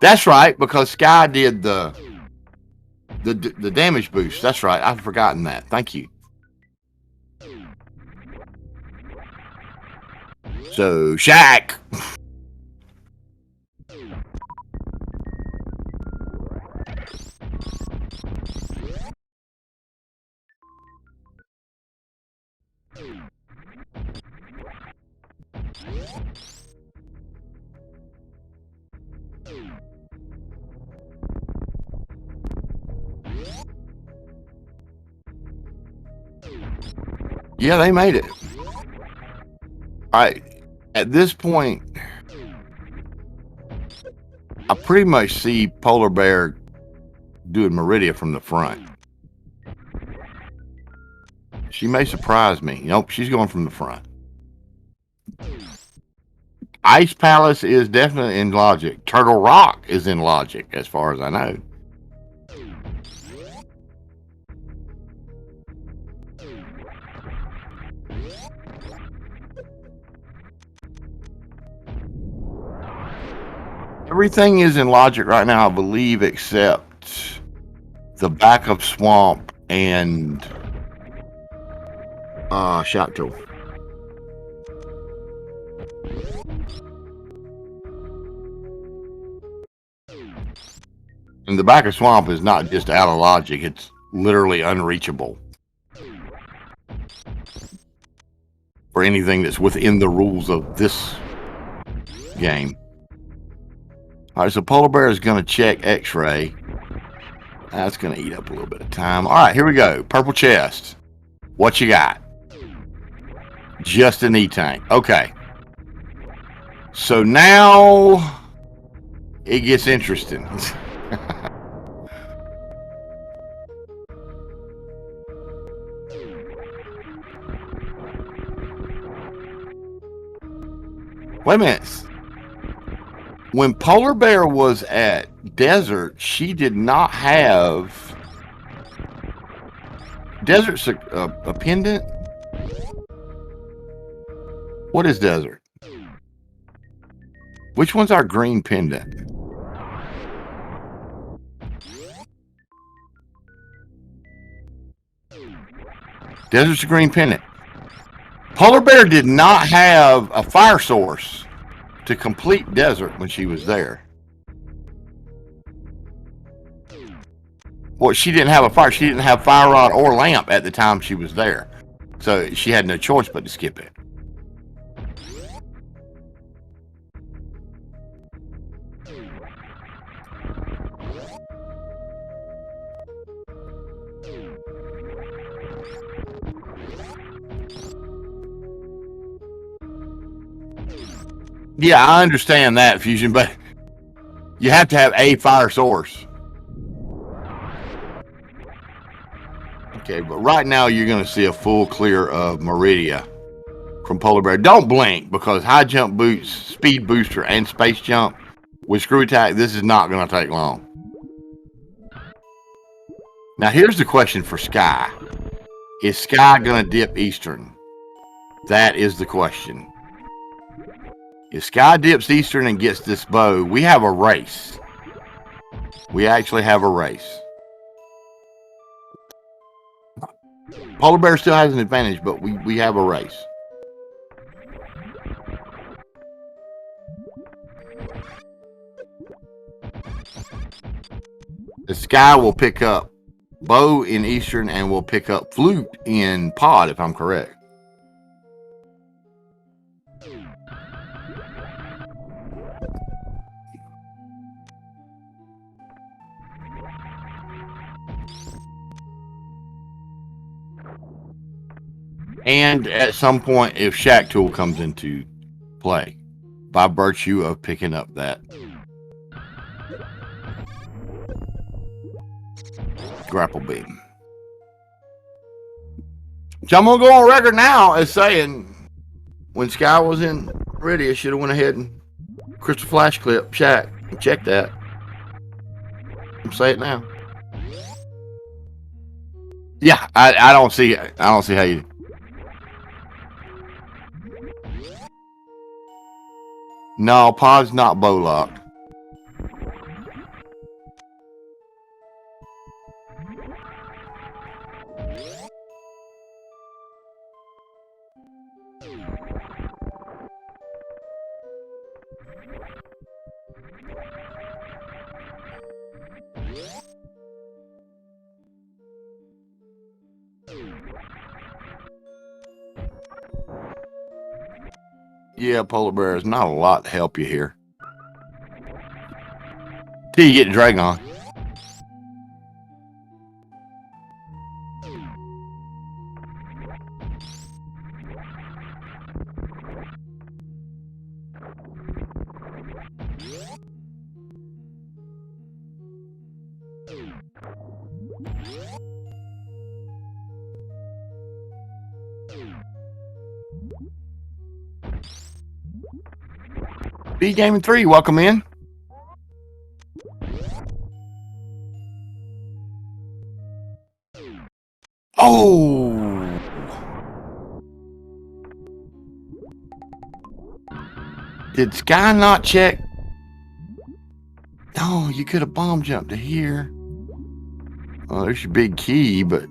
That's right, because Sky did the damage boost. That's right. I've forgotten that. Thank you. So, Shaq. Yeah, they made it. All right. At this point, I pretty much see Polar Bear doing Meridia from the front. She may surprise me. Nope, she's going from the front. Ice Palace is definitely in logic. Turtle Rock is in logic, as far as I know. Everything is in logic right now, I believe, except the back of Swamp and shock tool. And the back of swamp is not just out of logic, it's literally unreachable for anything that's within the rules of this game. All right, so polar bear is going to check x-ray. That's going to eat up a little bit of time. All right, here we go. Purple chest. What you got? Just an E-tank. Okay. So now it gets interesting. Wait a minute. When Polar Bear was at Desert, she did not have... Desert's a pendant? What is Desert? Which one's our green pendant? Desert's a green pendant. Polar Bear did not have a fire source to complete Desert when she was there. Well, she didn't have a fire. She didn't have fire rod or lamp at the time she was there. So she had no choice but to skip it. Yeah, I understand that, Fusion, but you have to have a fire source. Okay, but right now you're going to see a full clear of Meridia from Polar Bear. Don't blink, because high jump boots, speed booster, and space jump with screw attack, this is not going to take long. Now here's the question for Sky. Is Sky going to dip Eastern? That is the question. If Sky dips Eastern and gets this bow, we have a race. We actually have a race. Polar Bear still has an advantage, but we have a race. The Sky will pick up bow in Eastern and will pick up flute in pod, if I'm correct. And at some point, if Shack Tool comes into play, by virtue of picking up that grapple beam. So I'm going to go on record now as saying, when Sky was in Meridia, should have went ahead and Crystal Flash clip Shack and check that. I'm saying it now. Yeah, I don't see how you... No, pod's not bow locked. Yeah, Polar Bear, is not a lot to help you here. Till you get the Dragon. B Gaming 3, welcome in. Oh! Did Sky not check? No, you could have bomb jumped to here. Oh, there's your big key, but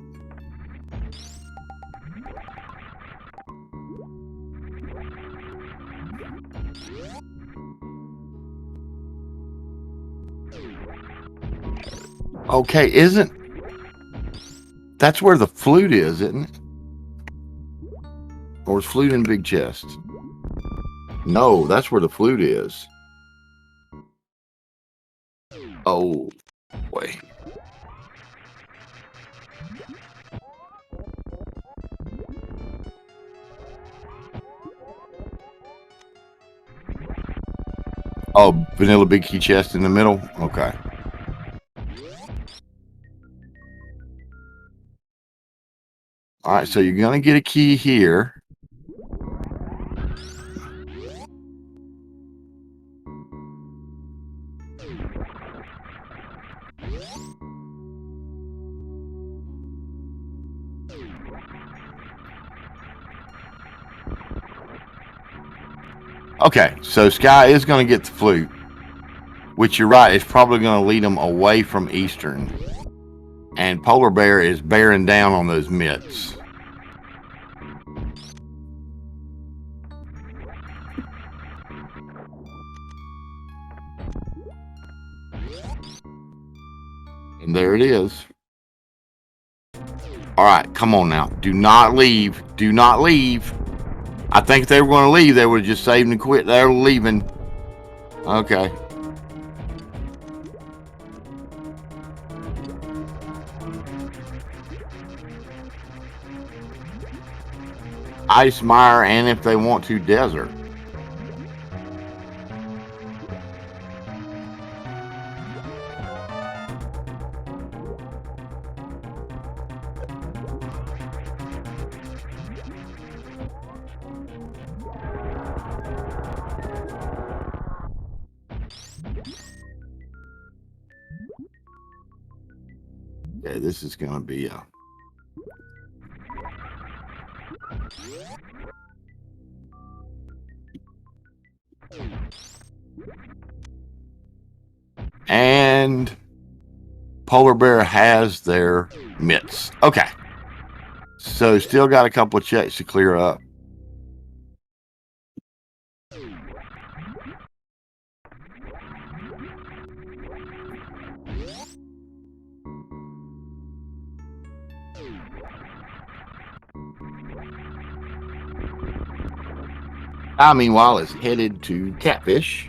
Okay, that's where the flute is, isn't it? Or is flute in big chest? No, that's where the flute is. Oh, boy. Oh, vanilla big key chest in the middle? Okay. All right, so you're going to get a key here. Okay, so Sky is going to get the flute, which you're right, it's probably going to lead them away from Eastern. And Polar Bear is bearing down on those mitts. And there it is. All right, come on now. Do not leave. Do not leave. I think if they were going to leave, they would have just saved and quit. They're leaving. Okay. Ice Mire, and if they want to, Desert. Yeah, this is going to be a... And Polar Bear has their mitts. Okay. So still got a couple of checks to clear up. I, meanwhile, is headed to Catfish.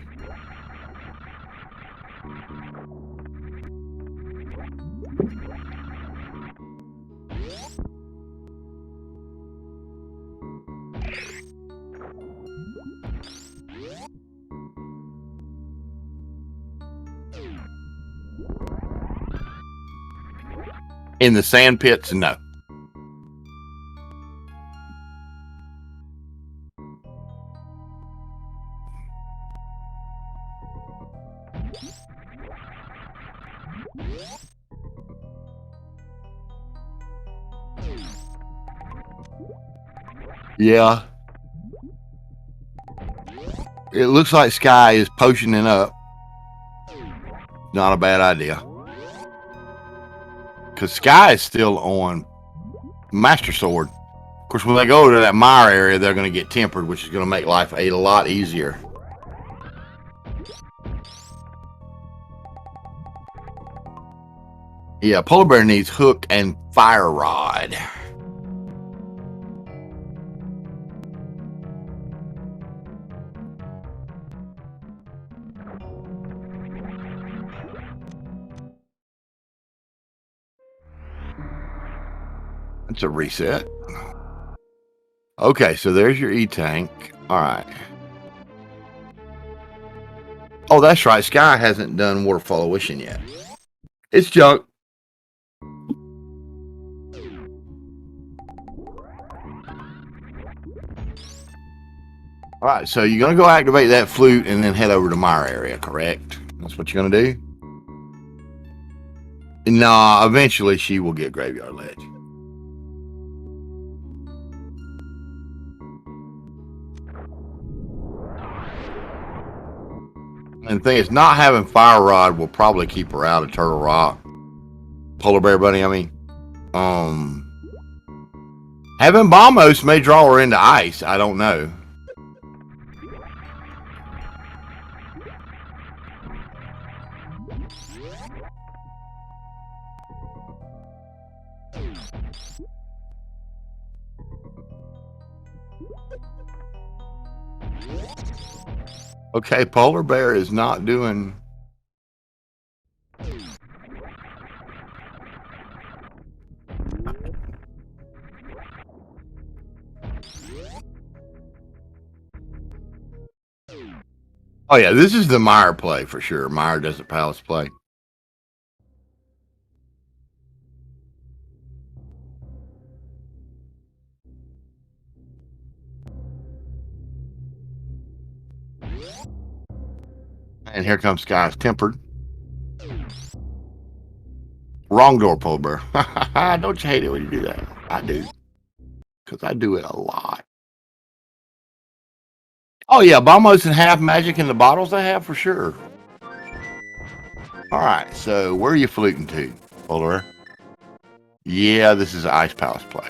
In the sand pits, no. Yeah. It looks like Sky is potioning up. Not a bad idea. Because Sky is still on Master Sword. Of course, when they go to that mire area, they're going to get tempered, which is going to make life a lot easier. Yeah, Polar Bear needs Hook and Fire Rod. That's a reset. Okay, so there's your E-Tank. All right. Oh, that's right. Sky hasn't done Waterfall of Wishing yet. It's junk. All right, so you're going to go activate that flute and then head over to Mire area, correct? That's what you're going to do? Nah, eventually she will get Graveyard Ledge. And the thing is, not having Fire Rod will probably keep her out of Turtle Rock. Polar Bear Bunny, I mean. Having Bombos may draw her into ice. I don't know. Okay, polar bear is not doing. Oh yeah, this is the Meyer play for sure. Meyer Desert Palace play. And here comes Sky's Tempered. Wrong door, polar bear. Don't you hate it when you do that? I do, because I do it a lot. Oh yeah, Bombos and half magic in the bottles they have for sure. All right, so where are you fluting to, polar bear? Yeah, this is Ice Palace play.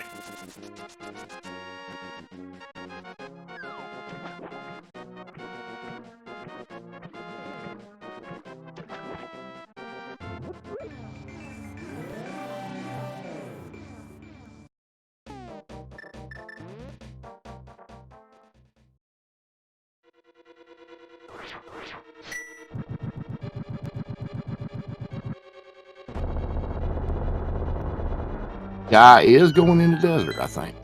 Guy is going in the desert, I think.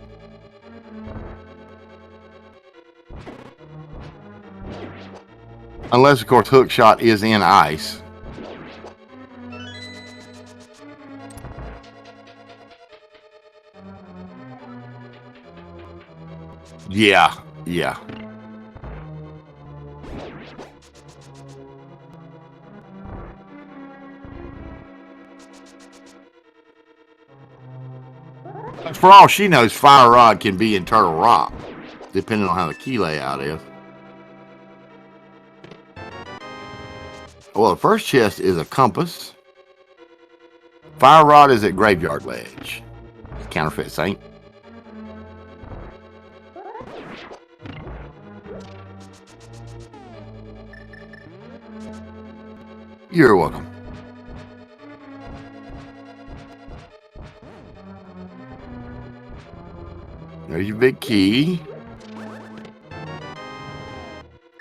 Unless, of course, hook shot is in ice. Yeah, yeah. For all she knows, Fire Rod can be in Turtle Rock, depending on how the key layout is. Well, the first chest is a compass. Fire Rod is at Graveyard Ledge. Counterfeit Saint. You're welcome. There's your big key.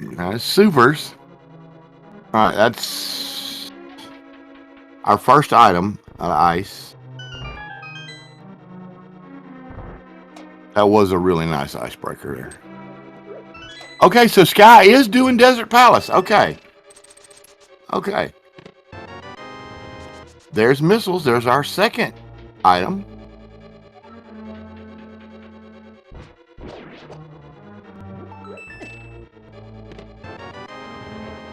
Nice supers. All right, that's our first item out of ice. That was a really nice icebreaker there. Okay, so Sky is doing Desert Palace. Okay. Okay. There's missiles. There's our second item.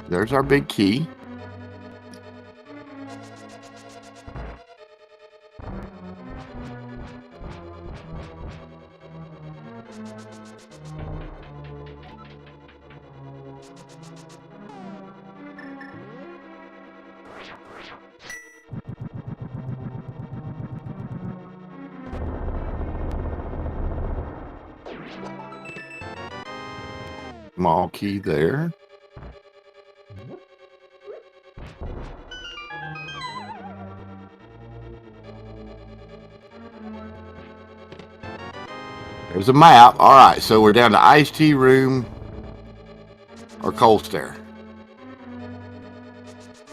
There's our big key. Small key there. There's a map. All right, so we're down to Ice Tea Room or Cold Stair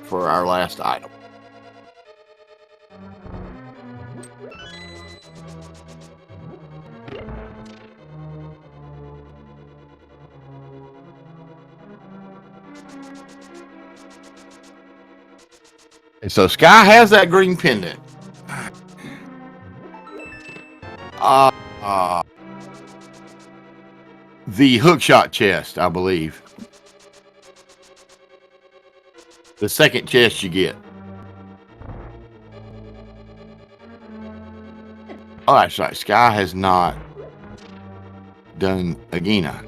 for our last item. And so Sky has that green pendant. The hookshot chest, I believe. The second chest you get. Oh, that's right. Sky has not done Agena.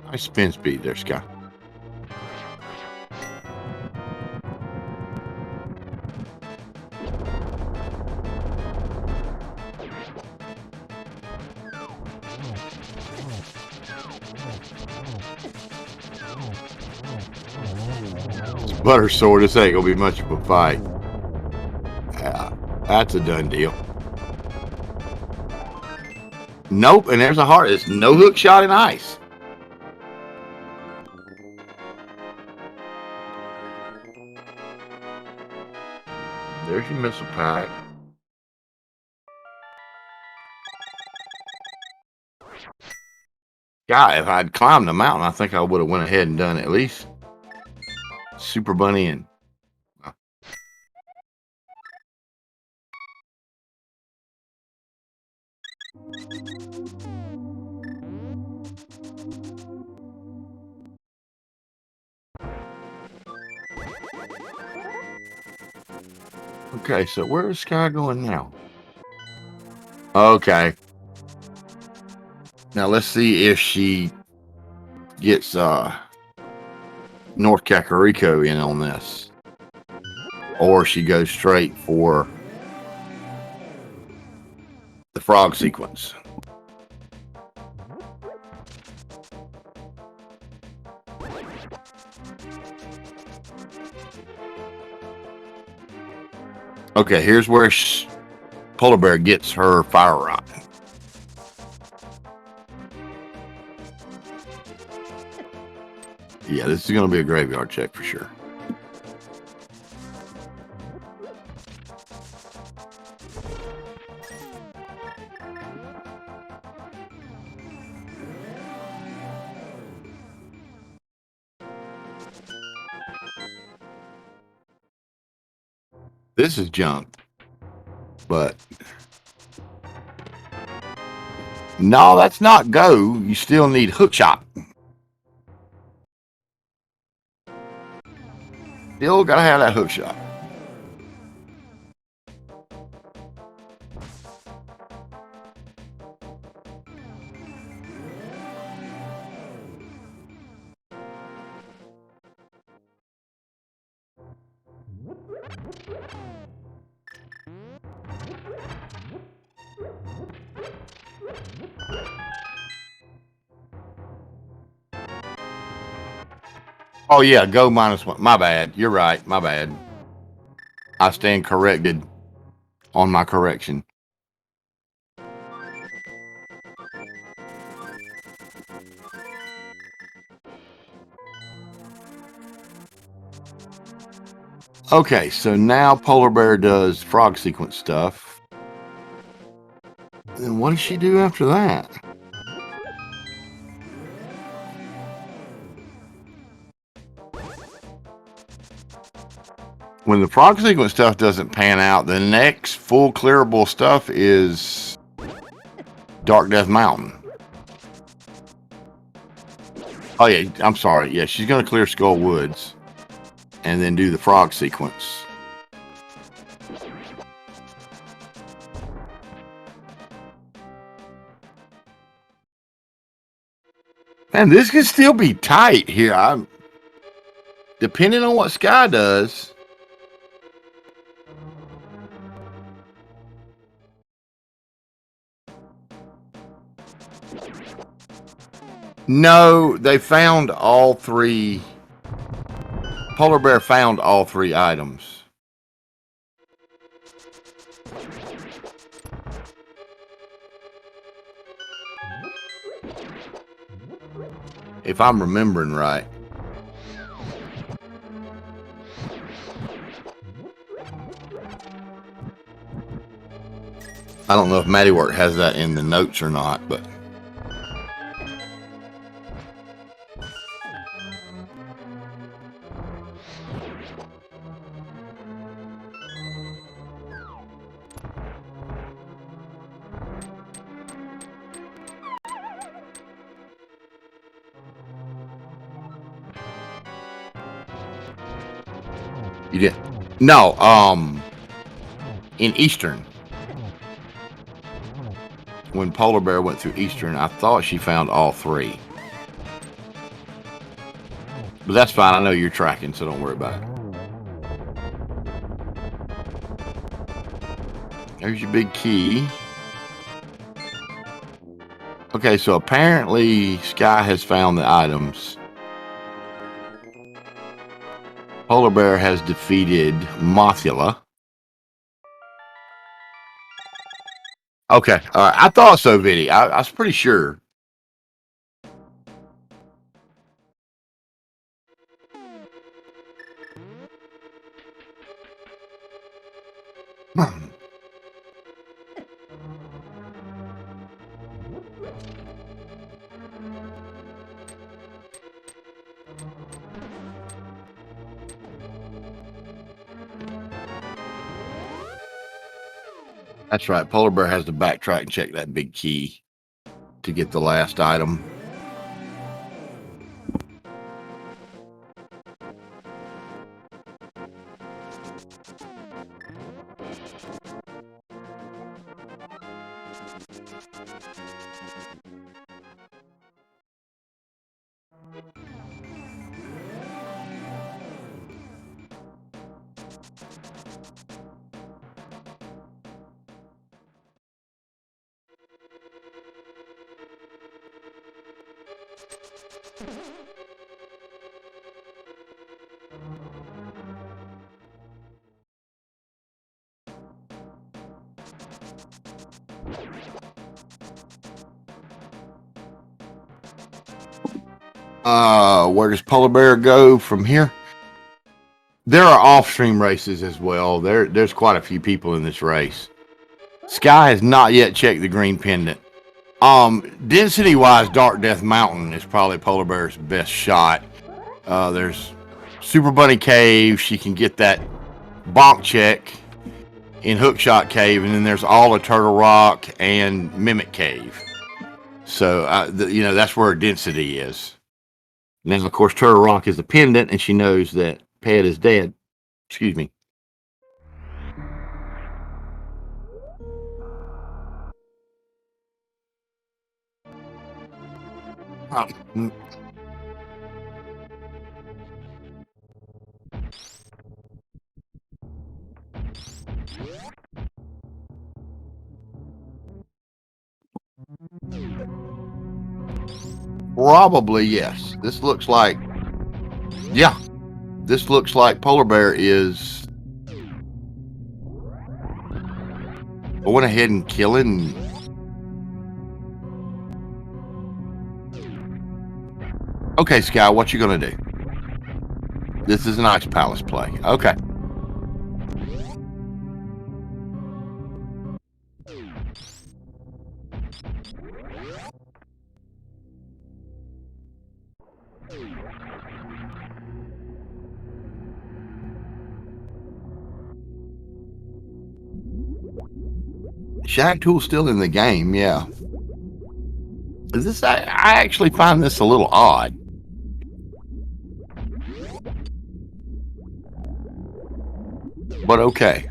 Nice spin speed there, Sky. Butter sword, this ain't gonna be much of a fight. Yeah, that's a done deal. Nope, and there's a heart. It's no hook shot in ice. There's your missile pack. God, if I'd climbed the mountain, I think I would have went ahead and done at least Super Bunny and okay, so where is Sky going now? Okay. Now let's see if she gets North Kakariko in on this. Or she goes straight for the frog sequence. Okay, here's where Polar Bear gets her fire rock. Yeah, this is going to be a graveyard check for sure. This is junk, but no, that's not go. You still need hook shot. Still gotta have that hook shot. Oh yeah, go -1. My bad. You're right. My bad. I stand corrected on my correction. Okay, so now Polar Bear does frog sequence stuff. Then what does she do after that? When the frog sequence stuff doesn't pan out, the next full clearable stuff is Dark Death Mountain. Oh yeah, I'm sorry. Yeah, she's gonna clear Skull Woods and then do the frog sequence. Man, this could still be tight here. I'm depending on what Sky does. No, they found all three. Polar Bear found all three items. If I'm remembering right. I don't know if Matty Work has that in the notes or not, but you did. No, in Eastern. When Polar Bear went through Eastern, I thought she found all three. But that's fine. I know you're tracking, so don't worry about it. There's your big key. Okay, so apparently Sky has found the items. Polar Bear has defeated Mothula. Okay, all right. I thought so, Vinny. I was pretty sure. That's right. Polar Bear has to backtrack and check that big key to get the last item. Where does Polar Bear go from here? There are off-stream races as well. There's quite a few people in this race. Sky has not yet checked the green pendant. Density-wise, Dark Death Mountain is probably Polar Bear's best shot. There's Super Bunny Cave. She can get that bonk check in Hookshot Cave, and then there's all of Turtle Rock and Mimic Cave. So, that's where her density is. And then, of course, Turtle Rock is the pendant, and she knows that Pet is dead. Excuse me. Probably, yes. This looks like Polar Bear is going ahead and killing. Okay, Sky, what you gonna do? This is an Ice Palace play. Okay. Shag Tool's still in the game, yeah. I actually find this a little odd. But okay.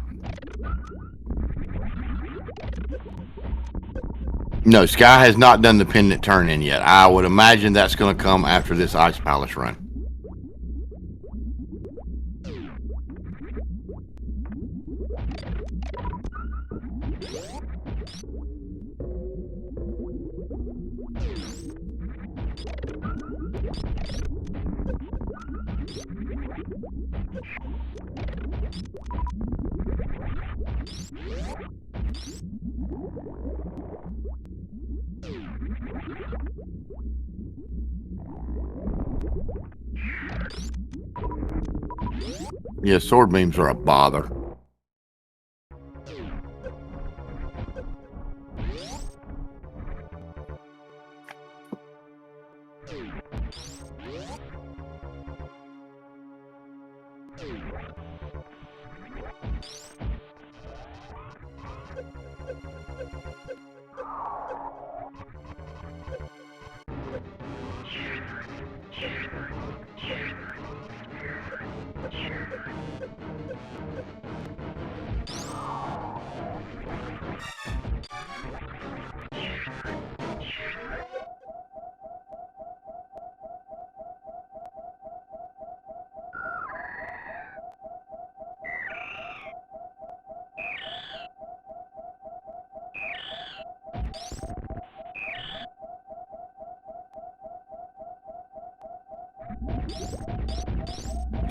No, Sky has not done the pendant turn in yet. I would imagine that's going to come after this Ice Palace run. Yeah, sword beams are a bother.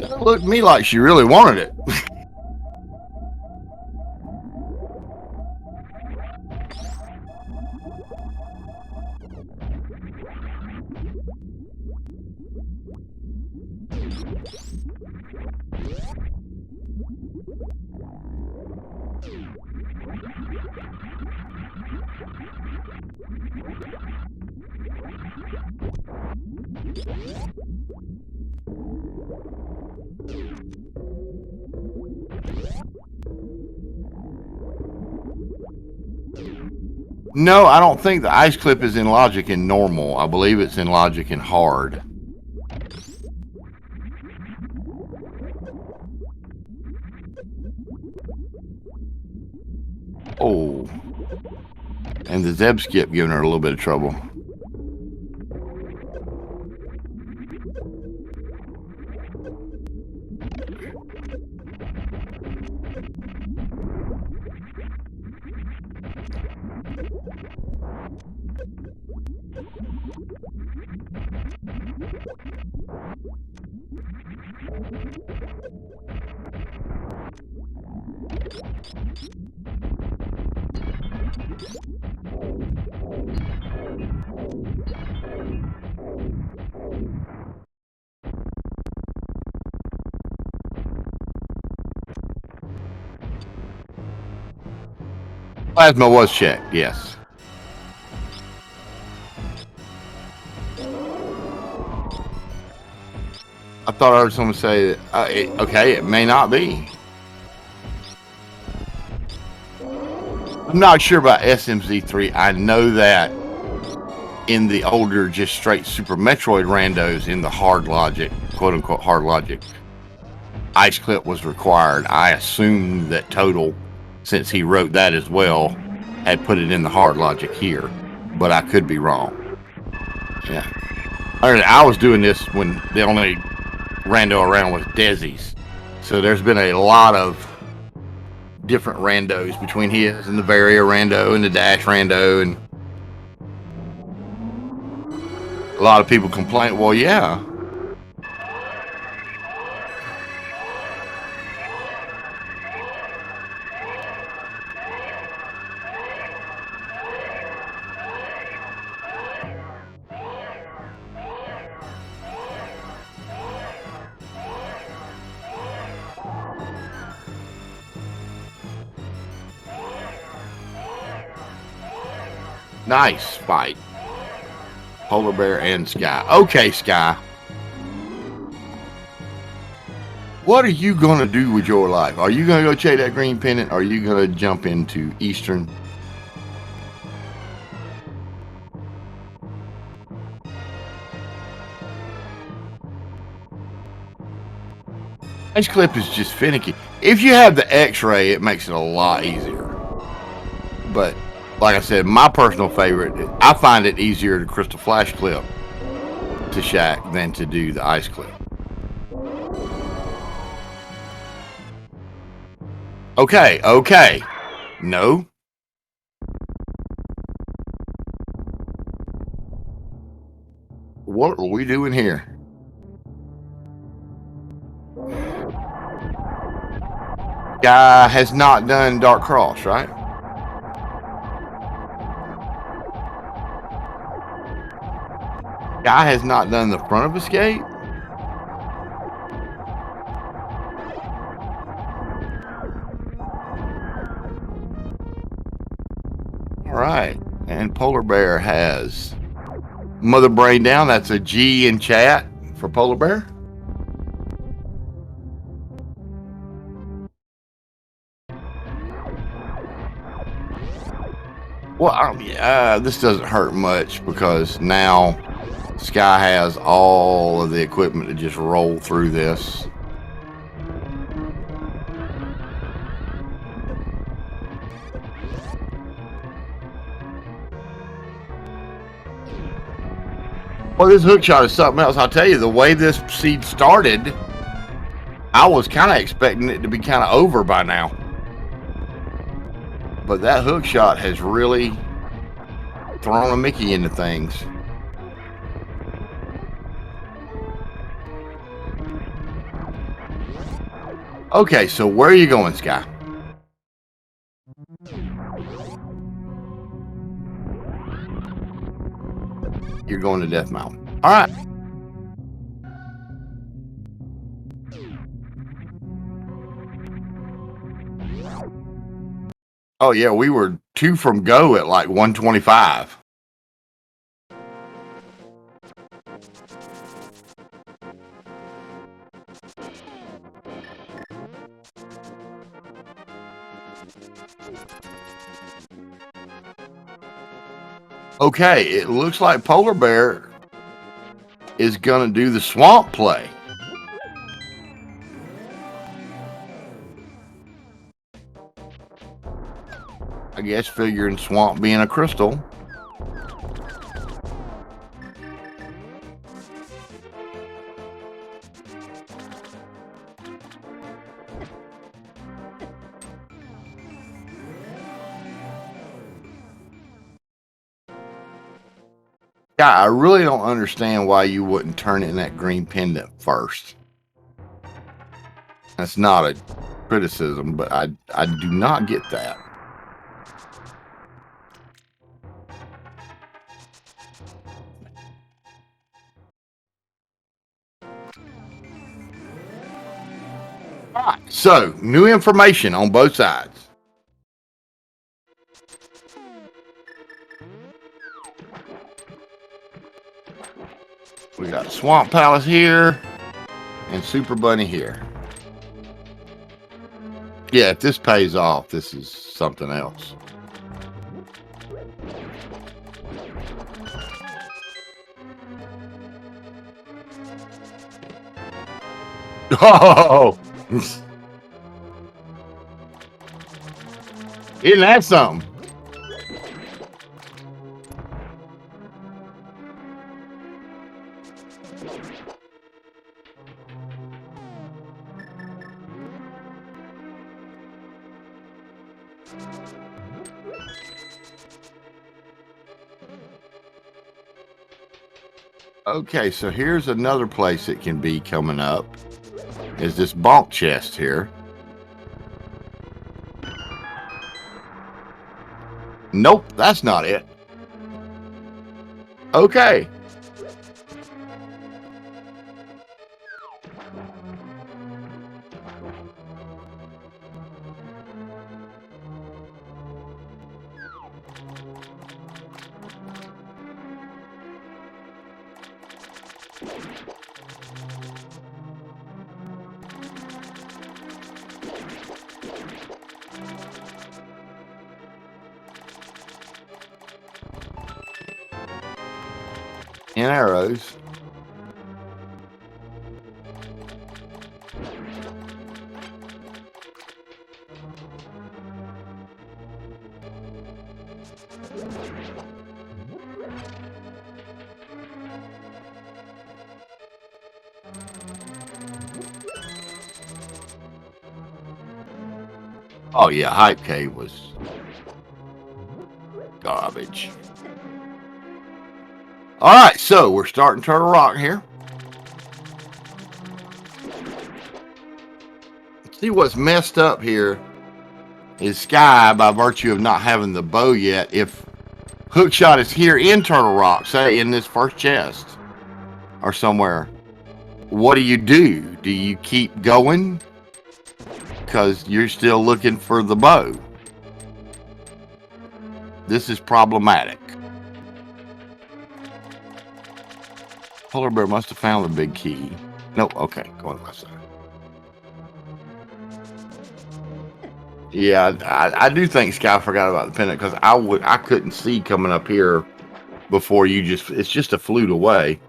It looked to me like she really wanted it. No, I don't think the ice clip is in logic and normal. I believe it's in logic and hard. Oh. And the Zeb skip giving her a little bit of trouble. Plasma was checked, yes. I thought I heard someone say that, okay, it may not be. I'm not sure about SMZ3. I know that in the older, just straight Super Metroid randos in the hard logic, quote unquote hard logic, ice clip was required. I assumed that Total, since he wrote that as well, had put it in the hard logic here, but I could be wrong. Yeah. I was doing this when the only rando around was Desi's. So there's been a lot of different randos between his and the Varia rando and the Dash rando, and a lot of people complain, well, yeah. Nice fight. Polar Bear and Sky. Okay, Sky. What are you going to do with your life? Are you going to go check that green pennant? Or are you going to jump into Eastern? Ice clip is just finicky. If you have the X-ray, it makes it a lot easier. But like I said, my personal favorite, I find it easier to crystal flash clip to shack than to do the ice clip. Okay. No. What are we doing here? Guy has not done Dark Cross, right? Guy has not done the front of Escape? Alright. And Polar Bear has Mother Brain Down. That's a G in chat for Polar Bear. Well, this doesn't hurt much because now Sky has all of the equipment to just roll through this. Well, this hook shot is something else. I'll tell you, the way this seed started, I was kind of expecting it to be kind of over by now. But that hook shot has really thrown a Mickey into things. Okay, so where are you going, Sky? You're going to Death Mountain. All right. Oh, yeah, we were 2 from go at like 125. Okay, it looks like Polar Bear is going to do the swamp play. I guess figuring swamp being a crystal. Yeah, I really don't understand why you wouldn't turn in that green pendant first. That's not a criticism, but I do not get that. All right, so new information on both sides. We got Swamp Palace here and Super Bunny here. Yeah, if this pays off, this is something else. Oh! Isn't that something? Okay, so here's another place it can be coming up. Is this bonk chest here. Nope, that's not it. Okay. And arrows. Oh yeah, Hype Cave was garbage. All right, so we're starting Turtle Rock here. See what's messed up here is Sky, by virtue of not having the bow yet. If Hookshot is here in Turtle Rock, say in this first chest or somewhere, what do? Do you keep going? Because you're still looking for the bow. This is problematic. Polar Bear must have found the big key. Nope, okay, go on my side. Yeah, I do think Sky forgot about the pendant because I couldn't see coming up here before you just, it's just a flute away.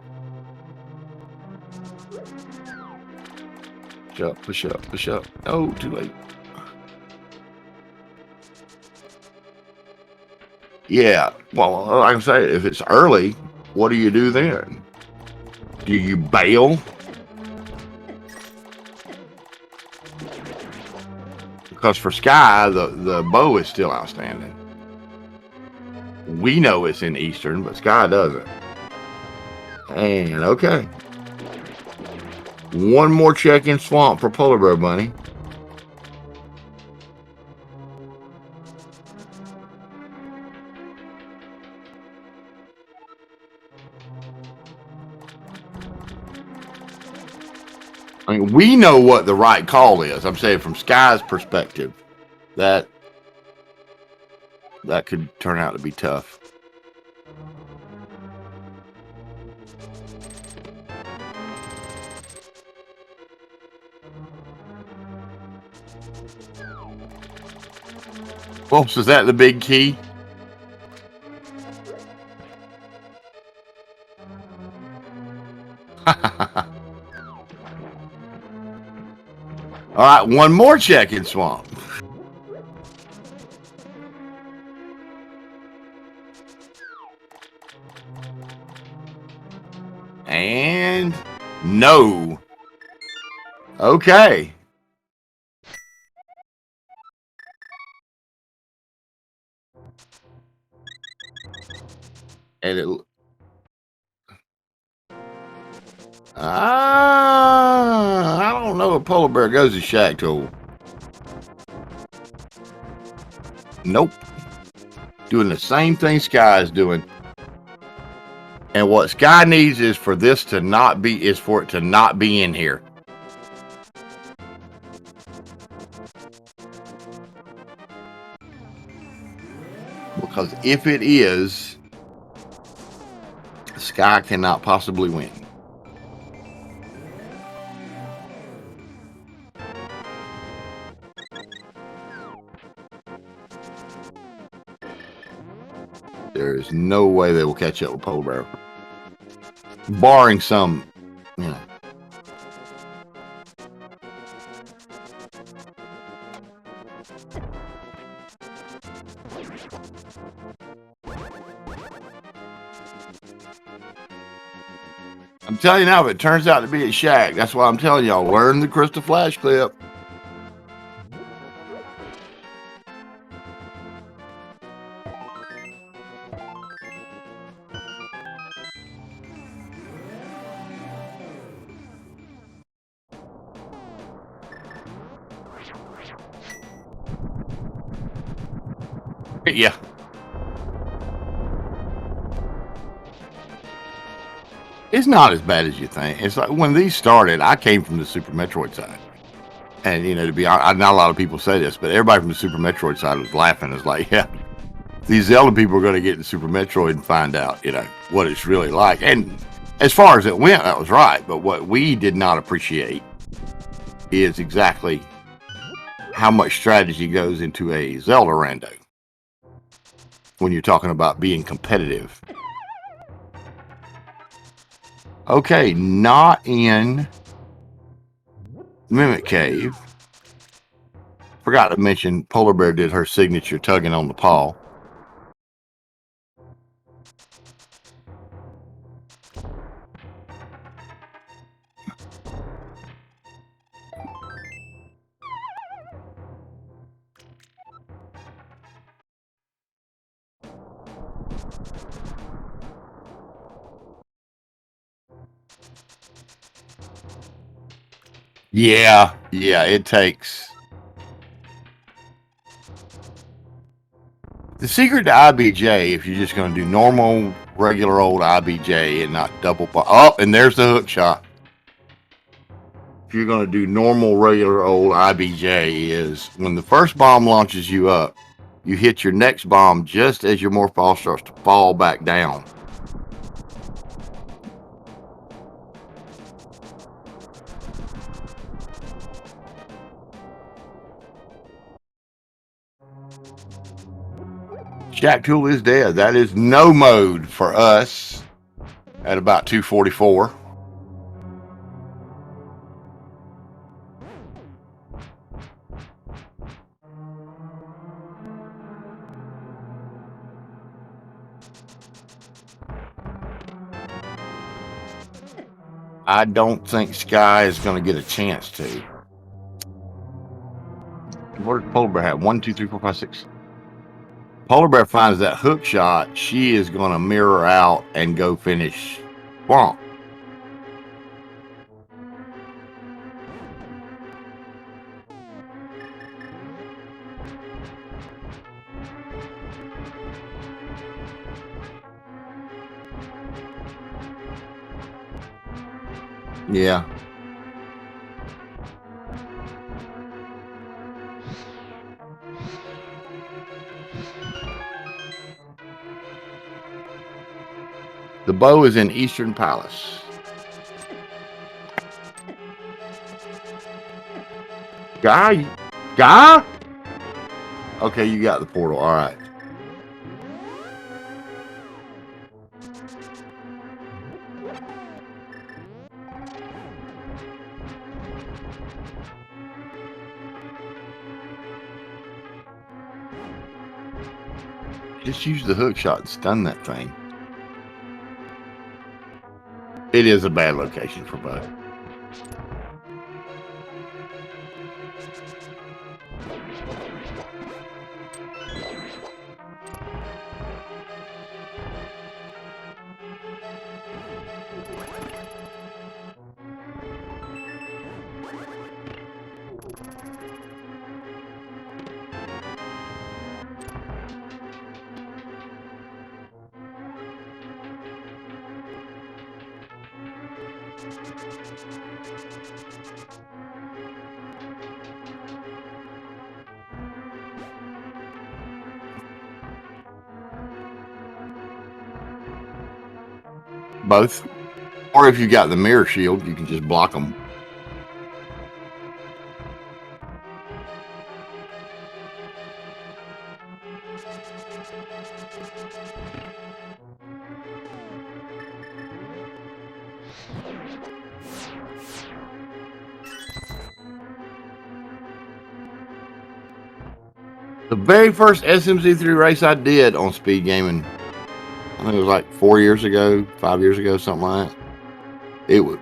Push up, push up, push up. Oh, too late. Yeah, well, like I say, if it's early, what do you do then? Do you bail? Because for Sky, the bow is still outstanding. We know it's in Eastern, but Sky doesn't. And okay. One more check in swamp for Polar Bear Bunny. I mean, we know what the right call is. I'm saying from Sky's perspective, that could turn out to be tough. Folks, is that the big key? All right, one more check in swamp. And no. Okay. And it. I don't know if polar bear goes to shack tool. Nope. Doing the same thing Sky is doing. And what Sky needs is for this to not be, is for it to not be in here. Because if it is, Sky cannot possibly win. There is no way they will catch up with polar bear. Barring some, you know. I'm telling you now, if it turns out to be a shack, that's why I'm telling y'all, learn the crystal flash clip. Yeah. It's not as bad as you think. It's like when these started, I came from the Super Metroid side. And, you know, to be honest, not a lot of people say this, but everybody from the Super Metroid side was laughing. It's like, yeah, these Zelda people are going to get in Super Metroid and find out, you know, what it's really like. And as far as it went, that was right. But what we did not appreciate is exactly how much strategy goes into a Zelda rando when you're talking about being competitive. Okay, not in Mimic Cave. Forgot to mention Polar Bear did her signature tugging on the paw. Yeah, it takes. The secret to IBJ, if you're just going to do normal, regular old IBJ and not double. Oh, and there's the hook shot. If you're going to do normal, regular old IBJ, is when the first bomb launches you up, you hit your next bomb just as your morph ball starts to fall back down. Shack Tool is dead. That is no mode for us at about 244. I don't think Sky is going to get a chance to. What does Polar Bear have? 1, 2, 3, 4, 5, 6. Polar Bear finds that hook shot. She is going to mirror out and go finish Swamp. Yeah. The bow is in Eastern Palace. Guy? Okay, you got the portal. All right. Just use the hook shot and stun that thing. It is a bad location for bow. Both. Or if you got the mirror shield, you can just block them. The very first SMZ3 race I did on Speed Gaming, I think it was like 4 years ago, 5 years ago, something like that.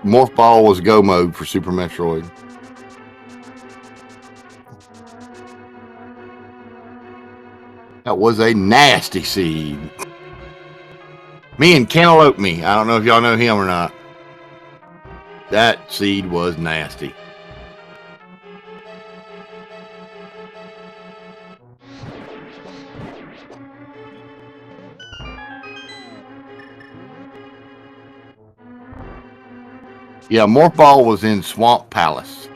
Morph Ball was go mode for Super Metroid. That was a nasty seed. Me and Cantaloupe Me. I don't know if y'all know him or not. That seed was nasty. Yeah, Morph Ball was in Swamp Palace.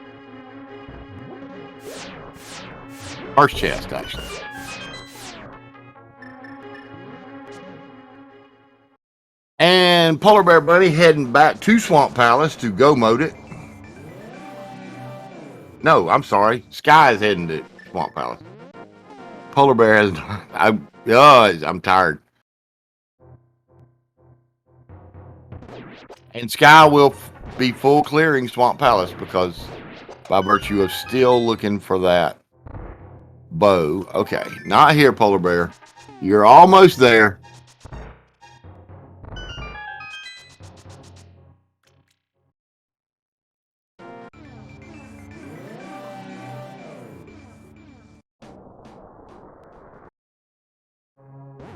First chest, actually. And Polar Bear Buddy heading back to Swamp Palace to go mode it. No, I'm sorry. Sky is heading to Swamp Palace. Polar Bear has... I'm tired. And Sky will be full clearing Swamp Palace because by virtue of still looking for that bow. Okay, not here, Polar Bear. You're almost there.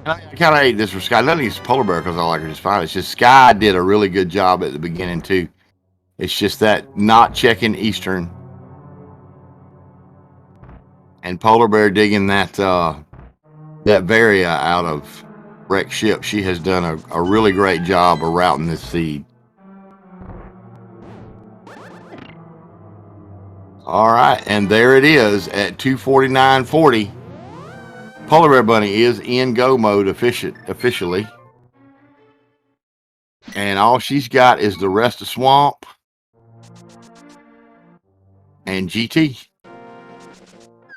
I kind of hate this for Sky. Nothing against Polar Bear because I like her just fine. It's just Sky did a really good job at the beginning too. It's just that not checking Eastern and Polar Bear digging that Varia out of wrecked ship. She has done a really great job of routing this seed. All right, and there it is at 249.40. Polar Bear Bunny is in go mode officially. And all she's got is the rest of Swamp and GT.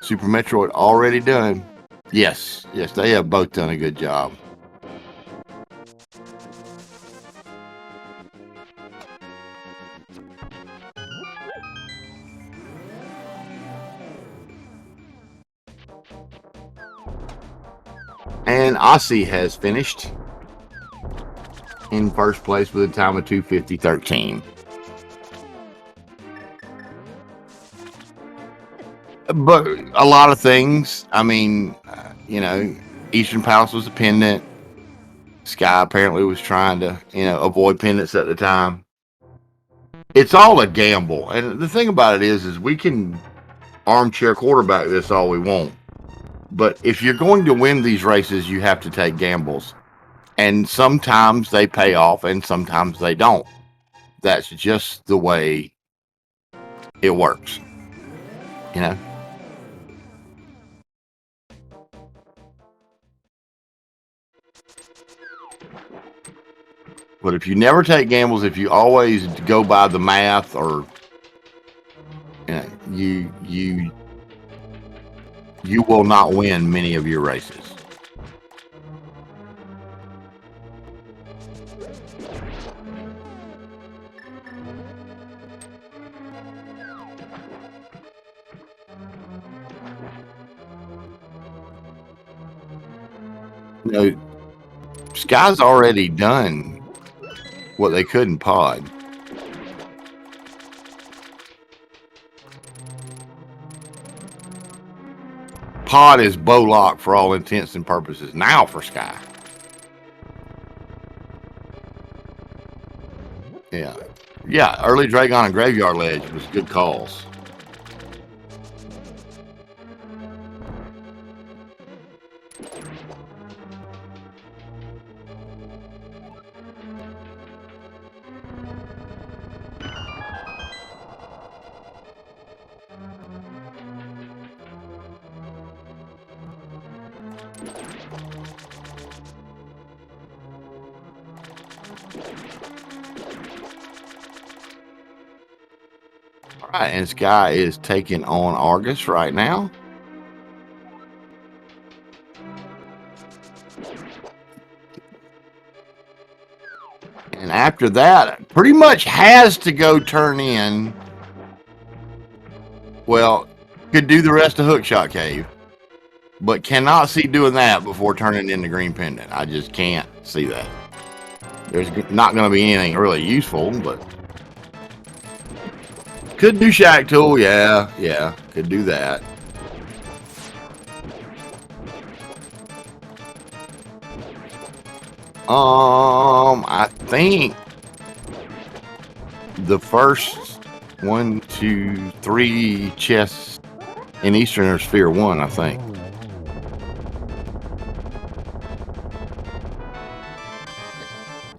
Super Metroid already done. Yes, they have both done a good job. And Aussie has finished in first place with a time of 2:50.13. But a lot of things, I mean, Eastern Palace was a pendant. Sky apparently was trying to, avoid pendants at the time. It's all a gamble. And the thing about it is we can armchair quarterback this all we want. But if you're going to win these races, you have to take gambles. And sometimes they pay off and sometimes they don't. That's just the way it works. But if you never take gambles, if you always go by the math, or you will not win many of your races. You know, Sky's already done what they could in Pod. Pod is bow lock for all intents and purposes now for Sky. Yeah. Early Dragon and Graveyard Ledge was good calls. All right, and Sky is taking on Argus right now. And after that, pretty much has to go turn in. Well, could do the rest of Hookshot Cave, but cannot see doing that before turning in the Green Pendant. I just can't see that. There's not going to be anything really useful, but could do Shack Tool. Yeah, could do that. I think the first 1, 2, 3 chests in Eastern are Sphere 1, I think.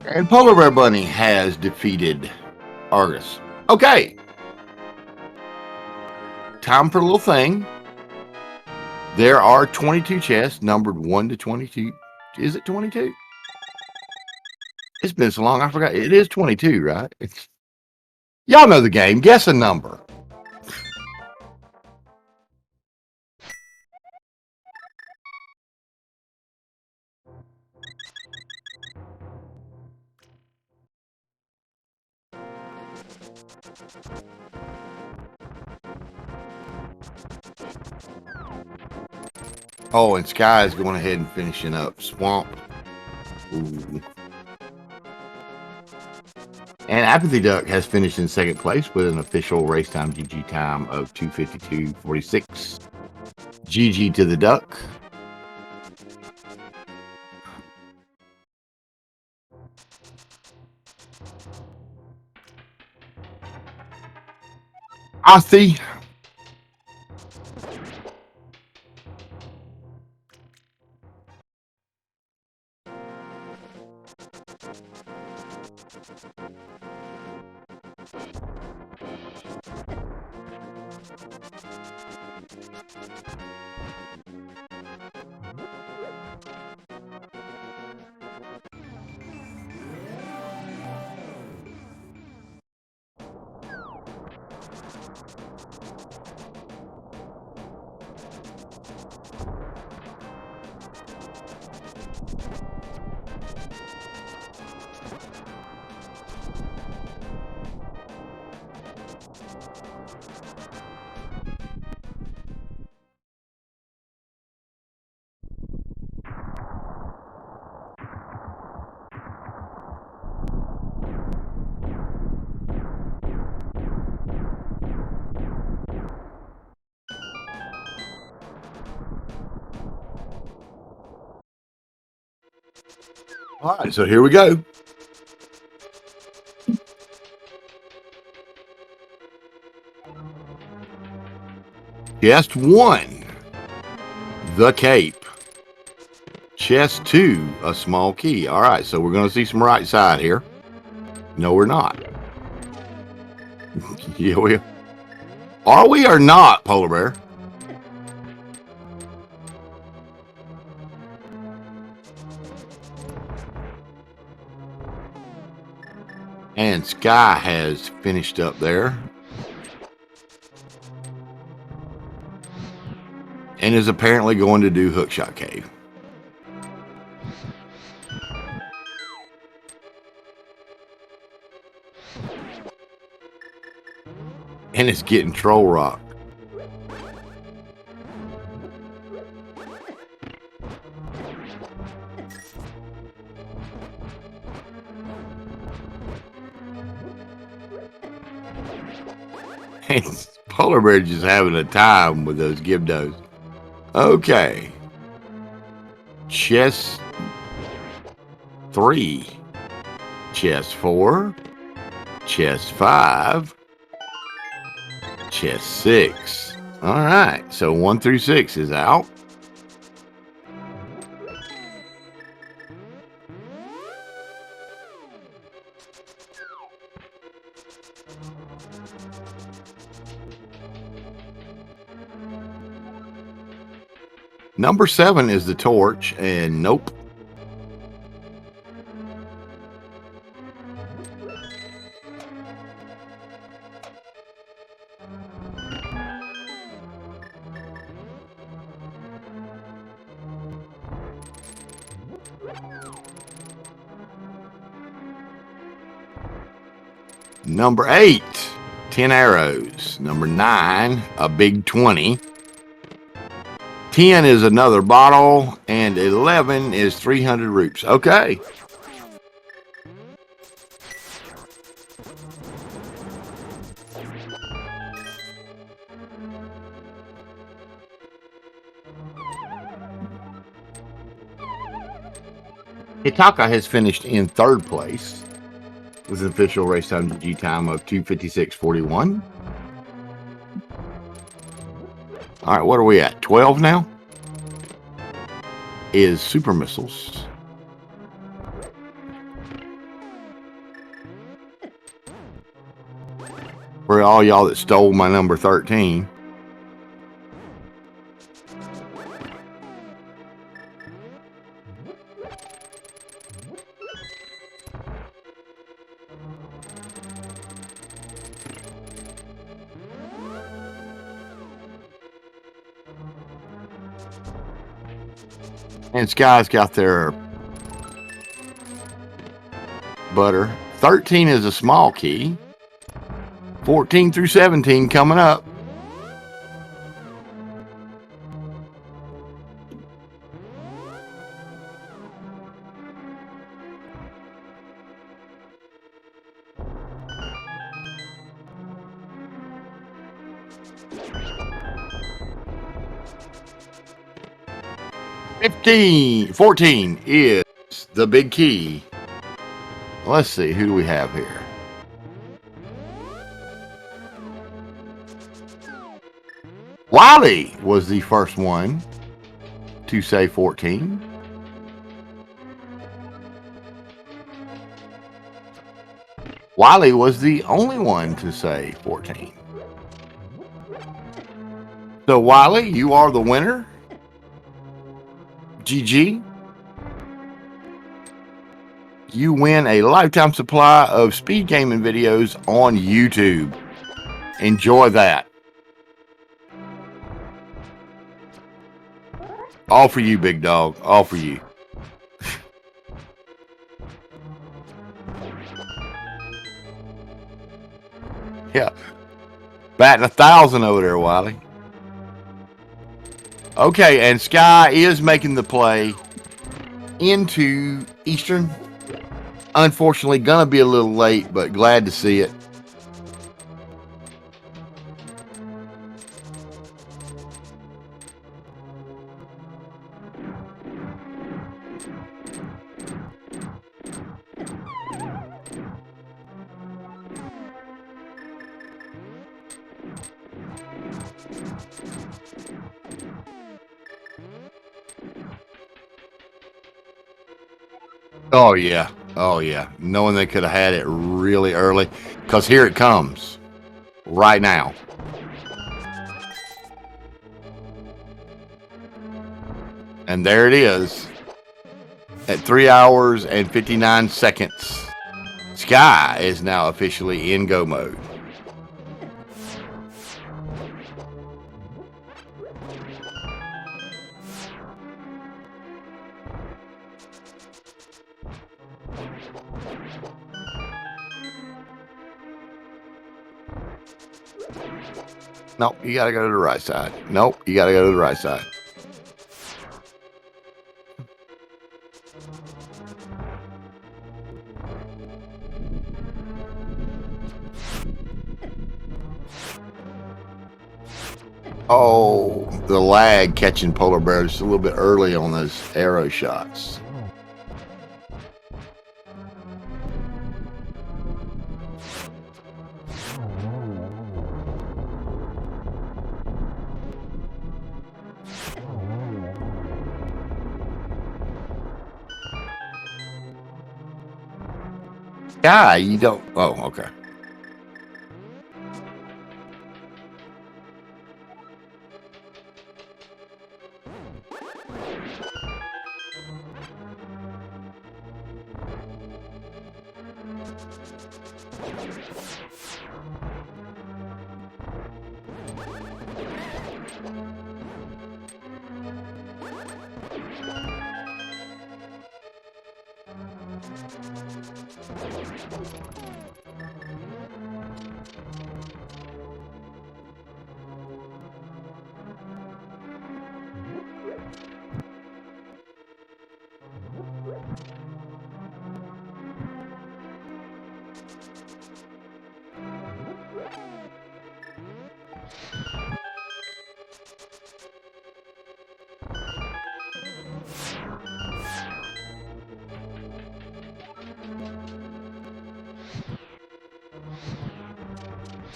And Polar Bear Bunny has defeated Argus. Okay. Time for a little thing. There are 22 chests numbered 1 to 22. Is it 22? It's been so long, I forgot. It is 22, right? Y'all know the game. Guess a number. Oh, and Sky is going ahead and finishing up Swamp. Ooh. And Apathy Duck has finished in second place with an official race time GG time of 2:52.46. GG to the Duck. Ozzy. All right, so here we go. Chest 1, the cape. Chest 2, a small key. All right, so we're going to see some right side here. No, we're not. Yeah, we are. We or not, Polar Bear? And Sky has finished up there. And is apparently going to do Hookshot Cave. And it's getting Troll Rock. And Polar Bear just having a time with those Gibdos. Okay. Chess 3. Chess 4. Chess 5. Chess 6. All right. So 1 through 6 is out. Number 7 is the torch, and nope. Number 8, 10 arrows. Number 9, a big 20. 10 is another bottle, and 11 is 300 roops. Okay. Hitaka has finished in 3rd place with an official race time GG time of 2:56.41. All right, what are we at? 12 now? Is Super Missiles. For all y'all that stole my number 13. And Sky's got their butter. 13 is a small key. 14 through 17 coming up. $15, 14 is the big key. Let's see, who do we have here? Wiley was the first one to say 14. Wiley was the only one to say 14. So Wiley, you are the winner. GG. You win a lifetime supply of speed gaming videos on YouTube. Enjoy that. All for you, big dog. All for you. Yeah. Batting 1,000 over there, Wiley. Okay, and Sky is making the play into Eastern. Unfortunately, gonna be a little late, but glad to see it. Oh, yeah. Oh, yeah. Knowing they could have had it really early. Because here it comes. Right now. And there it is. At 3 hours and 59 seconds. Sky is now officially in go mode. Nope, you gotta go to the right side. Nope, you gotta go to the right side. Oh, the lag catching polar bears just a little bit early on those arrow shots. Sky, you don't. Oh, okay.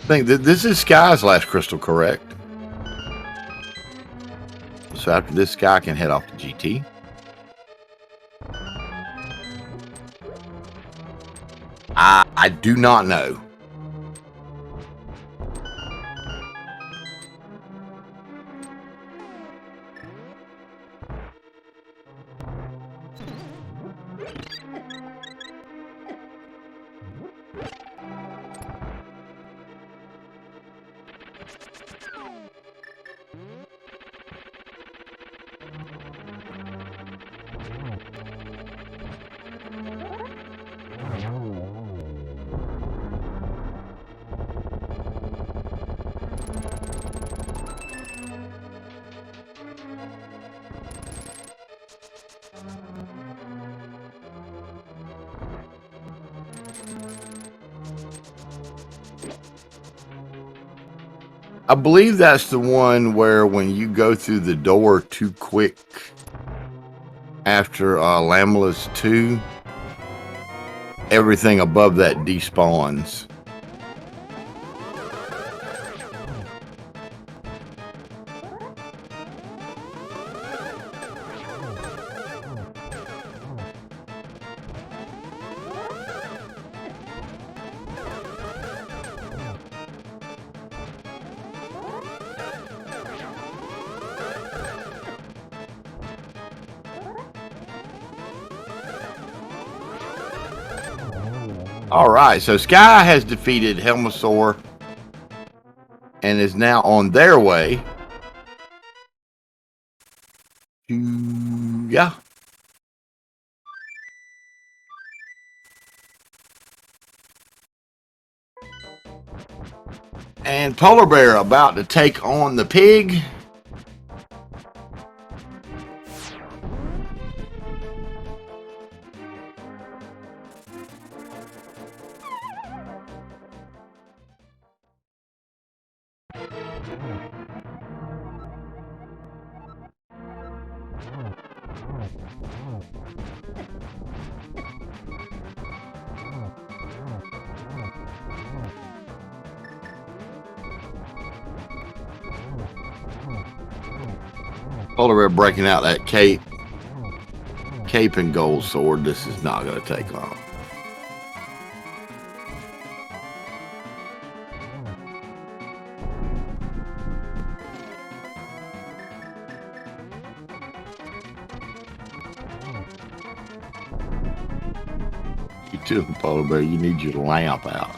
I think that this is Sky's last crystal, correct? So after this, Sky can head off to GT. I do not know. I believe that's the one where when you go through the door too quick after Lamela's 2, everything above that despawns. All right, so Sky has defeated Helmasaur and is now on their way to, yeah. And Polar Bear about to take on the pig. Polar Bear breaking out that cape and gold sword. This is not going to take long. You too, Polar Bear. You need your lamp out.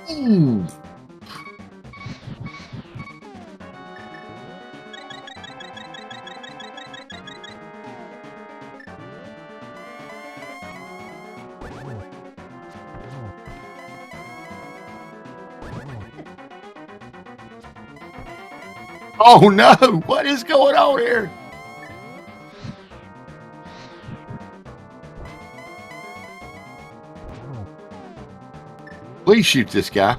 Ooh. Oh no! What is going on here? Please shoot this guy.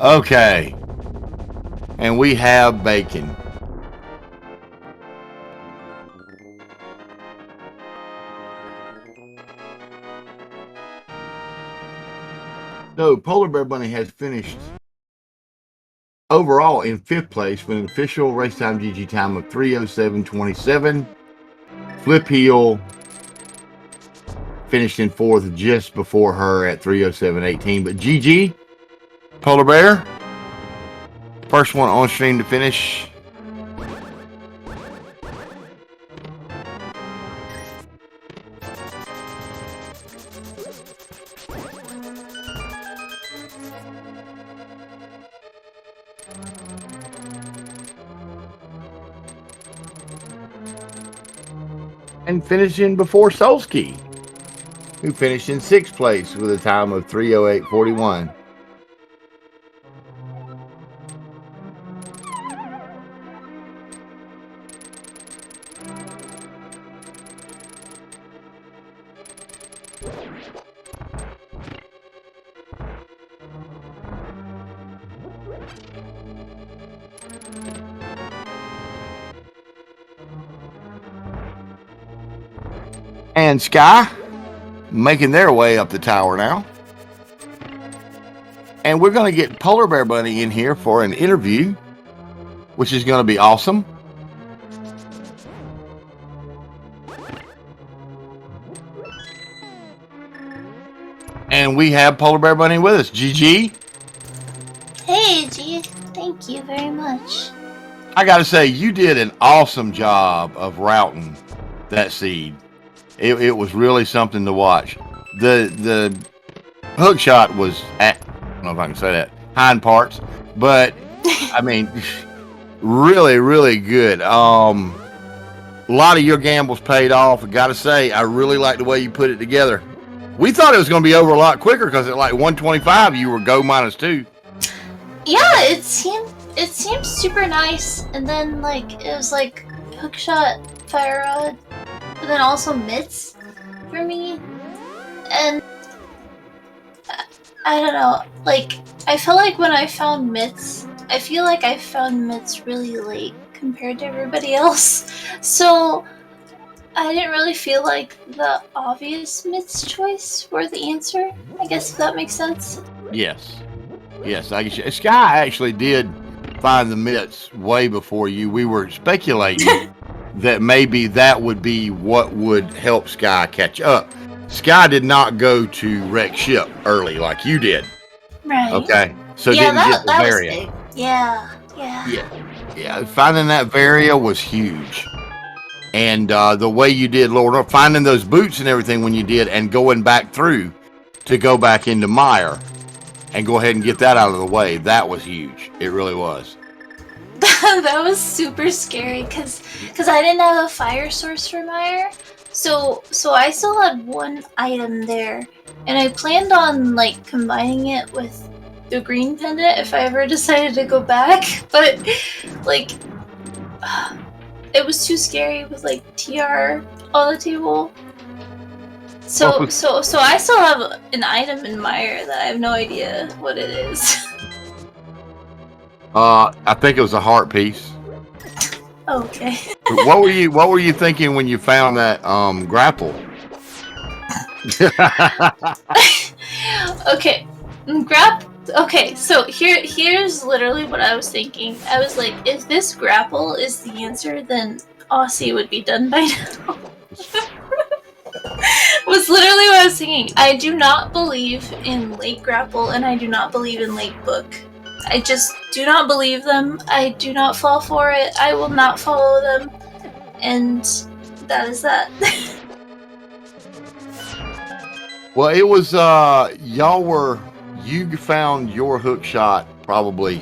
Okay. And we have bacon. No, Polar Bear Bunny has finished overall in 5th place with an official race time GG time of 3:07.27. Flip Heel finished in 4th just before her at 3:07.18. But GG, Polar Bear, first one on stream to finish. And finishing before Solski, who finished in 6th place with a time of 3:08.41. And Sky making their way up the tower now. And we're going to get Polar Bear Bunny in here for an interview, which is going to be awesome. And we have Polar Bear Bunny with us. GG. Hey, G. Thank you very much. I got to say, you did an awesome job of routing that seed. It was really something to watch. The hook shot was I don't know if I can say that, hind parts, but I mean, really, really good. A lot of your gambles paid off. I got to say, I really like the way you put it together. We thought it was going to be over a lot quicker because at like 125, you were go -2. Yeah, it seemed super nice, and then like it was like hook shot, fire rod, but then also mitts for me, and I don't know, like I feel like when I found mitts, I feel like I found mitts really late compared to everybody else, so I didn't really feel like the obvious mitts choice were the answer, I guess, if that makes sense. Yes, I guess Sky actually did find the mitts way before you. We were speculating that maybe that would be what would help Sky catch up. Sky did not go to wreck ship early like you did. Right. Okay. So yeah, didn't get the that variant. was big. Yeah. Yeah. Finding that varia was huge. And the way you did Lord, finding those boots and everything when you did, and going back through to go back into Mire and go ahead and get that out of the way, that was huge. It really was. That was super scary because I didn't have a fire source for Mire, so I still had one item there, and I planned on like combining it with the green pendant if I ever decided to go back, but like it was too scary with like TR on the table. So I still have an item in Mire that I have no idea what it is. I think it was a heart piece. Okay. What were you thinking when you found that grapple? Okay. Okay, so here's literally what I was thinking. I was like, if this grapple is the answer, then Aussie would be done by now. Was literally what I was thinking. I do not believe in late grapple, and I do not believe in late book. I just do not believe them. I do not fall for it. I will not follow them. And that is that. Well, it was you found your hook shot probably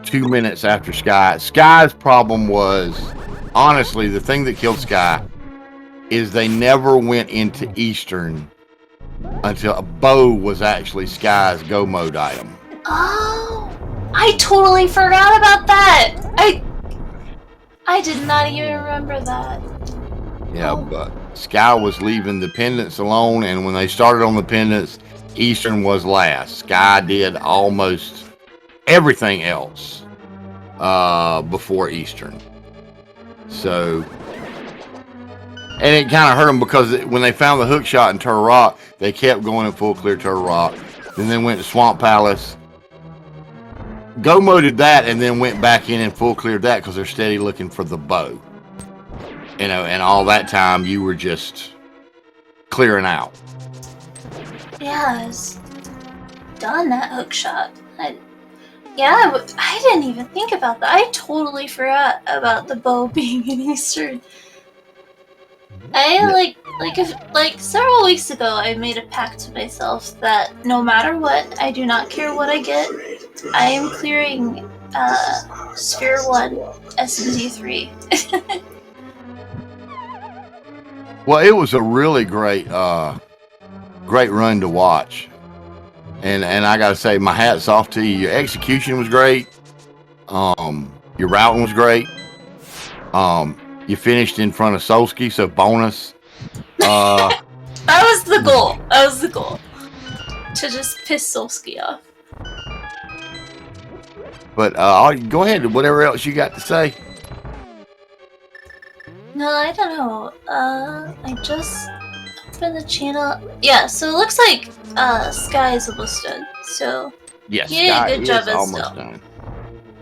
2 minutes after Sky. Sky's problem was, honestly, the thing that killed Sky is they never went into Eastern until a bow was actually Sky's go mode item. Oh, I totally forgot about that. I did not even remember that. Yeah, but Sky was leaving the pendants alone, and when they started on the pendants, Eastern was last. Sky did almost everything else before Eastern. So, and it kind of hurt them because when they found the hook shot in Turtle Rock, they kept going in full clear Turtle Rock. Then they went to Swamp Palace, go moded that, and then went back in and full cleared that because they're steady looking for the bow. You know, and all that time you were just clearing out. Yeah, I was done that hook shot. I didn't even think about that. I totally forgot about the bow being in Eastern. Like several weeks ago, I made a pact to myself that no matter what, I do not care what I get. I am clearing Sphere 1 SMZ3. Well, it was a really great run to watch. And I gotta say, my hat's off to you. Your execution was great. Your routing was great. You finished in front of Solsky, so bonus. That was the goal. That was the goal. To just piss Solsky off. But go ahead, whatever else you got to say. No, I don't know. I just opened the channel. Yeah, so it looks like Sky is almost done. So Yes, he did Sky a good job is as almost well. done.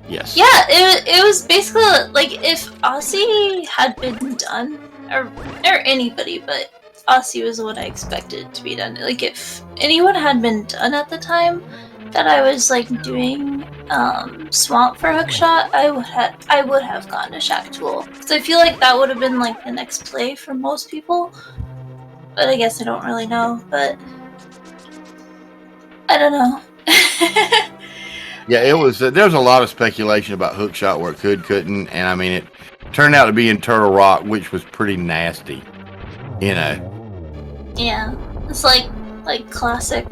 Yes. Yeah, it was basically like if Aussie had been done, or anybody, but Aussie was the one I expected to be done. Like if anyone had been done at the time that I was like doing Swamp for hookshot, I would have gone to Shack Tool because I feel like that would have been like the next play for most people. But I guess I don't really know. But I don't know. Yeah, it was. There was a lot of speculation about hookshot where it couldn't, and I mean it turned out to be in Turtle Rock, which was pretty nasty. You know. Yeah, it's like classic.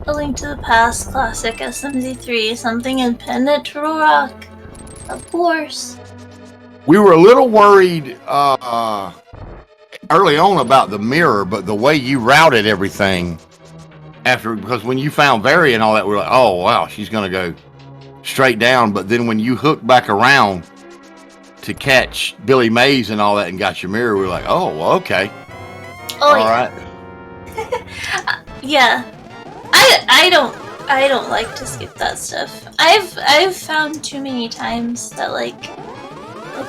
A Link to the Past, classic SMZ3, something in Pendant Turtle Rock, of course. We were a little worried early on about the mirror, but the way you routed everything after, because when you found Very and all that, we were like, oh wow, she's gonna go straight down. But then when you hooked back around to catch Billy Mays and all that and got your mirror, we were like, oh well, okay, Oh, all yeah. right. Yeah. I don't like to skip that stuff. I've found too many times that like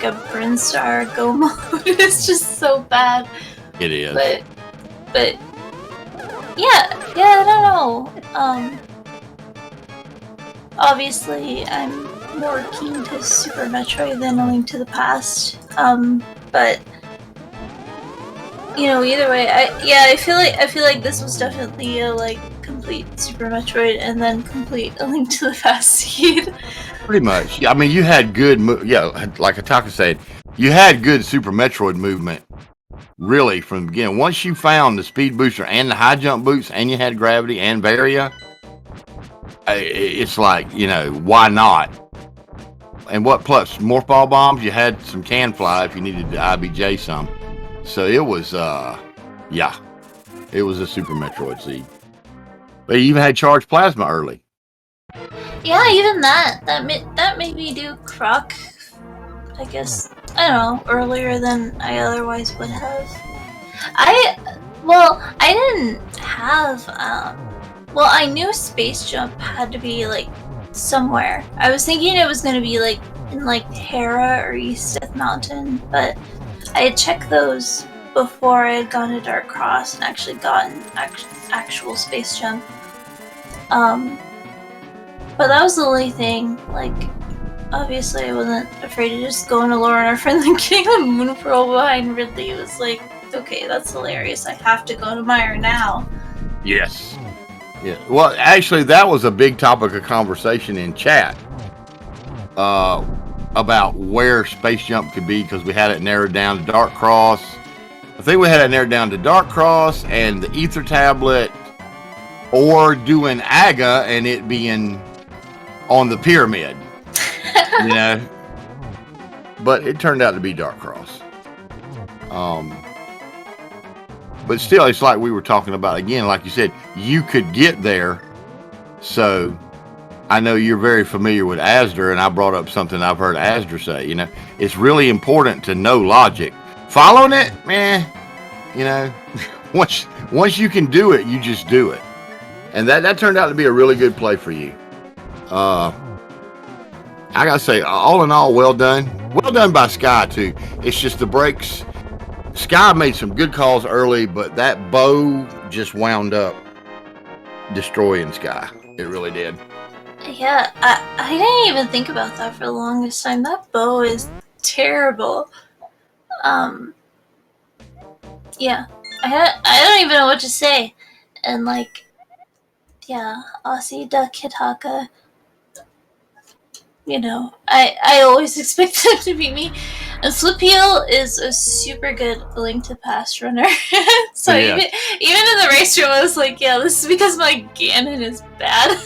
a Brinstar go mode is just so bad. It is. But yeah, I don't know. Obviously I'm more keen to Super Metroid than A Link to the Past. But you know, either way, I feel like this was definitely a like complete Super Metroid and then complete A Link to the Past seed. Pretty much. I mean, you had good, like Ataka said, you had good Super Metroid movement, really, from the beginning. Once you found the speed booster and the high jump boots, and you had gravity and Varia, it's like, you know, why not? And what plus morph ball bombs? You had some can fly if you needed to IBJ some. So it was, it was a Super Metroid seed. They even had charged plasma early. Yeah, even that made me do Croc I guess, I don't know, earlier than I otherwise would have. I didn't have, well, I knew Space Jump had to be, like, somewhere. I was thinking it was gonna be, like, in, like, Hera or East Death Mountain, but I had checked those before I had gone to Dark Cross and actually gotten actual Space Jump. But that was the only thing, like, obviously I wasn't afraid to just go into Laura and our friend and getting the moon pearl behind Ridley. It was like, okay, that's hilarious. I have to go to Meyer now. Yes. Yeah. Well, actually, that was a big topic of conversation in chat about where Space Jump could be, because we had it narrowed down to Dark Cross. I think we had it narrowed down to Dark Cross and the Ether Tablet, or doing Aga and it being on the pyramid. You know, but it turned out to be Dark Cross. But still, it's like we were talking about again. Like you said, you could get there. So I know you're very familiar with Asdor, and I brought up something I've heard Asdor say. You know, it's really important to know logic. Following it, man. You know, once you can do it, you just do it. And that turned out to be a really good play for you. I gotta say, all in all, well done. Well done by Sky too. It's just the breaks. Sky made some good calls early, but that bow just wound up destroying Sky. It really did. Yeah, I didn't even think about that for the longest time. That bow is terrible. Yeah, I don't even know what to say. And like, yeah, Aussie Duck Hitaka. You know, I always expect them to beat me. And Flip Heel is a super good Link to Past runner. So yeah. even in the race room, I was like, yeah, this is because my Ganon is bad.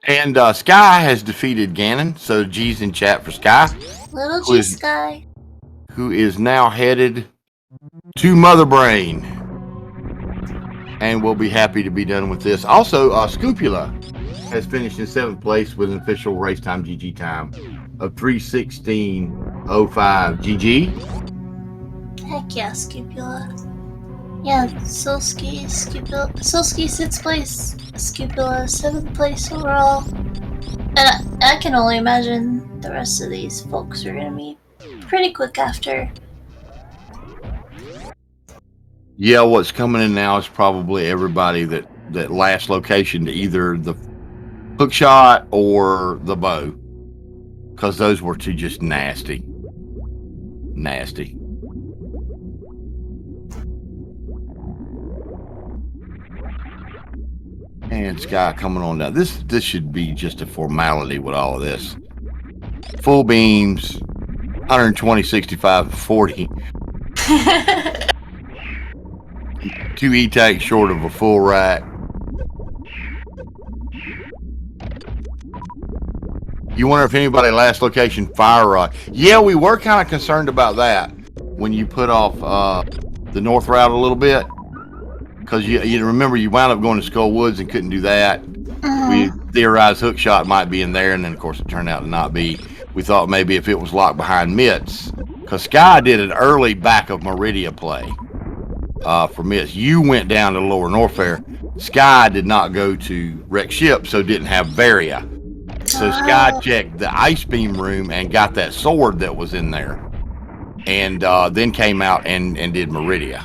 And Sky has defeated Ganon, so G's in chat for Sky. Little G Sky. Who is now headed to Mother Brain. And we'll be happy to be done with this. Also, Scupula has finished in 7th place with an official race time GG time of 3:16.05 GG. Heck yeah, Scupula. Yeah, Silsky 6th place, Scupula 7th place overall. And I can only imagine the rest of these folks are gonna be pretty quick after. Yeah, what's coming in now is probably everybody that last location to either the hook shot or the bow, because those were two just nasty. And Sky coming on down. This should be just a formality with all of this. Full beams, 120, 65, 40. 2 E-tanks short of a full rack. You wonder if anybody last location fire rod. Yeah, we were kind of concerned about that when you put off the north route a little bit, because you remember you wound up going to Skull Woods and couldn't do that. We theorized hook shot might be in there, and then of course it turned out to not be. We thought maybe if it was locked behind mitts, because Sky did an early back of Meridia play for mitts. You went down to Lower Norfair. Sky did not go to Wreck Ship, so didn't have Varia. So Sky checked the ice beam room and got that sword that was in there, and then came out and did Meridia.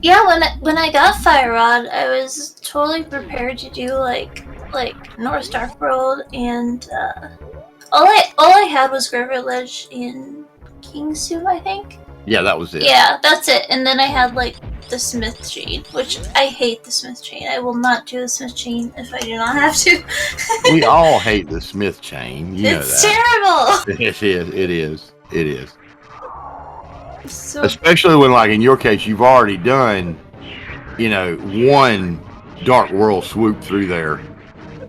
Yeah, when I got Fire Rod, I was totally prepared to do like North Dark World, and all I had was River Ledge in Kingsu, I think. Yeah, that was it. Yeah, that's it. And then I had like the Smith Chain, which I hate the Smith Chain. I will not do the Smith Chain if I do not have to. We all hate the Smith Chain. You know that. It's terrible. It is. So, especially when, like in your case, you've already done, one Dark World swoop through there.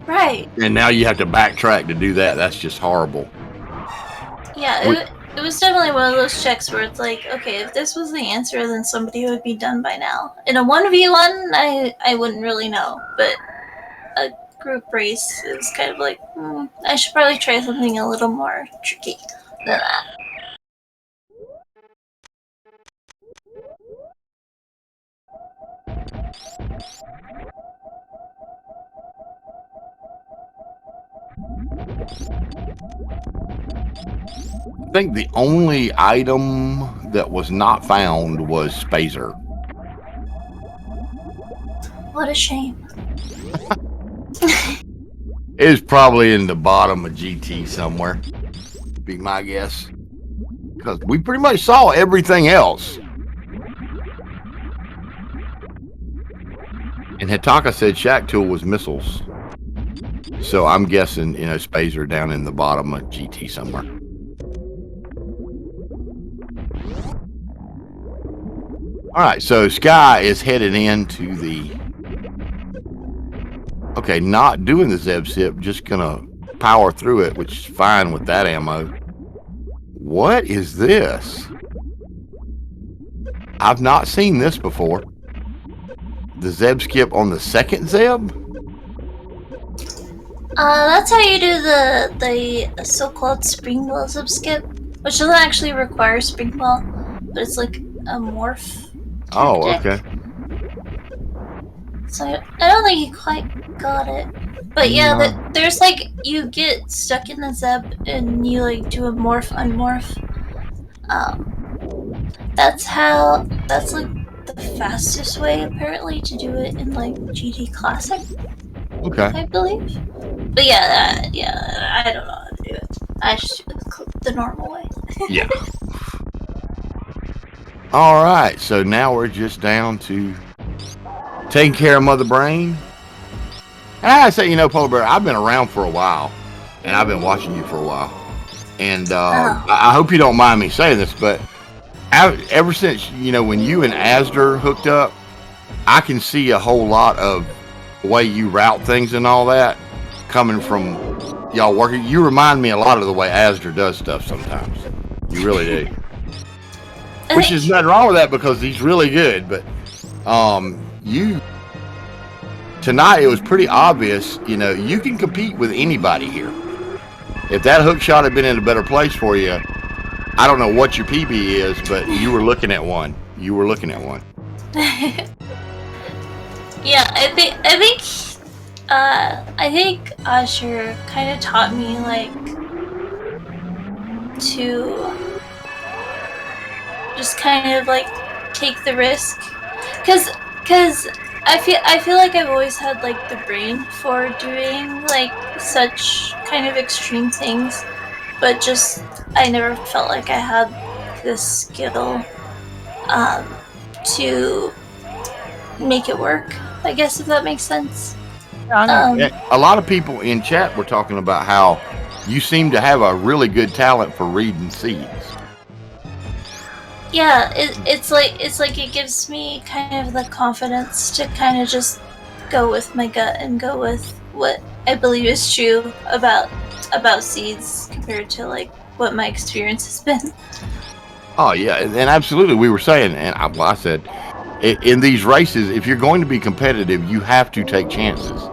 Right. And now you have to backtrack to do that. That's just horrible. Yeah, it was definitely one of those checks where it's like, okay, if this was the answer, then somebody would be done by now. In a 1v1, I wouldn't really know, but group race, it was kind of like, I should probably try something a little more tricky than that. I think the only item that was not found was Spazer. What a shame. It is probably in the bottom of GT somewhere, would be my guess. Because we pretty much saw everything else. And Hitaka said Shack Tool was missiles. So I'm guessing, Spazer down in the bottom of GT somewhere. All right, so Sky is headed into the... Okay, not doing the Zeb Sip, just gonna power through it, which is fine with that ammo. What is this? I've not seen this before. The Zeb Skip on the second Zeb? That's how you do the so-called Springwell Zeb Skip, which doesn't actually require Springwell, but it's like a morph tactic. Oh, okay. So I don't think he quite got it. But yeah, there's like, you get stuck in the Zeb and you like do a morph, unmorph. That's like the fastest way apparently to do it in like GT Classic. Okay. I believe. But yeah, I don't know how to do it. I just do the normal way. Yeah. All right, so now we're just down to taking care of Mother Brain. And I gotta say, Polar Bear, I've been around for a while, and I've been watching you for a while. And I hope you don't mind me saying this, but ever since, when you and Asder hooked up, I can see a whole lot of the way you route things and all that coming from y'all working. You remind me a lot of the way Asder does stuff sometimes. You really do. Which is nothing wrong with that because he's really good, but you tonight it was pretty obvious, you can compete with anybody here. If that hook shot had been in a better place for you, I don't know what your PB is, but you were looking at one. Yeah, I think Asher kind of taught me like to just kind of like take the risk, cause I feel like I've always had like the brain for doing like such kind of extreme things, but just I never felt like I had the skill to make it work, I guess, if that makes sense. A lot of people in chat were talking about how you seem to have a really good talent for reading seeds. Yeah, it's like it gives me kind of the confidence to kind of just go with my gut and go with what I believe is true about seeds compared to like what my experience has been. Oh yeah, and absolutely, we were saying, and I said, in these races, if you're going to be competitive, you have to take chances.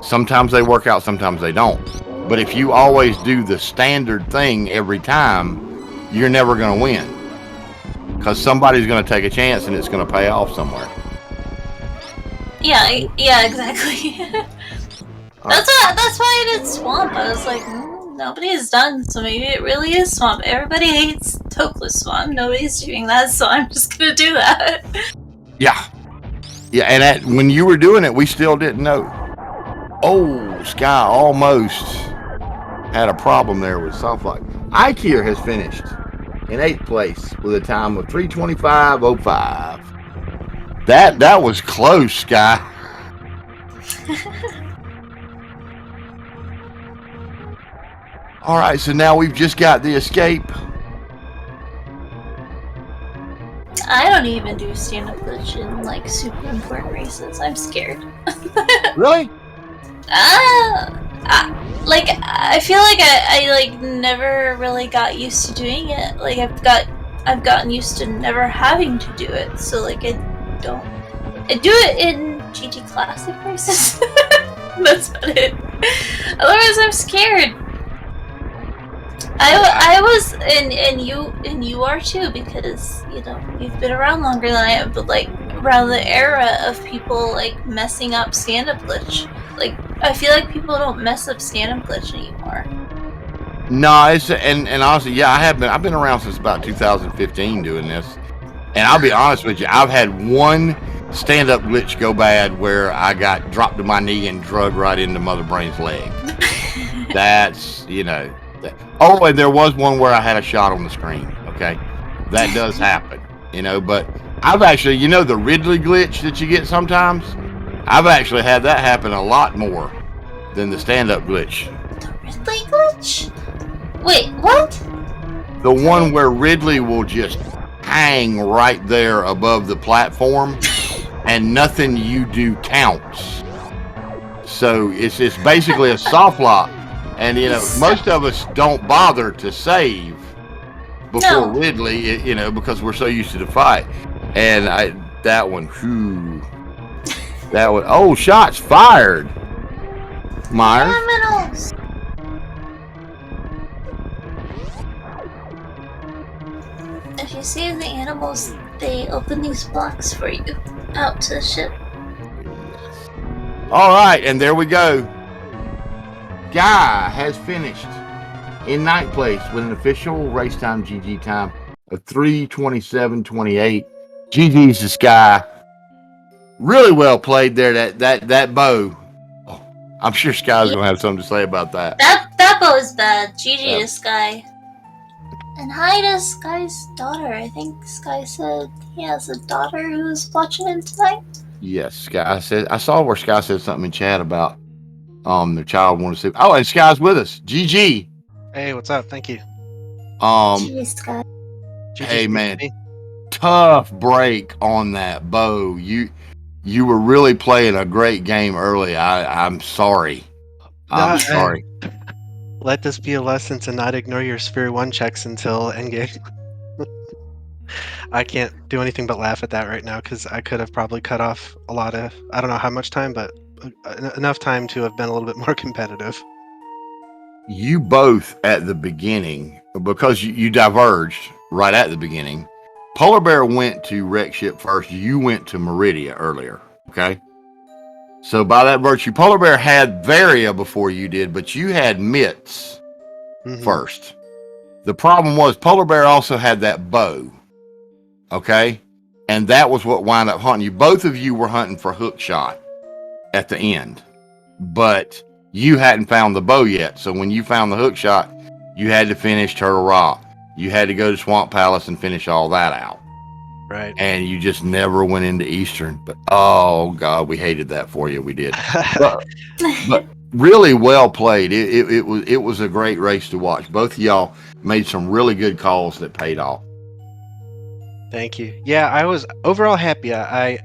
Sometimes they work out, sometimes they don't. But if you always do the standard thing every time, you're never going to win. Because somebody's going to take a chance and it's going to pay off somewhere. Yeah, exactly. That's why I did Swamp. I was like, nobody has done, so maybe it really is Swamp. Everybody hates Tokless Swamp. Nobody's doing that, so I'm just going to do that. Yeah, and when you were doing it, we still didn't know. Oh, Sky almost had a problem there with Softlock. Ikea has finished in 8th place with a time of 3:25.05. That was close, Sky. All right, so now we've just got the escape. I don't even do stand-up glitch in like super important races. I'm scared. Really? Like I feel like I like never really got used to doing it. Like I've gotten used to never having to do it. So like I do it in GT Classic races. That's about it. Otherwise, I'm scared. I was, and you are too, because you know you've been around longer than I have. But like around the era of people like messing up stand-up glitch, like I feel like people don't mess up stand-up glitch anymore. No, it's and honestly, yeah, I've been around since about 2015 doing this, and I'll be honest with you, I've had one stand-up glitch go bad where I got dropped to my knee and drug right into Mother Brain's leg. That's oh, and there was one where I had a shot on the screen. Okay, that does happen, But I've actually, the Ridley glitch that you get sometimes. I've actually had that happen a lot more than the stand-up glitch. The Ridley glitch? Wait, what? The one where Ridley will just hang right there above the platform, and nothing you do counts. So it's basically a soft lock. And most of us don't bother to save before Ridley, because we're so used to the fight. And that one, oh, shots fired. Myers. Criminals. If you save the animals, they open these blocks for you out to the ship. All right, and there we go. Guy has finished in ninth place with an official race time GG time of 3:27.28. GG's to Sky. Really well played there. That bow. Oh, I'm sure Sky's gonna have something to say about that. That bow is bad. GG to Sky. And hi to Sky's daughter. I think Sky said he has a daughter who's watching him tonight. Yes, Sky. I saw where Sky said something in chat about their child wanted to see. Oh, and Sky's with us. GG. Hey, what's up? Thank you. GG, Sky. Hey man, tough break on that bow. You were really playing a great game early. I'm sorry. I'm sorry. Let this be a lesson to not ignore your Sphere 1 checks until endgame. I can't do anything but laugh at that right now because I could have probably cut off a lot of, I don't know how much time, but enough time to have been a little bit more competitive. You both at the beginning, because you diverged right at the beginning. Polar Bear went to Wreck Ship first. You went to Meridia earlier. Okay. So by that virtue, Polar Bear had Varia before you did, but you had Mitts first. The problem was Polar Bear also had that bow. Okay. And that was what wound up hunting you. Both of you were hunting for hook shot at the end, but you hadn't found the bow yet. So when you found the hook shot, you had to finish Turtle Rock. You had to go to Swamp Palace and finish all that out. Right. And you just never went into Eastern. But oh God, we hated that for you. We did. but really well played. It was a great race to watch. Both of y'all made some really good calls that paid off. Thank you. Yeah, I was overall happy. I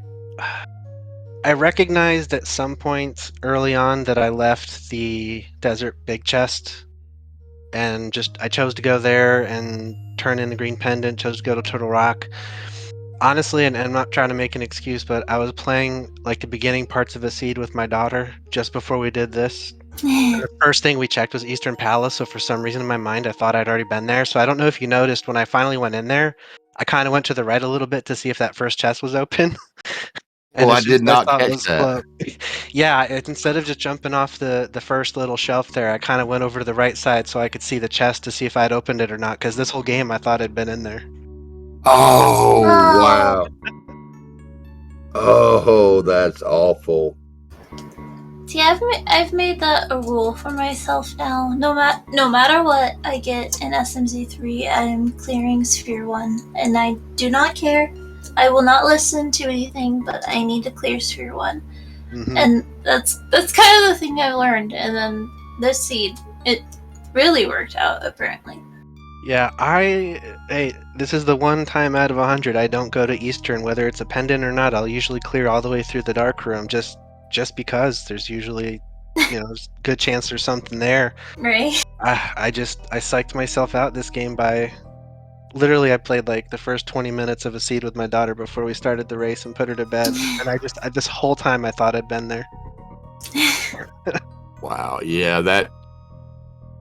recognized at some point early on that I left the desert big chest, and I chose to go there and turn in the green pendant, chose to go to Turtle Rock. Honestly, and I'm not trying to make an excuse, but I was playing like the beginning parts of a seed with my daughter just before we did this. The first thing we checked was Eastern Palace, so for some reason in my mind I thought I'd already been there. So I don't know if you noticed when I finally went in there, I kind of went to the right a little bit to see if that first chest was open. I did not catch that. Yeah, instead of just jumping off the first little shelf there, I kind of went over to the right side so I could see the chest to see if I'd opened it or not, because this whole game I thought I'd been in there. Oh, wow. Oh, that's awful. See, I've made that a rule for myself now. No matter what I get in SMZ3, I'm clearing Sphere 1, and I do not care. I will not listen to anything, but I need to clear Sphere 1. And that's kind of the thing I've learned. And then this seed, it really worked out, apparently. Yeah, this is the one time out of 100 I don't go to Eastern, whether it's a pendant or not. I'll usually clear all the way through the dark room, just because there's usually, good chance there's something there. Right. I psyched myself out this game by, literally I played like the first 20 minutes of a seed with my daughter before we started the race and put her to bed, and this whole time I thought I'd been there. Wow. Yeah, that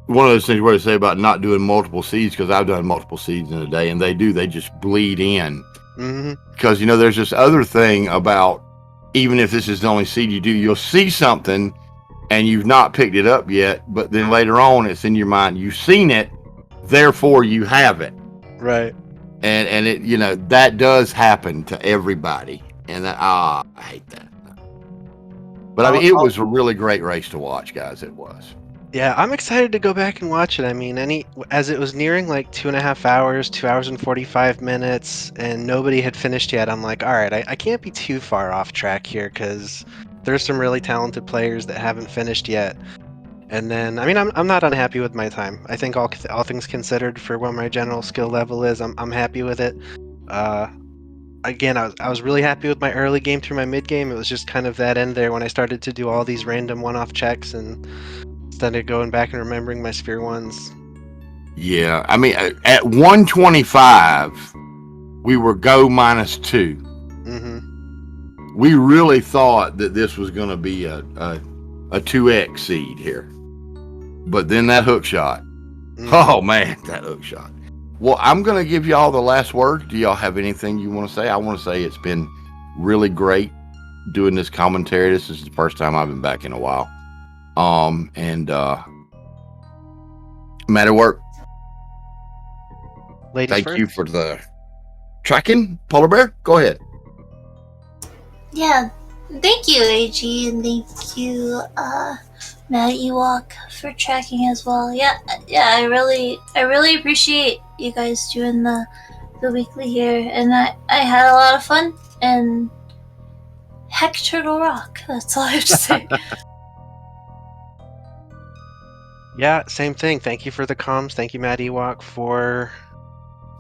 one of those things where they say about not doing multiple seeds, because I've done multiple seeds in a day, and they just bleed in. Mm-hmm. Because there's this other thing about, even if this is the only seed you do, you'll see something and you've not picked it up yet, but then later on it's in your mind, you've seen it, therefore you have it. Right. And it that does happen to everybody, and I hate that. But I mean, it was a really great race to watch, guys. It was. Yeah, I'm excited to go back and watch it. I mean, as it was nearing like 2.5 hours, 2 hours and 45 minutes, and nobody had finished yet, I'm like, all right, I can't be too far off track here because there's some really talented players that haven't finished yet. And then, I mean, I'm not unhappy with my time. I think all things considered, for what my general skill level is, I'm happy with it. Again, I was really happy with my early game through my mid game. It was just kind of that end there when I started to do all these random one-off checks and started going back and remembering my sphere ones. Yeah, I mean, at 125, we were go -2. Mm-hmm. We really thought that this was going to be a 2x seed here, but then that hook shot. Mm-hmm. Oh man, that hook shot. Well, I'm going to give y'all the last word. Do y'all have anything you want to say? I want to say it's been really great doing this commentary. This is the first time I've been back in a while. Matter work. Ladies Thank first. you for the tracking, Polar Bear. Go ahead. Yeah, thank you, AG, and thank you, Matt Ewok, for tracking as well. Yeah, I really appreciate you guys doing the weekly here, and I had a lot of fun, and heck Turtle Rock, that's all I have to say. Yeah, same thing. Thank you for the comms. Thank you, Matt Ewok, for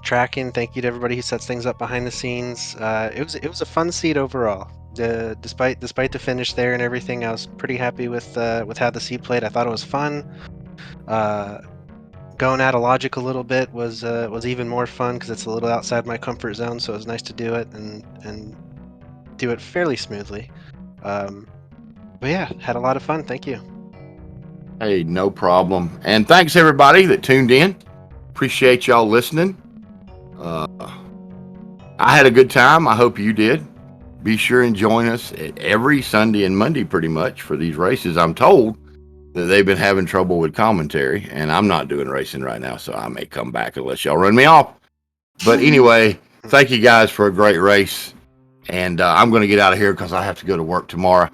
tracking. Thank you to everybody who sets things up behind the scenes. It was a fun seed overall. Despite the finish there and everything, I was pretty happy with how the seed played. I thought it was fun. Going out of logic a little bit was even more fun because it's a little outside my comfort zone. So it was nice to do it and do it fairly smoothly. But yeah, had a lot of fun. Thank you. Hey, no problem. And thanks everybody that tuned in. Appreciate y'all listening. I had a good time. I hope you did. Be sure and join us every Sunday and Monday pretty much for these races. I'm told that they've been having trouble with commentary, and I'm not doing racing right now, so I may come back unless y'all run me off. But anyway, thank you guys for a great race. And I'm going to get out of here because I have to go to work tomorrow.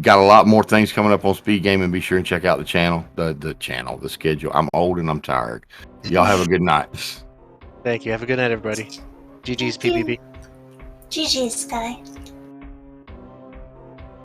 Got a lot more things coming up on Speed Gaming. Be sure and check out the channel, the schedule. I'm old and I'm tired. Y'all have a good night. Thank you. Have a good night, everybody. GG's PPP. GG's, Sky.